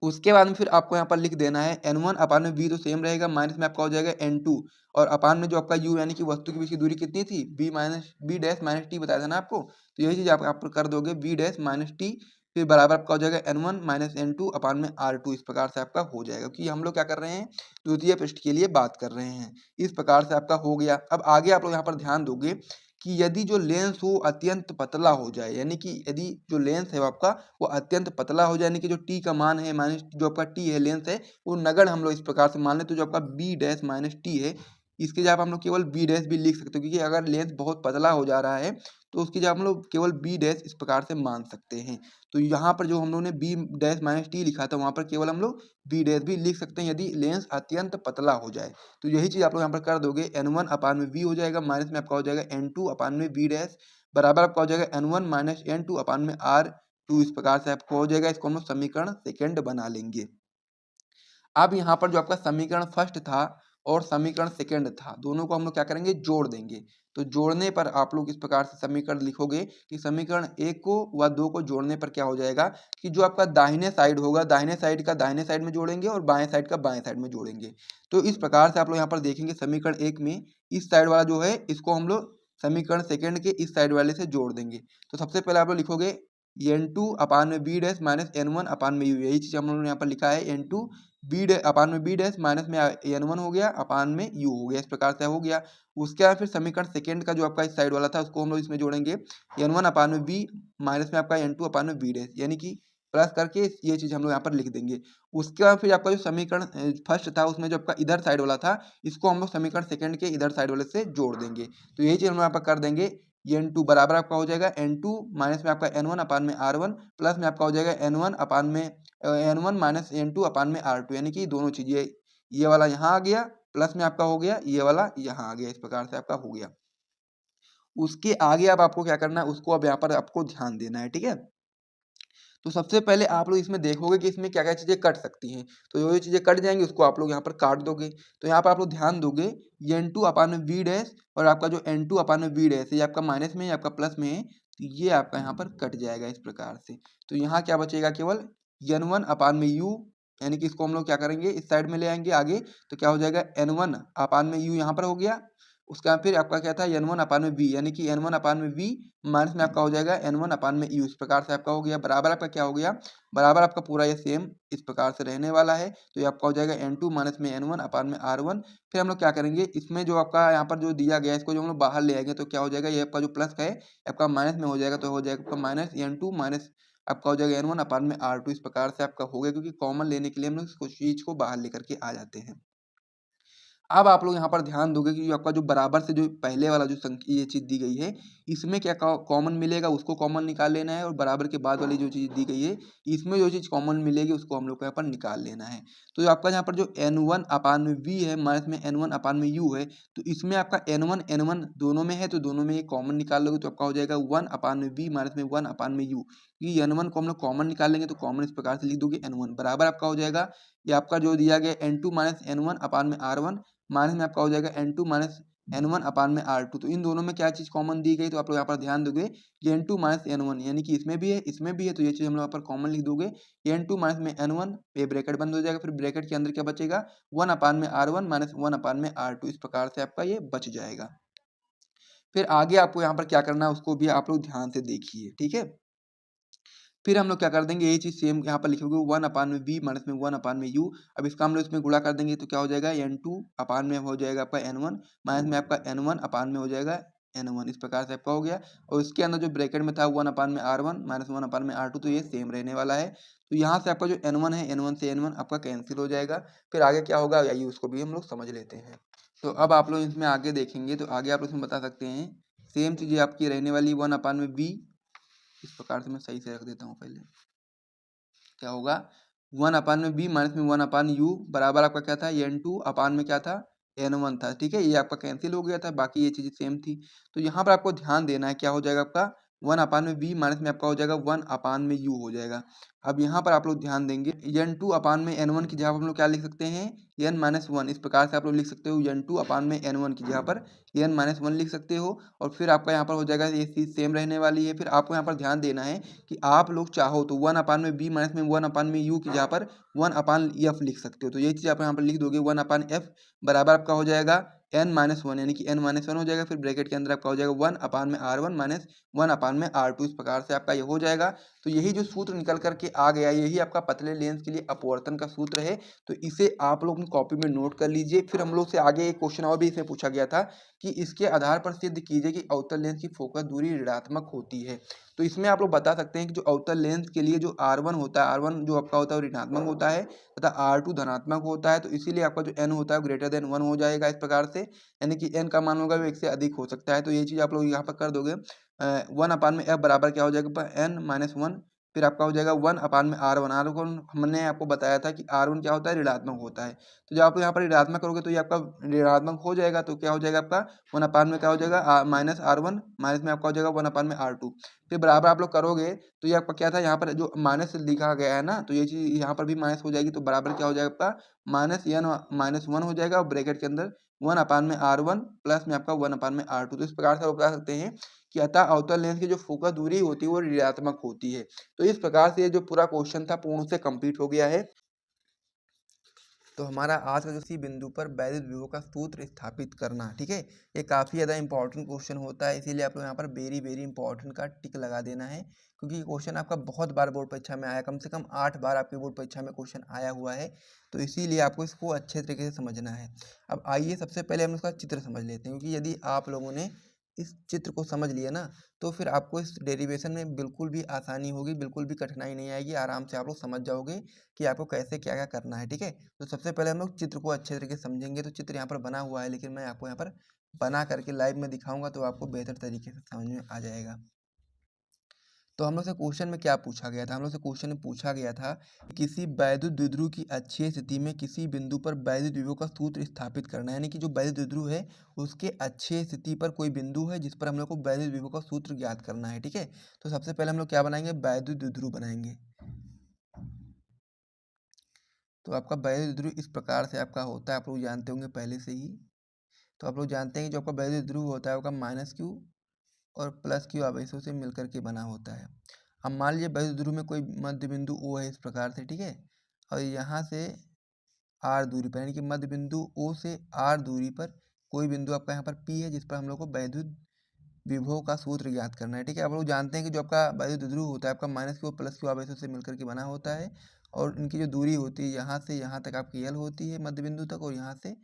उसके बाद में फिर आपको यहाँ पर लिख देना है N1 अपान में V तो सेम रहेगा, माइनस में आपका हो जाएगा N2, और अपान में जो आपका U यानी कि वस्तु के बीच की दूरी कितनी थी, B डैश माइनस टी बताया था ना आपको, तो यही चीज आप कर दोगे, B डैश माइनस टी, फिर बराबर आपका हो जाएगा N1 माइनस N2 अपान में R2, इस प्रकार से आपका हो जाएगा, क्योंकि हम लोग क्या कर रहे हैं, द्वितीय पृष्ठ के लिए बात कर रहे हैं। इस प्रकार से आपका हो गया। अब आगे आप लोग यहाँ पर ध्यान दोगे कि यदि जो लेंस हो अत्यंत पतला हो जाए, यानी कि यदि जो लेंस है वो आपका वो अत्यंत पतला हो जाए, यानी कि जो टी का मान है, माइनस जो आपका टी है लेंस है, वो नगण्य हम लोग इस प्रकार से मान ले, तो जो आपका बी डैश माइनस टी है, इसके जगह हम लोग केवल बी डैश भी लिख सकते हो, क्योंकि अगर लेंस बहुत पतला हो जा रहा है तो उसकी जगह हम लोग केवल बी डैश इस प्रकार से मान सकते हैं। तो यहाँ पर जो हम लोग ने बी डैश माइनस टी लिखा था, वहां पर केवल हम लोग बी डैश भी लिख सकते हैं यदि लेंस अत्यंत पतला हो जाए। तो यही चीज आप लोग यहाँ पर कर दोगे, N1 अपान में V हो जाएगा, माइनस में आपका हो जाएगा N2 अपान में V डैश, बराबर आपका हो जाएगा N1 माइनस N2 अपान में R2, इस प्रकार से आपको हो जाएगा। इसको हम लोग समीकरण सेकेंड बना लेंगे। अब यहाँ पर जो आपका समीकरण फर्स्ट था और समीकरण सेकंड था, दोनों को हम लोग क्या करेंगे, जोड़ देंगे। तो जोड़ने पर आप लोग इस प्रकार से समीकरण लिखोगे कि समीकरण 1 को व 2 को जोड़ने पर क्या हो जाएगा कि जो आपका दाहिने साइड होगा, दाहिने साइड का दाहिने साइड में जोड़ेंगे और बाएं साइड का बाएं साइड में जोड़ेंगे। तो इस प्रकार से आप लोग यहाँ पर देखेंगे, समीकरण 1 में इस साइड वाला जो है इसको हम लोग समीकरण सेकंड के इस साइड वाले से जोड़ देंगे। तो सबसे पहले आप लोग लिखोगे N2 अपान में बी डैश माइनस N1 अपान में यू, यही चीज हम लोगों ने यहाँ पर लिखा है, N2 बी डैश अपान में बी डैश माइनस में N1 हो गया अपान में यू हो गया, इस प्रकार से हो गया। उसके बाद फिर समीकरण सेकंड का जो आपका इस साइड वाला था उसको हम लोग इसमें जोड़ेंगे, N1 अपान में बी माइनस में आपका N2 अपान में बी डैश, यानी कि प्लस करके ये चीज हम लोग यहाँ पर लिख देंगे। उसके बाद फिर आपका जो समीकरण फर्स्ट था उसमें जो आपका इधर साइड वाला था, इसको हम लोग समीकरण सेकंड के इधर साइड वाले से जोड़ देंगे। तो यही चीज हम लोग यहाँ पर कर देंगे, N2 बराबर आपका हो जाएगा N2 माइनस में आपका N1 अपान में R1, प्लस में आपका हो जाएगा N1 अपान में N1 माइनस N2 अपान में R2, यानी कि दोनों चीज ये वाला यहाँ आ गया, प्लस में आपका हो गया ये वाला यहाँ आ गया, इस प्रकार से आपका हो गया। उसके आगे अब आपको क्या करना है, उसको अब यहाँ पर आपको ध्यान देना है, ठीक है। तो सबसे पहले आप लोग इसमें देखोगे कि इसमें क्या क्या चीजें कट सकती हैं, तो जो चीजें कट जाएंगी उसको आप लोग यहाँ पर काट दोगे। तो यहाँ पर आप लोग ध्यान दोगे, N2 अपान में V डैश और आपका जो N2 अपान में V डैश, ये आपका माइनस में है आपका प्लस में है, तो ये आपका यहाँ पर कट जाएगा इस प्रकार से। तो यहाँ क्या बचेगा, केवल N1 अपान में U, यानी कि इसको हम लोग क्या करेंगे इस साइड में ले आएंगे आगे, तो क्या हो जाएगा N1 अपान में U यहाँ पर हो गया। उसका फिर आपका क्या था N1 अपान में V, यानी कि N1 अपान में V माइनस में आपका हो जाएगा N1 अपान में U, इस प्रकार से आपका हो गया। बराबर आपका क्या हो गया, बराबर आपका पूरा ये सेम इस प्रकार से रहने वाला है। तो ये आपका हो जाएगा N2 माइनस में N1 अपान में R1। फिर हम लोग क्या करेंगे, इसमें जो आपका यहाँ पर जो दिया गया है इसको जो हम लोग बाहर ले आएंगे, तो क्या हो जाएगा, ये आपका जो प्लस है आपका माइनस में हो जाएगा, तो हो जाएगा आपका माइनस N2 माइनस आपका हो जाएगा N1 अपान में R2, इस प्रकार से आपका हो गया। क्योंकि कॉमन लेने के लिए हम लोग इस चीज को बाहर लेकर के आ जाते हैं। अब आप लोग यहाँ पर ध्यान दोगे कि जो आपका जो बराबर से जो पहले वाला जो संख्या ये चीज़ दी गई है, इसमें क्या कॉमन मिलेगा उसको कॉमन निकाल लेना है, और बराबर के बाद वाली जो चीज़ दी गई है इसमें जो चीज़ कॉमन मिलेगी उसको हम लोग को यहाँ पर निकाल लेना है। तो आपका यहाँ पर जो n1 अपान में v है माइनस में n1 अपान में u है, तो इसमें आपका n1 n1 दोनों में है, तो दोनों में ये कॉमन निकाल लोगे तो आपका हो जाएगा 1 अपान में v माइनस में 1 अपान में u। ये n1 को हम लोग कॉमन निकाल लेंगे तो कॉमन इस प्रकार से लिख दोगे n1 बराबर आपका हो जाएगा, ये आपका जो दिया गया n2 माइनस n1 अपान में r1 माइनस में आपका हो जाएगा n2 माइनस n1 अपान में r2। तो इन दोनों में क्या चीज़ कॉमन दी गई, तो आप लोग यहाँ पर ध्यान दोगे कि n2 माइनस n1 यानी कि इसमें भी है इसमें भी है, तो ये चीज़ हम लोग यहाँ पर कॉमन लिख दोगे। n2 माइनस में n1 ये ब्रैकेट बंद हो जाएगा, फिर ब्रैकेट के अंदर क्या बचेगा 1 अपान में r1 माइनस 1 अपान में r2, इस प्रकार से आपका ये बच जाएगा। फिर आगे आपको यहाँ पर क्या करना है उसको भी आप लोग ध्यान से देखिए, ठीक है। फिर हम लोग क्या कर देंगे, यही चीज़ सेम यहाँ पर लिखोगे 1 अपान में v माइनस में 1 अपान में u। अब इसका हम लोग इसमें गुणा कर देंगे तो क्या हो जाएगा n2 अपान में हो जाएगा आपका n1 माइनस में आपका n1 अपान में हो जाएगा n1, इस प्रकार से आपका हो गया। और इसके अंदर जो ब्रैकेट में था 1 अपान में r1 माइनस 1 अपान में r2, तो ये सेम रहने वाला है। तो यहाँ से आपका जो n1 है n1 से n1 आपका कैंसिल हो जाएगा। फिर आगे क्या होगा आइए उसको भी हम लोग समझ लेते हैं। तो अब आप लोग इसमें आगे देखेंगे तो आगे आप इसमें बता सकते हैं सेम चीज़ें आपकी रहने वाली 1 अपान में v, इस प्रकार से मैं सही से रख देता हूँ पहले। क्या होगा 1 अपान में b माइनस में 1 अपान u बराबर आपका क्या था n2 अपान में क्या था n1 था, ठीक है। ये आपका कैंसिल हो गया था, बाकी ये चीज़ सेम थी। तो यहाँ पर आपको ध्यान देना है क्या हो जाएगा आपका 1 अपान में b माइनस में आपका हो जाएगा 1 अपान में u हो जाएगा। अब यहाँ पर आप लोग ध्यान देंगे n2 अपान में n1 की जगह हम लोग क्या लिख सकते हैं n माइनस 1, इस प्रकार से आप लोग लिख सकते हो n2 अपान में n1 की जगह पर n माइनस 1 लिख सकते हो। और फिर आपका यहाँ पर हो जाएगा ये चीज़ सेम रहने वाली है। फिर आपको यहाँ पर ध्यान देना है कि आप लोग चाहो तो 1 अपान में b माइनस में 1 अपान में u की जगह पर 1 अपान f लिख सकते हो। तो ये चीज़ आप यहाँ पर लिख दोगे 1 अपान f बराबर आपका हो जाएगा n माइनस 1, यानी कि n माइनस 1 हो जाएगा। फिर ब्रैकेट के अंदर आपका हो जाएगा 1 अपान में r1 माइनस 1 अपान में r2, इस प्रकार से आपका ये हो जाएगा। तो यही जो सूत्र निकल करके आ गया यही आपका पतले लेंस के लिए अपवर्तन का सूत्र है। तो इसे आप लोग अपनी कॉपी में नोट कर लीजिए। फिर हम लोग से आगे एक क्वेश्चन और भी इसमें पूछा गया था कि इसके आधार पर सिद्ध कीजिए कि अवतल लेंस की फोकस दूरी ऋणात्मक होती है। तो इसमें आप लोग बता सकते हैं कि जो अवतल लेंस के लिए जो r1 होता है, r1 जो आपका होता है वो ऋणात्मक होता है तथा r2 धनात्मक होता है। तो इसीलिए आपका जो n होता है ग्रेटर देन 1 हो जाएगा इस प्रकार से, यानी कि n का मान होगा वो 1 से अधिक हो सकता है। तो ये चीज़ आप लोग यहाँ पर कर दोगे 1 अपान में f बराबर क्या हो जाएगा n माइनस 1, फिर आपका हो जाएगा 1 अपान में r1। r1 हमने आपको बताया था कि r1 क्या होता है ऋणात्मक होता है। तो जब आप यहाँ पर ऋणात्मक करोगे तो ये आपका ऋणात्मक हो जाएगा, तो क्या हो जाएगा आपका 1 अपान में क्या हो जाएगा माइनस r1 माइनस में आपका हो जाएगा 1 अपान में r2। फिर बराबर आप लोग करोगे तो ये आपका क्या था यहाँ पर जो माइनस लिखा गया है ना, तो ये चीज़ यहाँ पर भी माइनस हो जाएगी। तो बराबर क्या हो जाएगा आपका माइनस n माइनस 1 हो जाएगा और ब्रैकेट के अंदर 1 अपान में r1 प्लस में आपका 1 अपान में r2। तो इस प्रकार से आप बता सकते हैं कि अतः अवतल लेंस की जो फोकस दूरी होती है वो ऋणात्मक होती है। तो इस प्रकार से ये जो पूरा क्वेश्चन था पूर्ण से कंप्लीट हो गया है। तो हमारा आज का जो सी बिंदु पर वैद्युत विभव का सूत्र स्थापित करना, ठीक है, ये काफ़ी ज़्यादा इंपॉर्टेंट क्वेश्चन होता है। इसीलिए आप लोग यहाँ पर वेरी वेरी इंपॉर्टेंट का टिक लगा देना है, क्योंकि ये क्वेश्चन आपका बहुत बार बोर्ड परीक्षा में आया, कम से कम 8 बार आपके बोर्ड परीक्षा में क्वेश्चन आया हुआ है। तो इसीलिए आपको इसको अच्छे तरीके से समझना है। अब आइए सबसे पहले हम इसका चित्र समझ लेते हैं, क्योंकि यदि आप लोगों ने इस चित्र को समझ लिया ना तो फिर आपको इस डेरिवेशन में बिल्कुल भी आसानी होगी, बिल्कुल भी कठिनाई नहीं आएगी, आराम से आप लोग समझ जाओगे कि आपको कैसे क्या क्या करना है, ठीक है। तो सबसे पहले हम लोग चित्र को अच्छे तरीके से समझेंगे। तो चित्र यहाँ पर बना हुआ है, लेकिन मैं आपको यहाँ पर बना करके लाइव में दिखाऊंगा तो आपको बेहतर तरीके से समझ में आ जाएगा। तो हम लोग से क्वेश्चन में क्या पूछा गया था, हम लोग से क्वेश्चन में पूछा गया था किसी वैद्युत द्विध्रुव की अक्षीय स्थिति में किसी बिंदु पर वैद्युत विभव का सूत्र स्थापित करना है। यानी कि जो वैद्युत द्विध्रुव है उसके अक्षीय स्थिति पर कोई बिंदु है जिस पर हम लोग को वैद्युत विभव का सूत्र ज्ञात करना है, ठीक है। तो सबसे पहले हम लोग क्या बनाएंगे, वैद्युत द्विध्रुव बनाएंगे। तो आपका वैद्युत द्विध्रुव इस प्रकार से आपका होता है, आप लोग जानते होंगे पहले से ही। तो आप लोग जानते हैं कि जो आपका वैद्युत ध्रुव होता है आपका माइनस क्यू और प्लस क्यू आवेशों से मिलकर के बना होता है। अब मान लीजिए वैद्युत ध्रुव में कोई मध्य बिंदु O है इस प्रकार से, ठीक है, और यहाँ से R दूरी पर, यानी कि मध्य बिंदु O से R दूरी पर कोई बिंदु आपका यहाँ पर P है जिस पर हम लोग को वैद्युत विभव का सूत्र ज्ञात करना है, ठीक है। आप लोग जानते हैं कि जो आपका वैद्युत ध्रुव होता है आपका माइनस क्यू और प्लस क्यू आवेशों से मिलकर के बना होता है, और इनकी जो दूरी होती है यहाँ से यहाँ तक आपकी L होती है मध्य बिंदु तक, और यहाँ से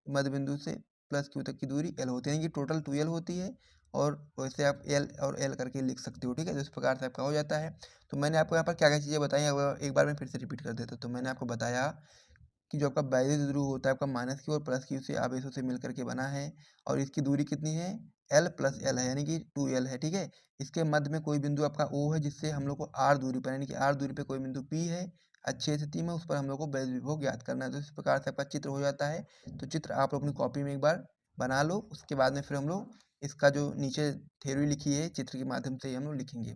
मध्य बिंदु से प्लस क्यू तक की दूरी L होती है, यानी कि टोटल 2L होती है। और वैसे आप L और L करके लिख सकते हो, ठीक है। तो इस प्रकार से आपका हो जाता है। तो मैंने आपको यहाँ पर क्या क्या चीज़ें बताई, एक बार मैं फिर से रिपीट कर देता हूँ। तो मैंने आपको बताया कि जो आपका बाह्य द्विध्रुव होता है आपका माइनस क्यू और प्लस क्यू से आवेशों से मिलकर के बना है और इसकी दूरी कितनी है एल प्लस एल है यानी कि 2l है। ठीक है, इसके मध्य में कोई बिंदु आपका O है जिससे हम लोग को r दूरी पर यानी कि r दूरी पे कोई बिंदु P है अच्छी स्थिति में, उस पर हम लोग को वैद्युत विभव ज्ञात करना है। तो इस प्रकार से आपका चित्र हो जाता है। तो चित्र आप लोग अपनी कॉपी में एक बार बना लो, उसके बाद में फिर हम लोग इसका जो नीचे थ्योरी लिखी है चित्र के माध्यम से ही हम लोग लिखेंगे।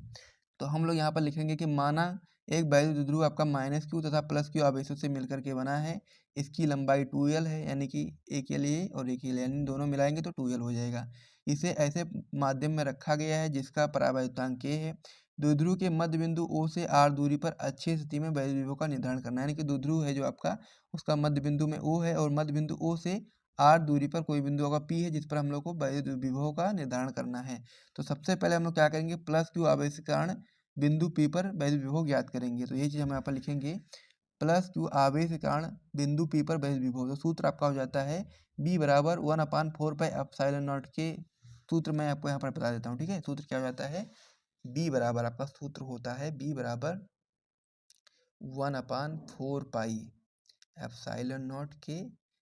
तो हम लोग यहाँ पर लिखेंगे कि माना एक बाह्य द्विध्रुव आपका माइनस क्यू तथा प्लस क्यू आवेशों से मिलकर के बना है। इसकी लंबाई 2l है यानी कि एक एल ये और एक एल यानी दोनों मिलाएंगे तो 2l हो जाएगा। इसे ऐसे माध्यम में रखा गया है जिसका परावैद्युतांक k है। द्विध्रुव के मध्य बिंदु O से r दूरी पर अच्छी स्थिति में वैद्युत विभव का निर्धारण करना है। यानी कि द्विध्रुव है जो आपका उसका मध्य बिंदु में O है और मध्य बिंदु O से r दूरी पर कोई बिंदु होगा P है जिस पर हम लोग को वैद्युत विभव का निर्धारण करना है। तो सबसे पहले हम लोग क्या करेंगे प्लस क्यू आवेश के कारण बिंदु P पर वैद्युत विभव ज्ञात करेंगे। तो ये चीज़ हम यहाँ पर लिखेंगे प्लस क्यू आवेश के कारण बिंदु P पर वैद्युत विभव। तो सूत्र आपका हो जाता है B बराबर 1/4πε0 के। सूत्र मैं आपको यहाँ पर बता देता हूँ। ठीक है, सूत्र क्या हो जाता है B बराबर आपका सूत्र होता है B बराबर 1/4πε0 के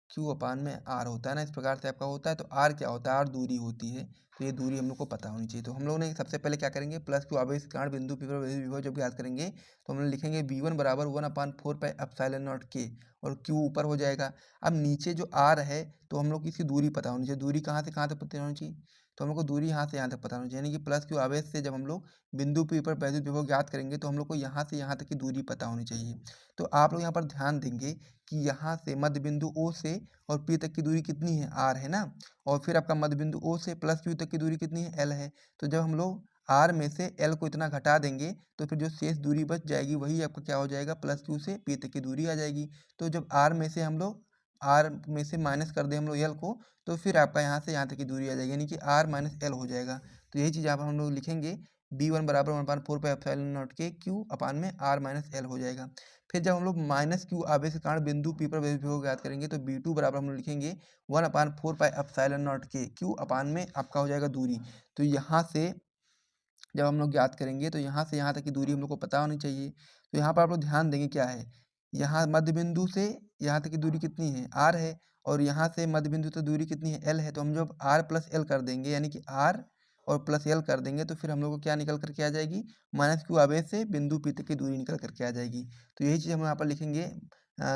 Q अपान में R होता है ना, इस प्रकार से आपका होता है। तो R क्या होता है, R दूरी होती है। तो ये दूरी हम लोग को पता होनी चाहिए। तो हम लोग ने सबसे पहले क्या करेंगे प्लस क्यू आवेश के कारण बिंदु P पर वैद्युत विभव जब ज्ञात करेंगे तो हम लोग लिखेंगे B1 बराबर 1/4πε0 के और Q ऊपर हो जाएगा। अब नीचे जो R है तो हम लोग की इसकी दूरी पता होनी चाहिए। दूरी कहाँ से कहाँ तक पता होनी चाहिए, तो हम लोग को दूरी यहाँ से यहाँ तक पता होनी चाहिए। यानी कि प्लस क्यू आवेश से जब हम लोग बिंदु P पर वैद्युत विभव ज्ञात करेंगे तो हम लोग को यहाँ से यहाँ तक की दूरी पता होनी चाहिए। तो आप लोग यहाँ पर ध्यान देंगे कि यहाँ से मध्य बिंदु O से और P तक की दूरी कितनी है R है ना, और फिर आपका मध्य बिंदु O से प्लस Q तक की दूरी कितनी है L है। तो जब हम लोग R में से L को इतना घटा देंगे तो फिर जो शेष दूरी बच जाएगी वही आपका क्या हो जाएगा प्लस Q से P तक की दूरी आ जाएगी। तो जब R में से हम लोग R में से माइनस कर दें हम लोग L को तो फिर आपका यहाँ से यहाँ तक की दूरी आ जाएगी यानी कि R माइनस L हो जाएगा। तो यही चीज़ आप हम लोग लिखेंगे B1 बराबर 1/4πε0 के Q अपान में R माइनस L हो जाएगा। फिर जब हम लोग माइनस क्यू आवेश के कारण बिंदु P पर वैद्युत विभव ज्ञात करेंगे तो B2 बराबर हम लोग लिखेंगे 1/4πε0 के Q अपान में आपका हो जाएगा दूरी। तो यहाँ से जब हम लोग ज्ञात करेंगे तो यहाँ से यहाँ तक की दूरी हम लोग को पता होनी चाहिए। तो यहाँ पर आप लोग ध्यान देंगे क्या है, यहाँ मध्य बिंदु से यहाँ तक की दूरी कितनी है R है और यहाँ से मध्य बिंदु तक दूरी कितनी है L है। तो हम जब R प्लस L कर देंगे यानी कि R और प्लस L कर देंगे तो फिर हम लोग को क्या निकल करके आ जाएगी माइनस क्यू आवेश से बिंदु P तक की दूरी निकल करके आ जाएगी। तो यही चीज़ हम यहाँ पर लिखेंगे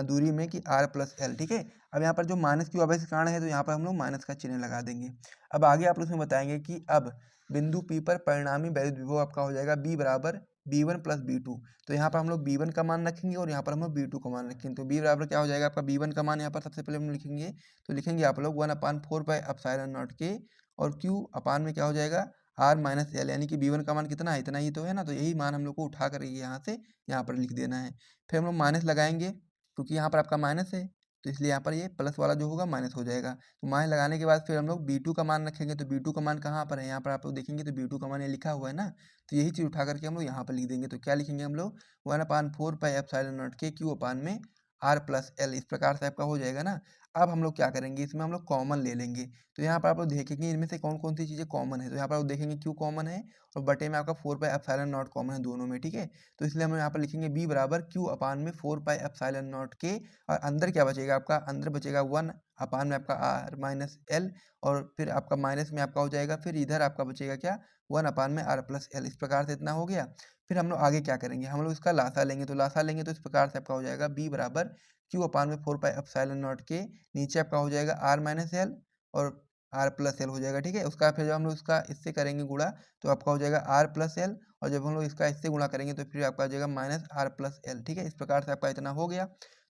दूरी में कि R प्लस L। ठीक है, अब यहाँ पर जो माइनस क्यू आवेश के कारण है तो यहाँ पर हम लोग माइनस का चिन्ह लगा देंगे। अब आगे आप लोग इसमें बताएंगे कि अब बिंदु P पर परिणामी वैद्युत विभव आपका हो जाएगा B बराबर B1 प्लस B2। तो यहाँ पर हम लोग B1 का मान रखेंगे और यहाँ पर हम लोग B2 का मान रखेंगे। तो B बराबर क्या हो जाएगा आपका B1 का मान यहाँ पर सबसे पहले हम लिखेंगे तो लिखेंगे आप लोग 1/4πε0 के और Q अपान में क्या हो जाएगा R माइनस L यानी कि B1 का मान कितना है, इतना ही तो है ना। तो यही मान हम लोग को उठा कर यहाँ से यहाँ पर लिख देना है। फिर हम लोग माइनस लगाएंगे क्योंकि यहाँ पर आपका माइनस है तो इसलिए यहाँ पर ये प्लस वाला जो होगा माइनस हो जाएगा। तो माइनस लगाने के बाद फिर हम लोग B2 का मान रखेंगे। तो B2 का मान कहाँ पर है, यहाँ पर आप लोग देखेंगे तो B2 का मान ये लिखा हुआ है ना। तो यही चीज़ उठा करके हम लोग यहाँ पर लिख देंगे। तो क्या लिखेंगे हम लोग 1/4πε0 के Q अपान में R प्लस L, इस प्रकार से आपका हो जाएगा ना। अब हम लोग क्या करेंगे इसमें हम लोग कॉमन ले लेंगे। तो यहाँ पर आप लोग देखेंगे इनमें से कौन कौन सी चीज़ें कॉमन है। तो यहाँ पर आप देखेंगे Q कॉमन है और बटे में आपका 4πε0 कॉमन है दोनों में। ठीक है, तो इसलिए हम यहाँ पर लिखेंगे B बराबर Q अपान में 4πε0 के और अंदर क्या बचेगा आपका, अंदर बचेगा 1 अपान में आपका R माइनस L और फिर आपका माइनस में आपका हो जाएगा फिर इधर आपका बचेगा क्या 1 अपान में R प्लस L। इस प्रकार से इतना हो गया। फिर हम लोग आगे क्या करेंगे, हम लोग इसका लासा लेंगे। तो लासा लेंगे तो इस प्रकार से आपका हो जाएगा B बराबर Q अपान में 4πε0 के नीचे आपका हो जाएगा R माइनस L और R प्लस L हो जाएगा। ठीक है, उसका फिर जब हम लोग इसका इससे करेंगे गुणा तो आपका हो जाएगा R प्लस L और जब हम लोग इसका इससे गुणा करेंगे तो फिर आपका हो जाएगा माइनस R प्लस L। ठीक है, इस प्रकार से आपका इतना हो गया।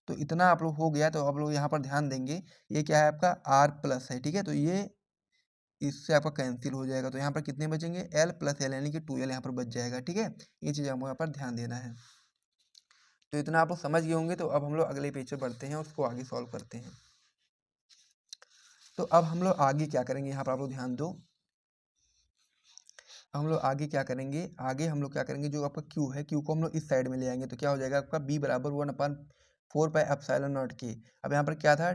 तो इतना आप लोग हो गया तो आप लोग यहाँ पर ध्यान देंगे ये क्या है आपका R प्लस है। ठीक है, तो ये इससे आपका कैंसिल हो जाएगा। तो यहाँ पर कितने बचेंगे L प्लस L यानी कि 2L यहाँ पर बच जाएगा। ठीक है, ये चीज़ हमको यहाँ पर ध्यान देना है। तो इतना आप लोग समझ गए होंगे। तो अब हम लोग अगले पेज पर बढ़ते हैं और उसको आगे सॉल्व करते हैं। तो अब हम लोग आगे क्या करेंगे, यहाँ पर आप लोग ध्यान दो। हम लोग आगे क्या करेंगे, आगे हम लोग क्या करेंगे जो आपका Q है Q को हम लोग इस साइड में ले आएंगे। तो क्या हो जाएगा आपका B बराबर 1/4πε0 के। अब यहाँ पर क्या था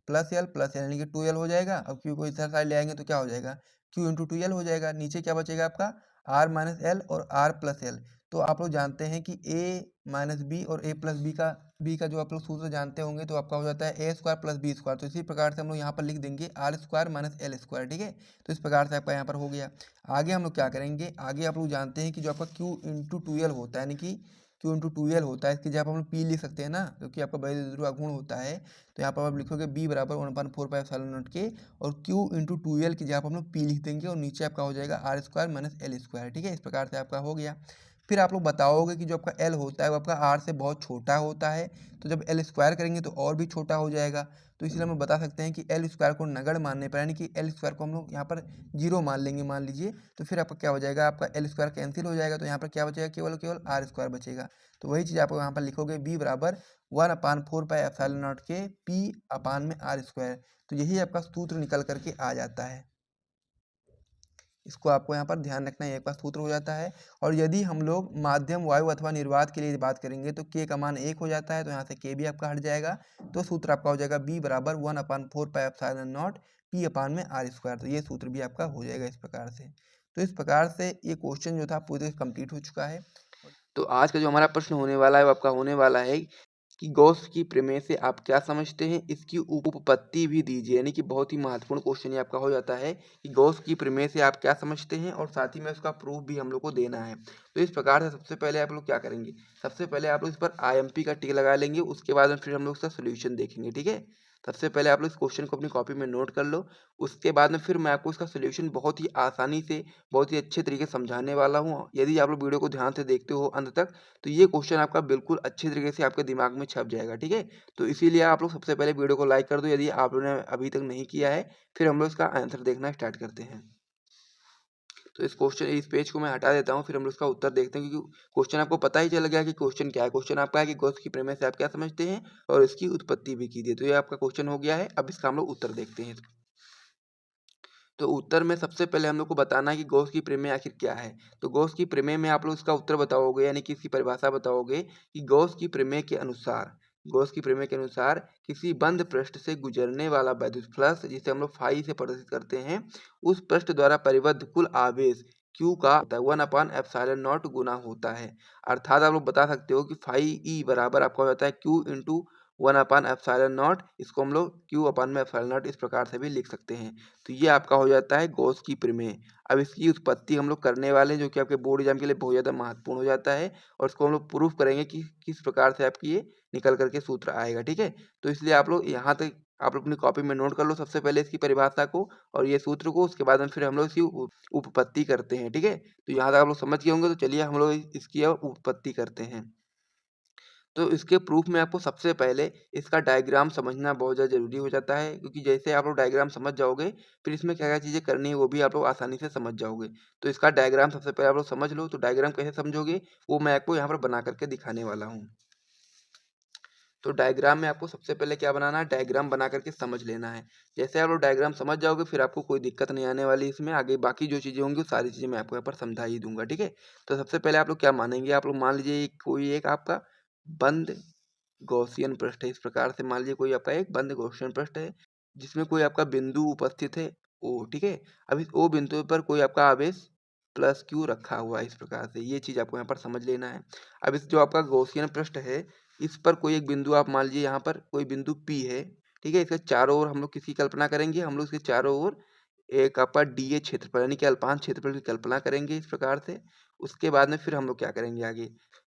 प्लस L यानी कि 2L हो जाएगा। अब Q को इस साइड ले आएंगे तो क्या हो जाएगा Q इंटू 2L हो जाएगा। नीचे क्या बचेगा आपका R माइनस L और R प्लस L। तो आप लोग जानते हैं कि A माइनस B और A प्लस B का बी का जो आप लोग सूत्र जानते होंगे, तो आपका हो जाता है ए स्क्वायर प्लस बी स्क्वायर। तो इसी प्रकार से हम लोग यहाँ पर लिख देंगे R square minus L square, ठीक है। तो इस प्रकार से आपका यहाँ पर हो गया। आगे हम लोग क्या करेंगे, आगे आप लोग जानते हैं कि जो आपका क्यू इंटू टूएल्व होता है, यानी कि क्यू इंटू टूएल्व होता है, इसकी जगह हम लोग पी लिख सकते हैं ना, क्योंकि आपका वैद्युत गुण होता है। तो यहाँ पर आप लिखोगे बी बराबर 1/4 के, और क्यू इंटू टूएल्व की जगह पर हम लोग पी लिख देंगे, और नीचे आपका हो जाएगा R square minus L square, ठीक है। इस प्रकार से आपका हो गया। फिर आप लोग बताओगे कि जो आपका एल होता है वो आपका आर से बहुत छोटा होता है, तो जब एल स्क्वायर करेंगे तो और भी छोटा हो जाएगा। तो इसलिए हम लोग बता सकते हैं कि एल स्क्वायर को नगण्य मानने पर, यानी कि एल स्क्वायर को हम लोग यहाँ पर जीरो मान लेंगे, मान लीजिए। तो फिर आपका क्या हो जाएगा, आपका एल स्क्वायर कैंसिल हो जाएगा, तो यहाँ पर क्या बचेगा, केवल केवल आर स्क्वायर बचेगा। तो वही चीज़ आप यहाँ पर लिखोगे, बी बराबर 1/4 के पी अपान में आर स्क्वायर। तो यही आपका सूत्र निकल करके आ जाता है। इसको आपको यहाँ पर ध्यान रखना, एक बार सूत्र हो जाता है। और यदि हम लोग माध्यम वायु अथवा निर्वात के लिए बात करेंगे तो के का मान 1 हो जाता है, तो यहाँ से के भी आपका हट जाएगा। तो सूत्र आपका हो जाएगा बी बराबर 1/4 पी अपान में आर स्क्वायर। तो ये सूत्र भी आपका हो जाएगा इस प्रकार से। तो इस प्रकार से ये क्वेश्चन जो था पूरी तरह कंप्लीट हो चुका है। तो आज का जो हमारा प्रश्न होने वाला है वो आपका होने वाला है कि गॉस की प्रमेय से आप क्या समझते हैं, इसकी उपपत्ति भी दीजिए। यानी कि बहुत ही महत्वपूर्ण क्वेश्चन ये आपका हो जाता है कि गॉस की प्रमेय से आप क्या समझते हैं, और साथ ही में उसका प्रूफ भी हम लोग को देना है। तो इस प्रकार से सबसे पहले आप लोग क्या करेंगे, सबसे पहले आप लोग इस पर IMP का टिक लगा लेंगे, उसके बाद में फिर हम लोग इसका सोल्यूशन देखेंगे, ठीक है। सबसे पहले आप लोग इस क्वेश्चन को अपनी कॉपी में नोट कर लो, उसके बाद में फिर मैं आपको इसका सोल्यूशन बहुत ही आसानी से, बहुत ही अच्छे तरीके से समझाने वाला हूँ। यदि आप लोग वीडियो को ध्यान से देखते हो अंत तक, तो ये क्वेश्चन आपका बिल्कुल अच्छे तरीके से आपके दिमाग में छप जाएगा, ठीक है। तो इसीलिए आप लोग सबसे पहले वीडियो को लाइक कर दो यदि आप लोगों ने अभी तक नहीं किया है। फिर हम लोग इसका आंसर देखना स्टार्ट करते हैं। तो इस पेज को मैं हटा देता हूँ, फिर हम लोग इसका उत्तर देखते हैं, क्योंकि क्वेश्चन आपको पता ही चल गया कि क्वेश्चन क्या है। क्वेश्चन आपका है कि गॉस की प्रमेय से आप क्या समझते हैं, और इसकी उत्पत्ति भी कीजिए। तो ये आपका क्वेश्चन हो गया है। अब इसका हम लोग उत्तर देखते हैं। तो उत्तर में सबसे पहले हम लोग को बताना है कि गॉस की प्रमेय आखिर क्या है। तो गॉस की प्रमेय में आप लोग इसका उत्तर बताओगे, यानी कि इसकी परिभाषा बताओगे कि गॉस की प्रमेय के अनुसार किसी बंद पृष्ठ से गुजरने वाला वैद्युत फ्लक्स, जिसे हम लोग फाई से प्रदर्शित करते हैं, उस पृष्ठ द्वारा परिबद्ध कुल आवेश Q का 1/ε0 गुना होता है। अर्थात आप लोग बता सकते हो कि फाई ई बराबर आपका हो जाता है Q इंटू 1/ε0। इसको हम लोग Q अपान में ε0 इस प्रकार से भी लिख सकते हैं। तो ये आपका हो जाता है गॉस की प्रमेय। अब इसकी उत्पत्ति हम लोग करने वाले हैं, जो कि आपके बोर्ड एग्जाम के लिए बहुत ज़्यादा महत्वपूर्ण हो जाता है, और इसको हम लोग प्रूफ करेंगे कि किस प्रकार से आपकी ये निकल करके सूत्र आएगा, ठीक है। तो इसलिए आप लोग यहाँ तक आप लोग अपनी कॉपी में नोट कर लो सबसे पहले इसकी परिभाषा को और ये सूत्र को, उसके बाद में फिर हम लोग इसकी उपपत्ति करते हैं, ठीक है। तो यहाँ तक आप लोग समझ गए होंगे, तो चलिए हम लोग इसकी अब उपपत्ति करते हैं। तो इसके प्रूफ में आपको सबसे पहले इसका डायग्राम समझना बहुत ज़्यादा ज़रूरी हो जाता है, क्योंकि जैसे आप लोग डायग्राम समझ जाओगे, फिर इसमें क्या-क्या चीज़ें करनी है वो भी आप लोग आसानी से समझ जाओगे। तो इसका डायग्राम सबसे पहले आप लोग समझ लो। तो डायग्राम कैसे समझोगे, वो मैं आपको यहाँ पर बना करके दिखाने वाला हूँ। तो डायग्राम में आपको सबसे पहले क्या बनाना है, डायग्राम बना करके समझ लेना है। जैसे आप लोग डायग्राम समझ जाओगे, फिर आपको कोई दिक्कत नहीं आने वाली इसमें। आगे बाकी जो चीज़ें होंगी वो सारी चीज़ें मैं आपको यहाँ पर समझा ही दूंगा, ठीक है। तो सबसे पहले आप लोग क्या मानेंगे, आप लोग मान लीजिए कोई एक आपका बंद गॉसियन पृष्ठ है। इस प्रकार से मान लीजिए कोई आपका एक बंद गॉसियन पृष्ठ है, जिसमें कोई आपका बिंदु उपस्थित है ओ, ठीक है। अब इस ओ बिंदु पर कोई आपका आवेश प्लस क्यू रखा हुआ है। इस प्रकार से ये चीज़ आपको यहाँ पर समझ लेना है। अब इस जो आपका गॉसियन पृष्ठ है, इस पर कोई एक बिंदु आप मान लीजिए यहाँ पर कोई बिंदु पी है, ठीक है। इसके चारों ओर हम लोग किसकी कल्पना करेंगे, हम लोग इसके चारों ओर एक आपका डीए क्षेत्रफल यानी कि अल्पांश क्षेत्रफल की कल्पना करेंगे इस प्रकार से। उसके बाद में फिर हम लोग क्या करेंगे आगे,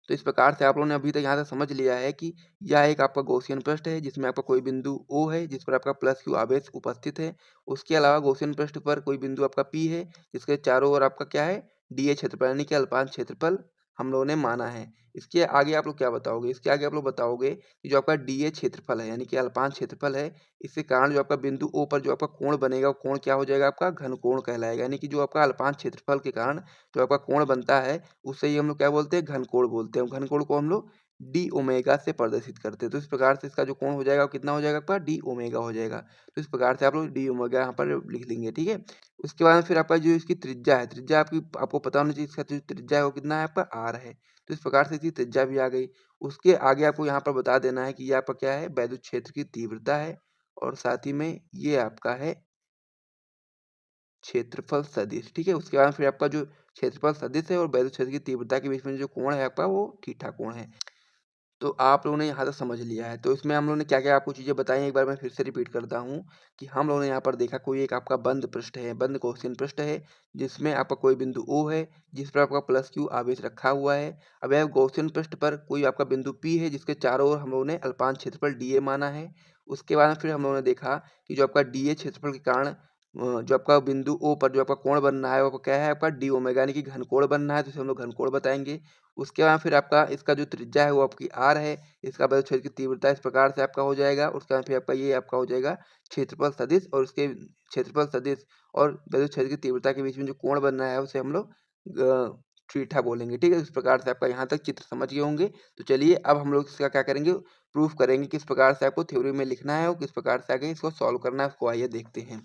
तो इस प्रकार से आप लोगों ने अभी तक यहाँ तक समझ लिया है कि यह एक आपका गॉसियन पृष्ठ है, जिसमें आपका कोई बिंदु O है, जिस पर आपका प्लस क्यू आवेश उपस्थित है। उसके अलावा गॉसियन पृष्ठ पर कोई बिंदु आपका P है, जिसके चारों ओर आपका क्या है, डीए क्षेत्रफल यानी कि अल्पांश क्षेत्रफल हम लोगों ने माना है। इसके आगे आप लोग क्या बताओगे, इसके आगे आप लोग बताओगे कि जो आपका डीए क्षेत्रफल है यानी कि अल्पांश क्षेत्रफल है, इसके कारण जो आपका बिंदु O पर जो आपका कोण बनेगा, वो कोण क्या हो जाएगा, आपका घन कोण कहलाएगा। यानी कि जो आपका अल्पांश क्षेत्रफल के कारण जो आपका कोण बनता है, उससे ही हम लोग क्या बोलते हैं, घन कोण बोलते हैं। घन कोण को हम लोग डी ओमेगा से प्रदर्शित करते हैं। तो इस प्रकार से इसका जो कोण हो जाएगा वो कितना हो जाएगा, आपका डी ओमेगा हो जाएगा। तो इस प्रकार से आप लोग डी ओमेगा यहाँ पर लिख लेंगे, ठीक है। उसके बाद में फिर आपका जो इसकी त्रिज्या है, त्रिज्या आपकी आपको पता होना चाहिए, इसका जो त्रिज्या है वो कितना है, आपका आर है। तो इस प्रकार से इसकी त्रिज्या भी आ गई। उसके आगे आपको यहाँ पर बता देना है कि ये आपका क्या है, वैद्युत क्षेत्र की तीव्रता है, और साथ ही में ये आपका है क्षेत्रफल सदिश, ठीक है। उसके बाद फिर आपका जो क्षेत्रफल सदिश है और वैद्युत क्षेत्र की तीव्रता के बीच में जो कोण है आपका, वो थीटा कोण है। तो आप लोगों ने यहाँ तक समझ लिया है। तो इसमें हम लोगों ने क्या-क्या आपको चीज़ें बताई हैं, एक बार मैं फिर से रिपीट करता हूँ कि हम लोगों ने यहाँ पर देखा कोई एक आपका बंद पृष्ठ है, बंद क्वेश्चन पृष्ठ है, जिसमें आपका कोई बिंदु O है, जिस पर आपका प्लस Q आवेश रखा हुआ है। अब यह क्वेश्चन पृष्ठ पर कोई आपका बिंदु P है, जिसके चारों ओर हम लोगों ने अल्पांश क्षेत्रफल dA माना है। उसके बाद फिर हम लोगों ने देखा कि जो आपका dA क्षेत्रफल के कारण जो आपका बिंदु O पर जो आपका कोण बन रहा है, वो क्या है आपका d ओमेगा यानी कि घनकोण बन रहा है, तो इसे हम लोग घनकोण बताएँगे। उसके बाद फिर आपका इसका जो त्रिज्या है वो आपकी r है, इसका वैद्युत क्षेत्र की तीव्रता इस प्रकार से आपका हो जाएगा। उसके बाद फिर आपका ये आपका हो जाएगा क्षेत्रफल सदिश, और उसके क्षेत्रफल सदिश और वैद्युत क्षेत्र की तीव्रता के बीच में जो कोण बन रहा है उसे हम लोग थीटा बोलेंगे, ठीक है। इस प्रकार से आपका यहाँ तक चित्र समझ गए होंगे। तो चलिए अब हम लोग इसका क्या करेंगे, प्रूफ करेंगे किस प्रकार से आपको थ्योरी में लिखना है और किस प्रकार से आगे इसको सॉल्व करना है, उसको आइए देखते हैं।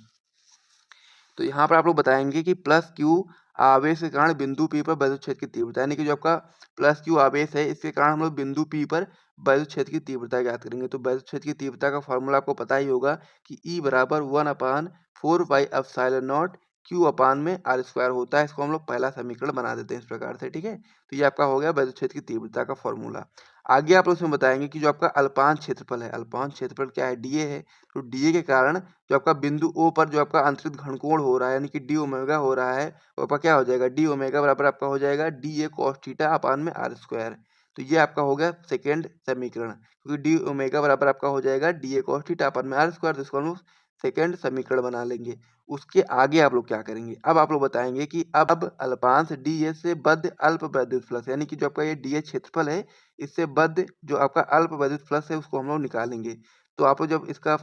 तो यहाँ पर आप लोग बताएंगे कि प्लस क्यू आवेश के कारण बिंदु P पर वैद्युत क्षेत्र की तीव्रता, यानी कि जो आपका प्लस क्यू आवेश है इसके कारण हम लोग बिंदु P पर वैद्युत क्षेत्र की तीव्रता ज्ञात करेंगे। तो वैद्युत क्षेत्र की तीव्रता का फॉर्मूला आपको पता ही होगा कि E बराबर 1/4πε0 Q अपान में r² होता है। इसको हम लोग पहला समीकरण बना देते हैं इस प्रकार से, ठीक है। तो ये आपका हो गया वैद्युत क्षेत्र की तीव्रता का फॉर्मूला। आगे आप लोग इसमें बताएंगे कि जो आपका अल्पांश क्षेत्रफल है, अल्पांश क्षेत्रफल क्या है, dA है। तो dA के कारण जो आपका बिंदु O पर जो आपका अंतरित घनकोण हो रहा है, यानी कि d ओमेगा हो रहा है, वो आपका क्या हो जाएगा, d ओमेगा बराबर आपका हो जाएगा dA cos थीटा अपान में r²। तो ये आपका हो गया सेकेंड समीकरण, क्योंकि d ओमेगा बराबर आपका हो जाएगा dA cos थीटा अपान में r²। तो इसको हम लोग सेकेंड समीकरण बना लेंगे। उसके आगे आप लोग क्या करेंगे, अब आप लोग बताएंगे कि अब अल्पांश dA से बद्ध अल्प वैद्युत फ्लक्स, यानी कि जो आपका ये dA क्षेत्रफल है, इससे बद्ध जो आपका अल्प वैद्युत फ्लक्स है उसको हम लोग निकालेंगे। तो आप लोग जब इसका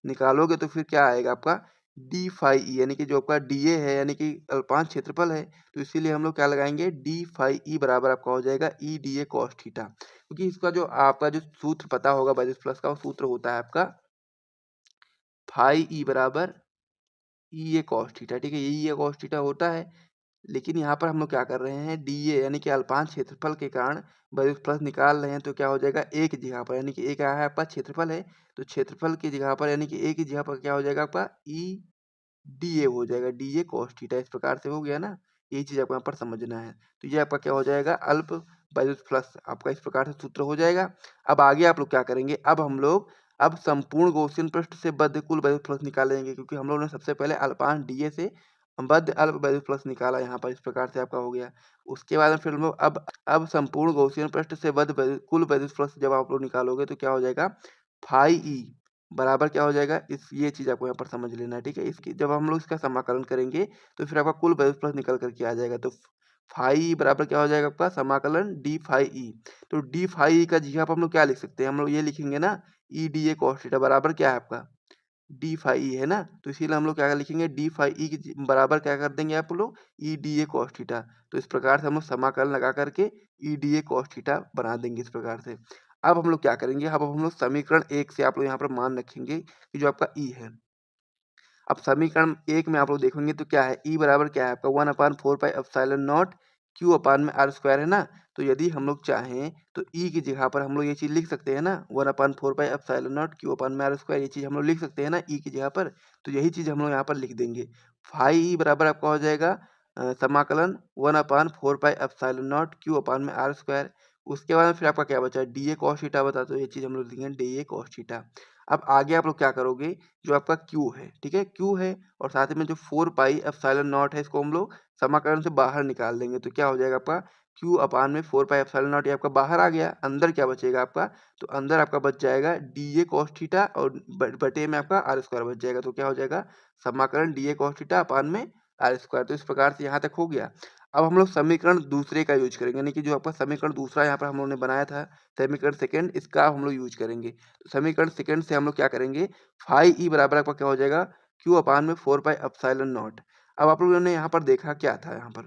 निकालोगे तो फिर क्या आएगा आपका डी फाई ई, यानी कि जो आपका डीए है यानी कि अल्पांश क्षेत्रफल है, तो इसीलिए हम लोग क्या लगाएंगे डी फाई ई बराबर आपका हो जाएगा E D A cos theta. क्योंकि इसका जो आपका जो सूत्र पता होगा वैद्युत फ्लक्स का, वो सूत्र होता है आपका फाई ई बराबर ई ए कॉस थीटा, ठीक है। ई ए कॉस थीटा होता है। लेकिन यहाँ पर हम लोग क्या कर रहे हैं, डी ए यानी कि अल्पांश क्षेत्रफल के कारण वैद्युत फ्लक्स निकाल रहे हैं, तो क्या हो जाएगा ए की जगह पर, यानी कि ए क्या है आपका क्षेत्रफल है, तो क्षेत्रफल की जगह पर यानी कि ए की जगह पर क्या हो जाएगा आपका ई डी ए हो जाएगा, डी ए कॉस थीटा। इस प्रकार से हो गया ना, यही चीज आपको यहाँ पर समझना है। तो ये आपका क्या हो जाएगा, अल्प वैद्युत फ्लक्स आपका इस प्रकार से सूत्र हो जाएगा। अब आगे आप लोग क्या करेंगे, अब हम लोग अब संपूर्ण गॉसियन पृष्ठ से बद्ध कुल वैद्युत फ्लक्स निकालेंगे, क्योंकि हम लोगों ने सबसे पहले अल्पांश डीए से बद्ध अल्प वैद्युत फ्लक्स निकाला, यहाँ पर इस प्रकार से आपका हो गया। उसके बाद में फिर हम लोग अब संपूर्ण गॉसियन पृष्ठ से बद्ध कुल वैद्युत फ्लक्स जब आप लोग निकालोगे तो क्या हो जाएगा, फाई ई बराबर क्या हो जाएगा, इस ये चीज आपको यहाँ पर समझ लेना है, ठीक है। इसकी जब हम लोग इसका समाकलन करेंगे तो फिर आपका कुल वैद्युत फ्लक्स निकल करके आ जाएगा। तो फाई बराबर क्या हो जाएगा आपका समाकलन डी फाई ई। तो डी फाई ई का जगह पर हम लोग क्या लिख सकते हैं, हम लोग ये लिखेंगे ना, E D A cos theta बराबर क्या है आपका डी फाई ई है ना। तो इसीलिए हम लोग क्या लिखेंगे, डी फाई ई की बराबर क्या कर देंगे आप लोग E D A cos theta. तो इस प्रकार से हम लोग समाकलन लगा करके E D A cos theta बना देंगे इस प्रकार से। अब हम लोग क्या करेंगे, अब हम लोग समीकरण 1 से आप लोग यहाँ पर मान रखेंगे कि जो आपका ई है। अब समीकरण 1 में आप लोग देखेंगे तो क्या है, ई बराबर क्या है आपका 1/4πε0 क्यू अपान में r² है ना। तो यदि हम लोग चाहें तो ई की जगह पर हम लोग ये चीज लिख सकते हैं ना, 1/4πε0 क्यू अपान में r², ये चीज हम लोग लिख सकते हैं ना ई की जगह पर। तो यही चीज हम लोग यहाँ पर लिख देंगे। फाई ई बराबर आपका हो जाएगा समाकलन 1/4πε0 क्यू अपान में r²। उसके बाद फिर आपका क्या बचा, डी ए कॉस थीटा बता, तो ये चीज हम लोग लिखेंगे डी ए कॉस थीटा। अब आगे आप लोग क्या करोगे, जो आपका Q है, ठीक है, Q है और साथ में जो 4πε0 है, इसको हम लोग समाकलन से बाहर निकाल देंगे। तो क्या हो जाएगा आपका Q अपान में 4πε0, ये आपका बाहर आ गया। अंदर क्या बचेगा आपका, तो अंदर आपका बच जाएगा डी ए कॉस थीटा और बटे में आपका r² बच जाएगा। तो क्या हो जाएगा समाकलन D A cos theta upon में r²। तो इस प्रकार से यहाँ तक हो गया। अब हम लोग समीकरण दूसरे का यूज करेंगे, यानी कि जो आपका समीकरण दूसरा यहाँ पर हम लोगों ने बनाया था, समीकरण सेकंड, इसका हम लोग यूज करेंगे। तो समीकरण सेकंड से हम लोग क्या करेंगे, फाई ई बराबर आपका क्या हो जाएगा क्यू अपान में 4πε0। अब आप लोगों ने यहाँ पर देखा क्या था, यहाँ पर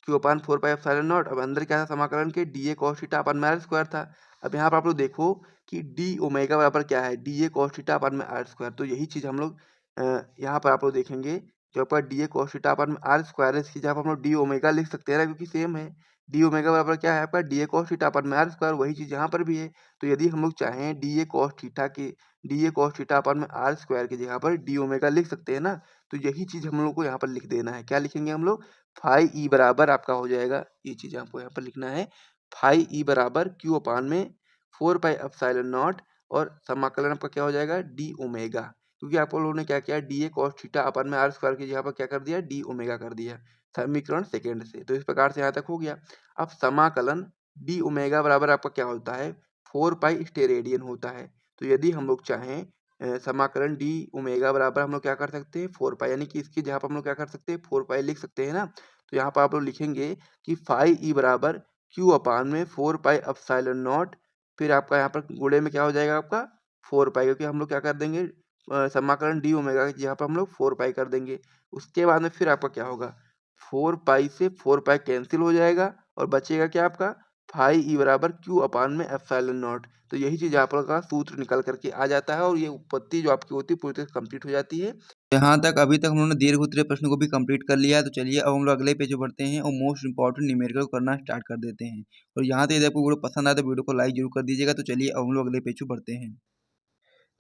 क्यू अपान 4πε0। अब अंदर क्या था समाकलन के, D A cos theta upon में r² था। अब यहाँ पर आप लोग देखो कि डी ओमेगा बराबर क्या है, D A cos theta upon में r²। तो यही चीज हम लोग यहाँ पर आप लोग देखेंगे, जो आपका D A cos theta upon में r² है, इसकी जगह पर हम लोग डी ओमेगा लिख सकते हैं ना, क्योंकि सेम है। डी ओमेगा बराबर क्या है आपका D A cos theta upon में r², वही चीज यहाँ पर भी है। तो यदि हम लोग चाहें D A cos theta upon में r² की जगह पर डी ओमेगा लिख सकते हैं ना। तो यही चीज हम लोग को यहाँ पर लिख देना है। क्या लिखेंगे हम लोग, फाई ई बराबर आपका हो जाएगा, ये चीज आपको यहाँ पर लिखना है, फाई ई बराबर क्यू अपान में 4 पाई एप्सिलॉन नॉट और समाकलन आपका क्या हो जाएगा डी ओमेगा, क्योंकि आप लोगों ने क्या किया डी ए कॉस थीटा अपन में आर स्क्वायर की जगह पर क्या कर दिया डी ओमेगा कर दिया समीकरण सेकेंड से। तो इस प्रकार से यहाँ तक हो गया। अब समाकलन डी ओमेगा बराबर आपका क्या होता है 4 पाई स्टेरेडियन होता है। तो यदि हम लोग चाहें समाकलन डी ओमेगा बराबर हम लोग क्या कर सकते हैं 4 पाई, यानी कि इसकी जगह पर हम लोग क्या कर सकते हैं 4 पाई लिख सकते हैं ना। तो यहाँ पर आप लोग लिखेंगे कि फाई ई बराबर क्यू अपान में 4 पाई एप्सिलॉन नॉट, फिर आपका यहाँ पर गुणे में क्या हो जाएगा आपका 4 पाई, क्योंकि हम लोग क्या कर देंगे समाकलन डी ओमेगा की जगह पर हम लोग 4 पाई कर देंगे। उसके बाद में फिर आपका क्या होगा 4 पाई से 4 पाई कैंसिल हो जाएगा और बचेगा क्या आपका फाई ई बराबर क्यू अपान में एप्सिलॉन नॉट। तो यही चीज आप लोग का सूत्र निकल करके आ जाता है और ये उत्पत्ति जो आपकी होती है पूरी तरह कंप्लीट हो जाती है। यहाँ तक अभी तक हम लोगों ने दीर्घ प्रश्न को भी कंप्लीट कर लिया है। तो चलिए अब हम लोग अगले पेज पे बढ़ते हैं और मोस्ट इंपॉर्टेंट न्यूमेरिकल को करना स्टार्ट कर देते हैं। और यहाँ तक यदि आपको वीडियो पसंद आए तो वीडियो को लाइक जरूर कर दीजिएगा। तो चलिए अब हम लोग अगले पेज पे बढ़ते हैं।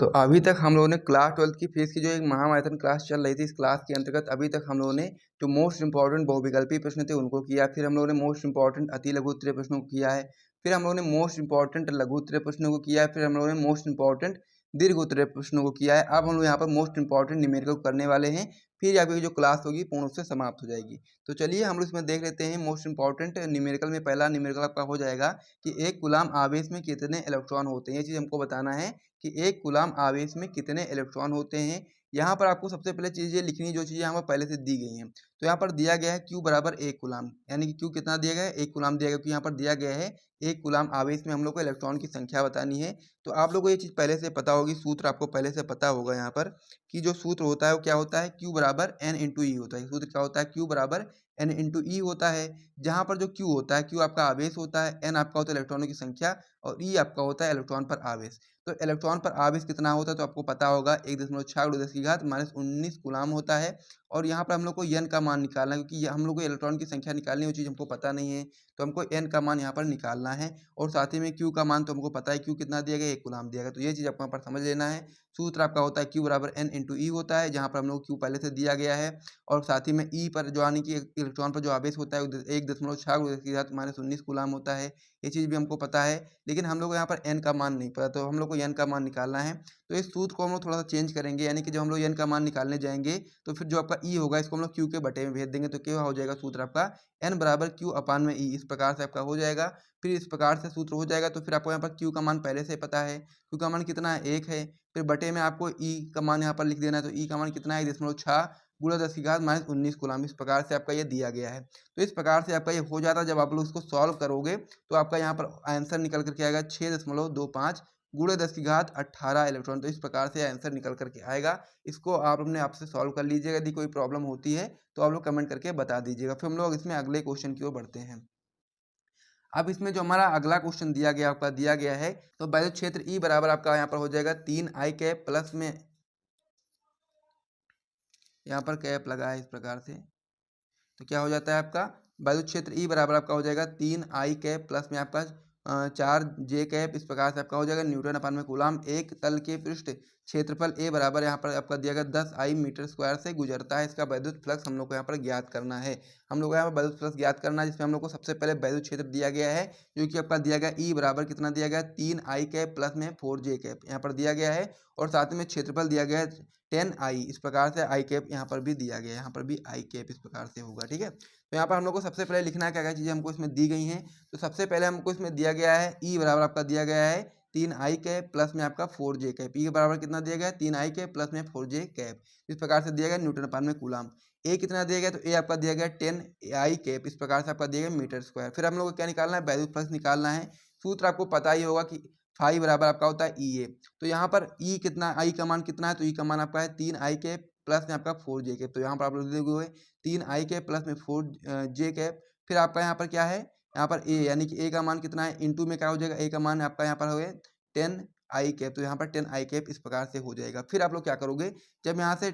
तो अभी तक हम लोगों ने क्लास 12 की फिजिक्स की जो एक महामायथन क्लास चल रही थी, इस क्लास के अंतर्गत अभी तक हम लोगों ने जो मोस्ट इंपॉर्टेंट बहुविकल्पी प्रश्न थे उनको किया, फिर हम लोगों ने मोस्ट इंपॉर्टेंट अति लघु उत्तरीय प्रश्नों को किया है, फिर हम लोगों ने मोस्ट इंपॉर्टेंट लघु उत्तरीय प्रश्नों को किया है, फिर हम लोगों ने मोस्ट इंपॉर्टेंट दीर्घ उत्तरीय प्रश्नों को किया है। अब हम लोग यहाँ पर मोस्ट इंपॉर्टेंट न्यूमेरिकल करने वाले हैं, फिर आपकी जो क्लास होगी पूर्ण रूप से समाप्त हो जाएगी। तो चलिए हम लोग इसमें देख लेते हैं मोस्ट इंपॉर्टेंट न्यूमेरिकल में। पहला न्यूमेरिकल आपका हो जाएगा कि एक कूलाम आवेश में कितने इलेक्ट्रॉन होते हैं, ये चीज़ हमको बताना है कि एक कूलाम आवेश में कितने इलेक्ट्रॉन होते हैं। यहाँ पर आपको सबसे पहले चीज़ ये लिखनी है जो चीज़ें यहाँ पर पहले से दी गई हैं। तो यहाँ पर दिया गया है Q बराबर 1 कूलाम, यानी कि Q कितना दिया गया है 1 कूलाम दिया गया, क्योंकि यहाँ पर दिया गया है 1 कूलाम आवेश में हम लोग को इलेक्ट्रॉन की संख्या बतानी है। तो आप लोग को ये चीज़ पहले से पता होगी, सूत्र आपको पहले से पता होगा यहाँ पर कि जो सूत्र होता है वो क्या होता है Q बराबर N इंटू ई होता है। सूत्र क्या होता है Q बराबर N इंटू ई होता है, जहाँ पर जो Q होता है Q आपका आवेश होता है, N आपका होता है इलेक्ट्रॉनों की संख्या और ई आपका होता है इलेक्ट्रॉन पर आवेश। तो इलेक्ट्रॉन पर आवेश कितना होता है तो आपको पता होगा 1.6 × 10⁻⁻19 कूलाम होता है। और यहाँ पर हम लोग को n का मान निकालना है, क्योंकि हम लोग को इलेक्ट्रॉन की संख्या निकालनी है, वो चीज़ हमको पता नहीं है। तो हमको n का मान यहाँ पर निकालना है और साथ ही में q का मान तो हमको पता है q कितना दिया गया 1 कूलाम दिया गया। तो ये चीज़ आपको यहाँ पर समझ लेना है। सूत्र आपका होता है q बराबर n इंटू ई होता है, जहाँ पर हम लोग q पहले से दिया गया है और साथ ही में ई पर जो यानी कि इलेक्ट्रॉन पर जो आवेश होता है 1.6 × 10⁻⁻19 कूलाम होता है। ये चीज़ भी हमको पता है, लेकिन हम लोग को यहाँ पर n का मान नहीं पता, तो हम लोग को n का मान निकालना है। तो इस सूत्र को हम लोग थोड़ा सा चेंज करेंगे, यानी कि जब हम लोग n का मान निकालने जाएंगे तो फिर जो आपका e होगा इसको हम लोग q के बटे में भेज देंगे। तो क्या हो जाएगा सूत्र आपका n बराबर q अपान में e, इस प्रकार से आपका हो जाएगा। फिर इस प्रकार से सूत्र हो जाएगा। तो फिर आपको यहाँ पर q का मान पहले से पता है, q का मान कितना है 1 है। फिर बटे में आपको e का मान यहाँ पर लिख देना है। तो e का मान कितना है 1.6 × 10⁻⁻19 कूलाम, इस प्रकार से आपका ये दिया गया है। तो इस प्रकार से आपका ये हो जाता है। जब आप लोग इसको सॉल्व करोगे तो आपका यहाँ पर आंसर निकल करके आएगा 6.25 × 10⁻18 इलेक्ट्रॉन। तो इस प्रकार से आंसर निकल करके आएगा। इसको आप अपने आप से सॉल्व कर लीजिएगा। यदि कोई प्रॉब्लम होती है तो आप लोग कमेंट करके बता दीजिएगा। फिर हम लोग इसमें अगले क्वेश्चन की ओर बढ़ते हैं। अब इसमें जो हमारा अगला क्वेश्चन दिया गया आपका दिया गया है, तो वैद्युत क्षेत्र ई बराबर आपका यहाँ पर हो जाएगा 3i कैप प्लस में यहाँ पर कैप लगा है इस प्रकार से। तो क्या हो जाता है आपका वैद्युत क्षेत्र ई बराबर आपका हो जाएगा 3i कैप प्लस में आपका 4j कैप, इस प्रकार से आपका हो जाएगा न्यूटन अपान में कूलाम। एक तल के पृष्ठ क्षेत्रफल ए बराबर यहाँ पर आपका दिया गया 10i मीटर स्क्वायर से गुजरता है। इसका वैद्युत फ्लक्स हम लोग को यहाँ पर ज्ञात करना है। हम लोग को यहाँ पर वैद्युत फ्लक्स ज्ञात करना है, जिसमें हम लोग को सबसे पहले वैद्युत क्षेत्र दिया गया है, जो कि आपका दिया गया ई बराबर कितना दिया गया 3i कैप प्लस में 4j कैप यहाँ पर दिया गया है। और साथ में क्षेत्रफल दिया गया है 10i, इस प्रकार से i कैप यहाँ पर भी दिया गया है, यहाँ पर भी i कैप इस प्रकार से होगा। ठीक है, तो यहाँ पर हम लोग को सबसे पहले लिखना है क्या क्या चीज़ें हमको इसमें दी गई हैं। तो सबसे पहले हमको इसमें दिया गया है ई बराबर आपका दिया गया है 3i कैप प्लस में आपका 4j कैप। ई के बराबर कितना दिया गया है 3i कैप प्लस में 4j कैप, इस प्रकार से दिया गया न्यूटन अपान में कूलाम। ए कितना दिया गया, तो ए आपका दिया गया 10i कैप, इस प्रकार से आपका दिया गया मीटर स्क्वायर। फिर हम लोग को क्या निकालना है वैद्युत फ्लक्स निकालना है। सूत्र आपको पता ही होगा कि फाई बराबर आपका होता है ई ए। तो यहाँ पर ई कितना आई का मान कितना है, तो ई का मान आपका है 3i कैप प्लस में आपका 4j कैप। तो यहाँ पर आप लोग देखोगे 3i कैप प्लस में 4j कैप। फिर आपका यहाँ पर क्या है, यहाँ पर ए, यानी कि ए का मान कितना है इंटू में क्या हो जाएगा, ए का मान आपका यहाँ पर हो गया 10i कैप। तो यहाँ पर 10i कैप इस प्रकार से हो जाएगा। फिर आप लोग क्या करोगे, जब यहाँ से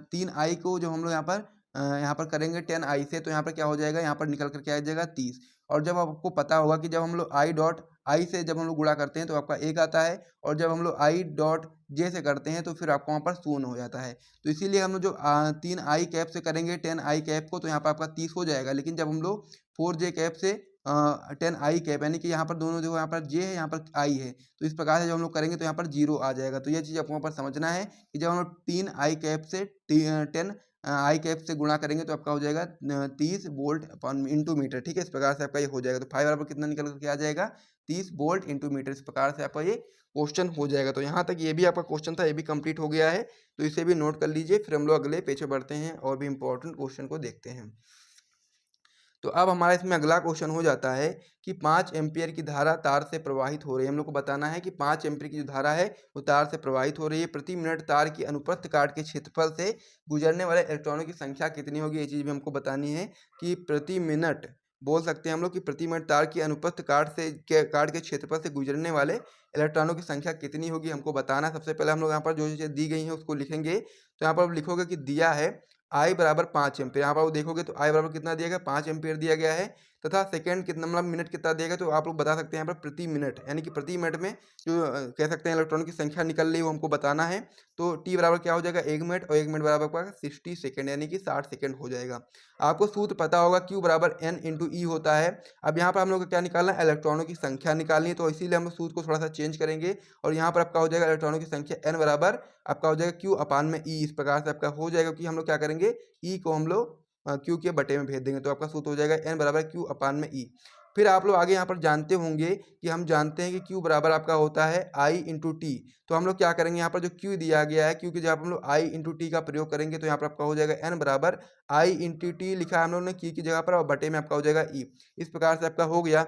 3i को जो हम लोग यहाँ पर करेंगे 10i से, तो यहाँ पर क्या हो जाएगा, यहाँ पर निकल कर क्या आ जाएगा 30। और जब आपको पता होगा कि जब हम लोग i से जब हम लोग गुणा करते हैं तो आपका 1 आता है, और जब हम लोग i.j से करते हैं तो फिर आपको वहाँ पर 0 हो जाता है। तो इसीलिए हम लोग जो 3i कैप से करेंगे 10i कैप को, तो यहाँ पर आपका 30 हो जाएगा। लेकिन जब हम लोग 4j कैप से 10 आई कैप, यानी कि यहाँ पर दोनों जो यहाँ पर जे है, यहाँ पर आई है, तो इस प्रकार से जब हम लोग करेंगे तो यहाँ पर 0 आ जाएगा। तो यह चीज़ आपको यहाँ पर समझना है कि जब हम लोग 3 आई कैप से 10 आई कैप से गुणा करेंगे तो आपका हो जाएगा 30 वोल्ट अपॉन इंटू मीटर। ठीक है, इस प्रकार से आपका ये हो जाएगा। तो 5 बराबर कितना निकल करके आ जाएगा, 30 वोल्ट इंटू मीटर। इस प्रकार से आपका ये क्वेश्चन हो जाएगा। तो यहाँ तक ये भी आपका क्वेश्चन था, ये भी कंप्लीट हो गया है, तो इसे भी नोट कर लीजिए। फिर हम लोग अगले पेज पे बढ़ते हैं और भी इंपॉर्टेंट क्वेश्चन को देखते हैं। तो अब हमारा इसमें अगला क्वेश्चन हो जाता है कि 5 एम्पियर की धारा तार से प्रवाहित हो रही है। हम लोग को बताना है कि 5 एम्पियर की जो धारा है वो तार से प्रवाहित हो रही है। प्रति मिनट तार की अनुप्रस्थ काट के क्षेत्रफल से गुजरने वाले इलेक्ट्रॉनों की संख्या कितनी होगी, ये चीज़ भी हमको बतानी है कि प्रति मिनट, बोल सकते हैं हम लोग कि प्रति मिनट तार की अनुप्रस्थ काट के क्षेत्रफल से गुजरने वाले इलेक्ट्रॉनों की संख्या कितनी होगी, हमको बताना है। सबसे पहले हम लोग यहाँ पर जो चीज़ें दी गई हैं उसको लिखेंगे। तो यहाँ पर आप लिखोगे कि दिया है आई बराबर 5 एम्पियर। यहाँ पर आप देखोगे तो आई बराबर कितना दिया गया, 5 एम्पियर दिया गया है, तथा सेकंड कितना, मतलब मिनट कितना दिया गया, तो आप लोग बता सकते हैं यहाँ पर प्रति मिनट, यानी कि प्रति मिनट में जो कह सकते हैं इलेक्ट्रॉन की संख्या निकल रही है वो हमको बताना है। तो टी बराबर क्या हो जाएगा, 1 मिनट, और 1 मिनट बराबर आपका 60 सेकेंड, यानी कि 60 सेकेंड हो जाएगा। आपको सूत्र पता होगा क्यू बराबर एन इंटू ई होता है। अब यहाँ पर हम लोग को क्या निकालना है, इलेक्ट्रॉनों की संख्या निकालनी है, तो इसीलिए हम लोग सूत्र को थोड़ा सा चेंज करेंगे और यहाँ पर आपका हो जाएगा इलेक्ट्रॉनों की संख्या एन बराबर आपका हो जाएगा क्यू अपान में ई। इस प्रकार से आपका हो जाएगा कि हम लोग क्या करेंगे, ई को हम लोग क्यू के बटे में भेज देंगे, तो आपका सूत्र हो जाएगा एन बराबर क्यू अपान में ई। फिर आप लोग आगे यहाँ पर जानते होंगे कि हम जानते हैं कि क्यू बराबर आपका होता है आई इंटू टी। तो हम लोग क्या करेंगे, यहाँ पर जो क्यू दिया गया है, क्योंकि जब हम लोग आई इंटू टी का प्रयोग करेंगे तो यहाँ पर आपका हो जाएगा एन बराबर आई इंटू टी लिखा है हम लोग ने क्यू की जगह पर, और बटे में आपका हो जाएगा ई। इस प्रकार से आपका हो गया।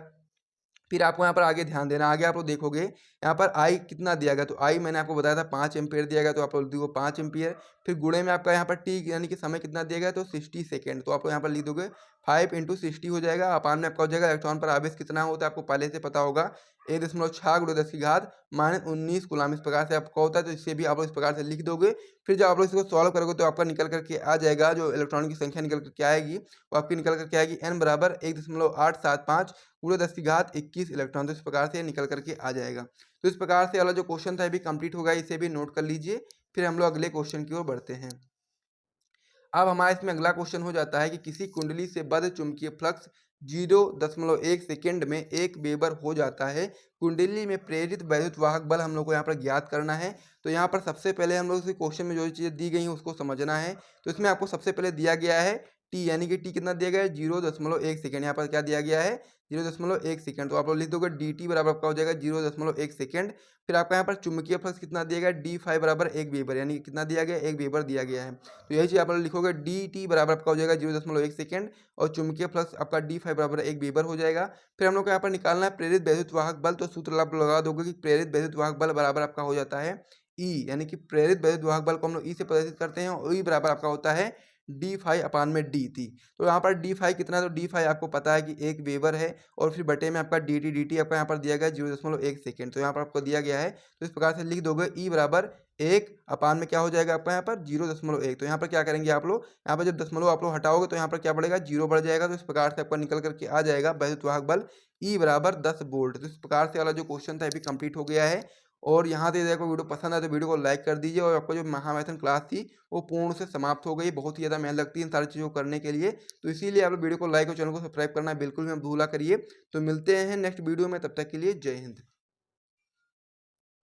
फिर आपको यहाँ पर आगे ध्यान देना, आगे आप लोग देखोगे यहाँ पर आई कितना दिया गया, तो आई मैंने आपको बताया था 5 एम्पियर दिया गया, तो आप लोग देखो 5 एम्पियर। फिर गुणे में आपका यहाँ पर टी यानी कि समय कितना दिया गया, तो 60 सेकेंड। तो आप लोग यहाँ पर लिख दोगे 5 इंटू 60 हो जाएगा। अपान में आपका हो जाएगा इलेक्ट्रॉन पर आवेश कितना होता है आपको पहले से पता होगा, 1.6 × 10⁻19 कूलम। इस प्रकार से आपका होता है, तो इससे भी आप लोग इस प्रकार से लिख दोगे। फिर जब आप लोग इसको सॉल्व करोगे तो आपका निकल करके आ जाएगा, जो इलेक्ट्रॉन की संख्या निकल करके आएगी वो आपकी निकल करके आएगी एन बराबर 1.875 × 10⁻21 इलेक्ट्रॉन। तो इस प्रकार से निकल करके आ जाएगा। तो इस प्रकार से वाला जो क्वेश्चन था ये भी कंप्लीट होगा, इसे भी नोट कर लीजिए। फिर हम लोग अगले क्वेश्चन की ओर बढ़ते हैं। अब हमारा इसमें अगला क्वेश्चन हो जाता है कि किसी कुंडली से बद्ध चुंबकीय फ्लक्स 0.1 सेकेंड में 1 वेबर हो जाता है। कुंडली में प्रेरित वैद्युत वाहक बल हम लोग को यहाँ पर ज्ञात करना है। तो यहाँ पर सबसे पहले हम लोग इस क्वेश्चन में जो चीज़ें दी गई हैं उसको समझना है। तो इसमें आपको सबसे पहले दिया गया है टी, यानी कि टी कितना दिया गया है, 0.1 सेकेंड। यहाँ पर क्या दिया गया है, 0.1 सेकेंड। तो आप लोग लिख दोगे डी टी बराबर आपका हो जाएगा 0.1 सेकेंड। फिर आपका यहाँ पर चुंबकीय फ्लक्स कितना दिया गया, D5 बराबर 1 वेबर, यानी कि कितना दिया गया, 1 वेबर दिया गया है। तो यही चीज़ आप लोग लिखोगे, डी टी बराबर आपका हो जाएगा 0.1 सेकेंड, और चुंबकीय फ्लक्स आपका D5 बराबर 1 वेबर हो जाएगा। फिर हम लोग को यहाँ पर निकालना है प्रेरित वैद्युत वाहक बल। तो सूत्र आप लगा दोगे कि प्रेरित वैद्युत वाहक बल बराबर आपका हो जाता है ई, यानी कि प्रेरित वैद्युत वाहक बल को हम लोग ई से प्रदर्शित करते हैं, और ई बराबर आपका होता है D5 अपान में डी टी। तो यहाँ पर D5 कितना है, तो D5 आपको पता है कि 1 वेबर है, और फिर बटे में आपका dt आपका यहाँ पर दिया गया 0.1 सेकेंड। तो यहाँ पर आपको दिया गया है, तो इस प्रकार से लिख दोगे ई बराबर 1 अपान में क्या हो जाएगा आपका यहाँ पर 0.1। तो यहाँ पर क्या करेंगे आप लोग, यहाँ पर जब दशमलव आप लोग हटाओगे तो यहाँ पर क्या बढ़ेगा, 0 बढ़ जाएगा। तो इस प्रकार से आपका निकल करके आ जाएगा वैद्युत वाहक बल ई बराबर 10 वोल्ट। तो इस प्रकार से वाला जो क्वेश्चन था ये भी कंप्लीट हो गया है। और यहाँ से देखो वीडियो पसंद आए तो वीडियो को लाइक कर दीजिए, और आपको जो महामैथन क्लास थी वो पूर्ण से समाप्त हो गई। बहुत ही ज़्यादा मेहनत लगती है इन सारी चीज़ों को करने के लिए, तो इसीलिए आप लोग वीडियो को लाइक और चैनल को सब्सक्राइब करना बिल्कुल भी मत भूला करिए। तो मिलते हैं नेक्स्ट वीडियो में, तब तक के लिए जय हिंद।